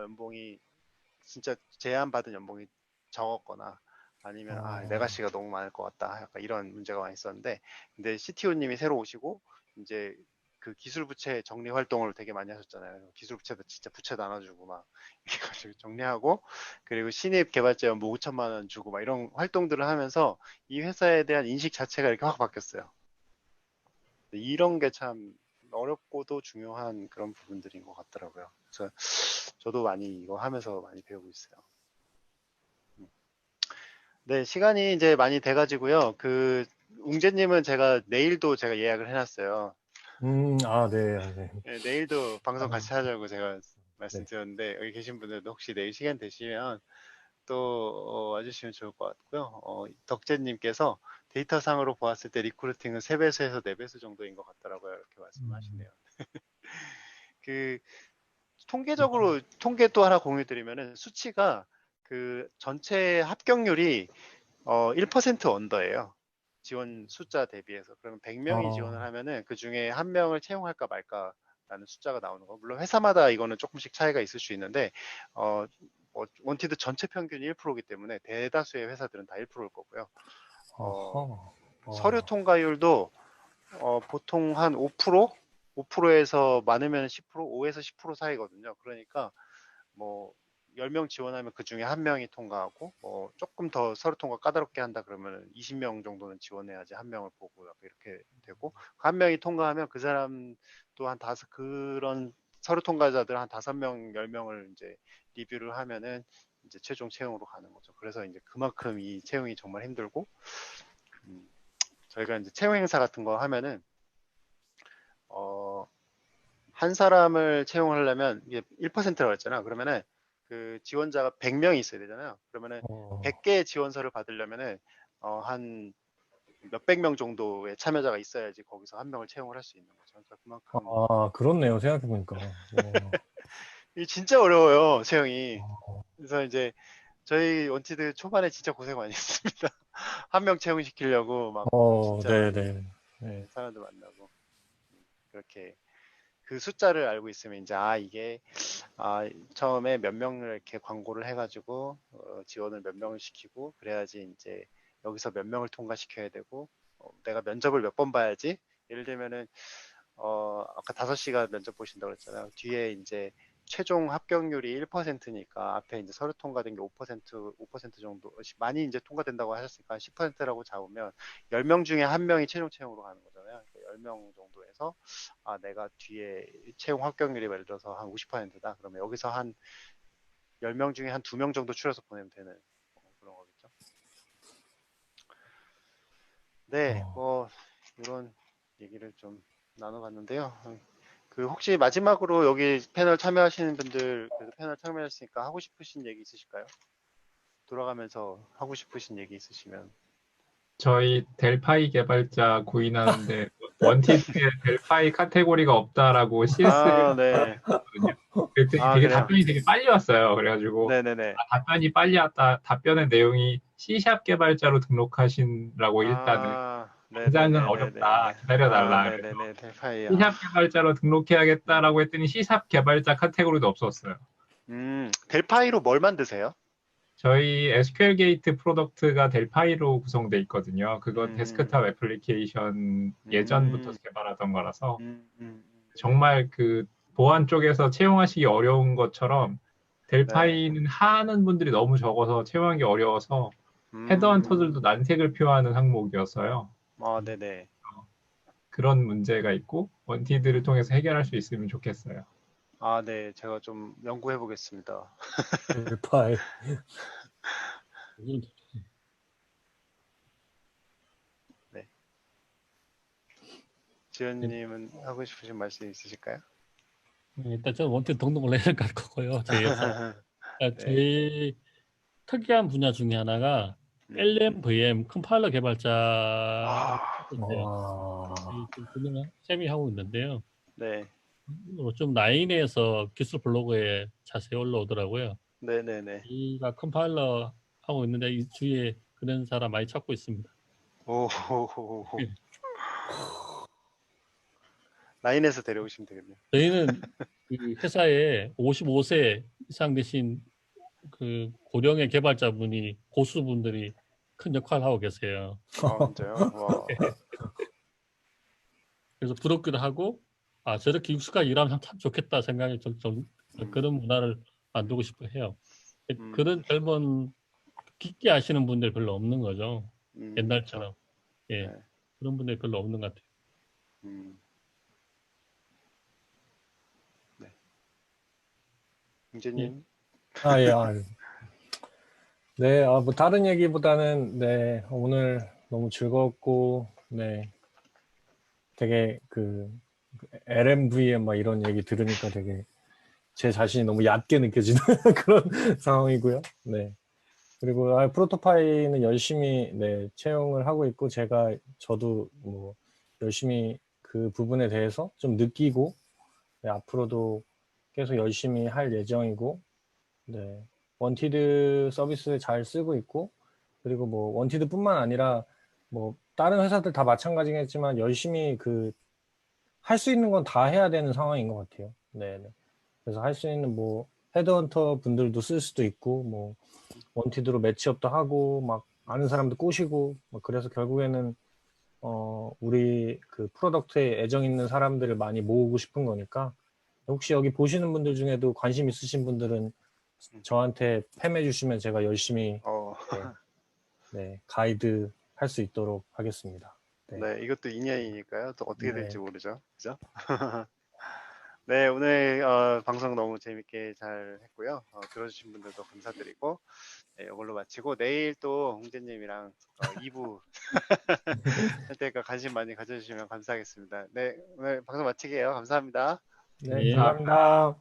연봉이 진짜 제안받은 연봉이 적었거나 아니면 어, 레가시가 너무 많을 것 같다. 약간 이런 문제가 많이 있었는데 근데 CTO님이 새로 오시고 이제 그 기술 부채 정리 활동을 되게 많이 하셨잖아요. 기술 부채도 진짜 부채 나눠주고 막 이렇게 가지고 정리하고 그리고 신입 개발자 연봉 5천만 원 주고 막 이런 활동들을 하면서 이 회사에 대한 인식 자체가 이렇게 확 바뀌었어요. 이런 게 참 어렵고도 중요한 그런 부분들인 것 같더라고요. 그래서 저도 많이 이거 하면서 많이 배우고 있어요. 네, 시간이 이제 많이 돼가지고요. 웅재님은 내일도 제가 예약을 해놨어요. 네, 네. 네, 내일도 방송 아, 같이 하자고 제가 네. 말씀드렸는데, 여기 계신 분들도 혹시 내일 시간 되시면 또 와주시면 좋을 것 같고요. 덕재님께서 데이터상으로 보았을 때 리크루팅은 3배수에서 4배수 정도인 것 같더라고요. 이렇게 음, 말씀하시네요. 그 통계적으로 통계 또 하나 공유 드리면은 수치가 전체 합격률이 1% 언더예요. 지원 숫자 대비해서. 그러면 100명이 지원을 어, 하면은 그 중에 한 명을 채용할까 말까라는 숫자가 나오는 거. 물론 회사마다 이거는 조금씩 차이가 있을 수 있는데 어, 원티드 전체 평균이 1%이기 때문에 대다수의 회사들은 다 1%일 거고요. 어, 어허, 서류 어, 통과율도 보통 한 5%? 5%에서 많으면 10%, 5에서 10% 사이거든요. 그러니까 뭐 10명 지원하면 그 중에 한 명이 통과하고 조금 더 서류 통과 까다롭게 한다 그러면 20명 정도는 지원해야지 한 명을 보고 이렇게 되고 한 명이 통과하면 그 사람 또 한 다섯 그런 서류 통과자들 한 5명, 10명을 이제 리뷰를 하면은 이제 최종 채용으로 가는 거죠. 그래서 이제 그만큼 이 채용이 정말 힘들고 음, 저희가 이제 채용 행사 같은 거 하면은 어, 한 사람을 채용하려면 이게 1%라고 했잖아. 그러면은 그 지원자가 100명이 있어야 되잖아요. 그러면은 어, 100개의 지원서를 받으려면은 한 몇백 명 정도의 참여자가 있어야지 거기서 한 명을 채용을 할 수 있는 거죠. 그러니까 그만큼 그렇네요. 생각해보니까. 이 진짜 어려워요, 채용이. 어, 그래서 이제 저희 원티드 초반에 진짜 고생 많이 했습니다. 한 명 채용시키려고 막 진짜 네, 많이 네. 네. 사람들 만나고 그렇게 그 숫자를 알고 있으면 이제 이게 처음에 몇 명을 이렇게 광고를 해가지고 지원을 몇 명을 시키고 그래야지 이제 여기서 몇 명을 통과시켜야 되고 내가 면접을 몇 번 봐야지. 예를 들면은 아까 5시간 면접 보신다고 그랬잖아요. 뒤에 이제 최종 합격률이 1%니까 앞에 이제 서류 통과된 게 5% 정도 많이 이제 통과된다고 하셨으니까 10%라고 잡으면 10명 중에 한 명이 최종 채용으로 가는 거잖아요. 그러니까 10명 정도에서 내가 뒤에 채용 합격률이 예를 들어서 한 50%다. 그러면 여기서 한 10명 중에 한 2명 정도 추려서 보내면 되는 그런 거겠죠. 네, 어, 뭐 이런 얘기를 좀 나눠봤는데요. 혹시 마지막으로 여기 패널 참여하시는 분들 그래도 패널 참여하셨으니까 하고 싶으신 얘기 있으실까요? 돌아가면서 하고 싶으신 얘기 있으시면. 저희 델파이 개발자 구인하는데 원티드에 델파이 카테고리가 없다라고 CS를 아, 네. 했거든요. 그랬더니 아, 되게 그래요. 답변이 되게 빨리 왔어요. 그래가지고 네네네. 답변이 빨리 왔다. 답변의 내용이 C# 개발자로 등록하신라고 일단은 아, 당장은 네네네네네네. 어렵다. 아, 기다려달라. 그래서 네네네. 델파이요. C# 개발자로 등록해야겠다라고 했더니 C# 개발자 카테고리도 없었어요. 델파이로 뭘 만드세요? 저희 SQL 게이트 프로덕트가 델파이로 구성돼 있거든요. 그건 음, 데스크탑 애플리케이션 예전부터 음, 개발하던 거라서 음, 음, 정말 그 보안 쪽에서 채용하시기 어려운 것처럼 네. 델파이는 하는 분들이 너무 적어서 채용하기 어려워서 헤드헌터들도 음, 난색을 표하는 항목이었어요. 아, 네네. 그런 문제가 있고 원티드를 통해서 해결할 수 있으면 좋겠어요. 아, 네. 제가 좀 연구해 보겠습니다. 델파이. 네. 지연님은 하고 싶으신 말씀 있으실까요? 일단 저는 원팀 등록을 해야 될 거고요. 저희에서. 네. 저희 특이한 분야 중에 하나가 네. LMVM 컴파일러 개발자를 아, 있어요. 와. 좀 그냥 셈이 하고 있는데요. 네. 좀 라인에서 기술 블로그에 자세히 올라오더라고요. 네네네. 이가 컴파일러 하고 있는데 이 주위에 그런 사람 많이 찾고 있습니다. 오호호호. 라인에서 데려오시면 되겠네요. 저희는 그 회사에 55세 이상 되신 그 고령의 개발자분이 고수분들이 큰 역할을 하고 계세요. 아, 진짜요? 와. 그래서 부럽기도 하고 아 저렇게 익숙하게 일하면 참 좋겠다 생각이 좀 음, 그런 문화를 만들고 싶어 해요. 음, 그런 젊은 깊게 아시는 분들 별로 없는 거죠. 그쵸. 옛날처럼. 예. 네. 그런 분들이 별로 없는 것 같아요. 음, 네. 예. 임재님? 아, 예, 아, 네, 뭐 다른 얘기보다는 네, 오늘 너무 즐거웠고, 네, 되게 LMVM 막 이런 얘기 들으니까 되게 제 자신이 너무 얕게 느껴지는 그런 상황이고요. 네. 그리고 프로토파이는 열심히 네, 채용을 하고 있고 저도 뭐 열심히 그 부분에 대해서 좀 느끼고 네, 앞으로도 계속 열심히 할 예정이고 네. 원티드 서비스 잘 쓰고 있고 그리고 뭐 원티드뿐만 아니라 뭐 다른 회사들 다 마찬가지겠지만 열심히 할 수 있는 건 다 해야 되는 상황인 것 같아요. 네. 네. 그래서 할 수 있는 뭐 헤드헌터 분들도 쓸 수도 있고 뭐 원티드로 매치업도 하고 막 아는 사람도 꼬시고 뭐 그래서 결국에는 우리 그 프로덕트에 애정 있는 사람들을 많이 모으고 싶은 거니까 혹시 여기 보시는 분들 중에도 관심 있으신 분들은 저한테 팸해 주시면 제가 열심히 어, 네, 네, 가이드 할 수 있도록 하겠습니다. 네. 네. 이것도 인연이니까요. 또 어떻게 될지 네. 모르죠. 그죠? 네. 오늘 방송 너무 재밌게 잘 했고요. 들어주신 분들도 감사드리고 네, 이걸로 마치고 내일 또 홍재님이랑 2부 할 테니까 관심 많이 가져주시면 감사하겠습니다. 네. 오늘 방송 마치게요. 감사합니다. 네, 예. 감사합니다.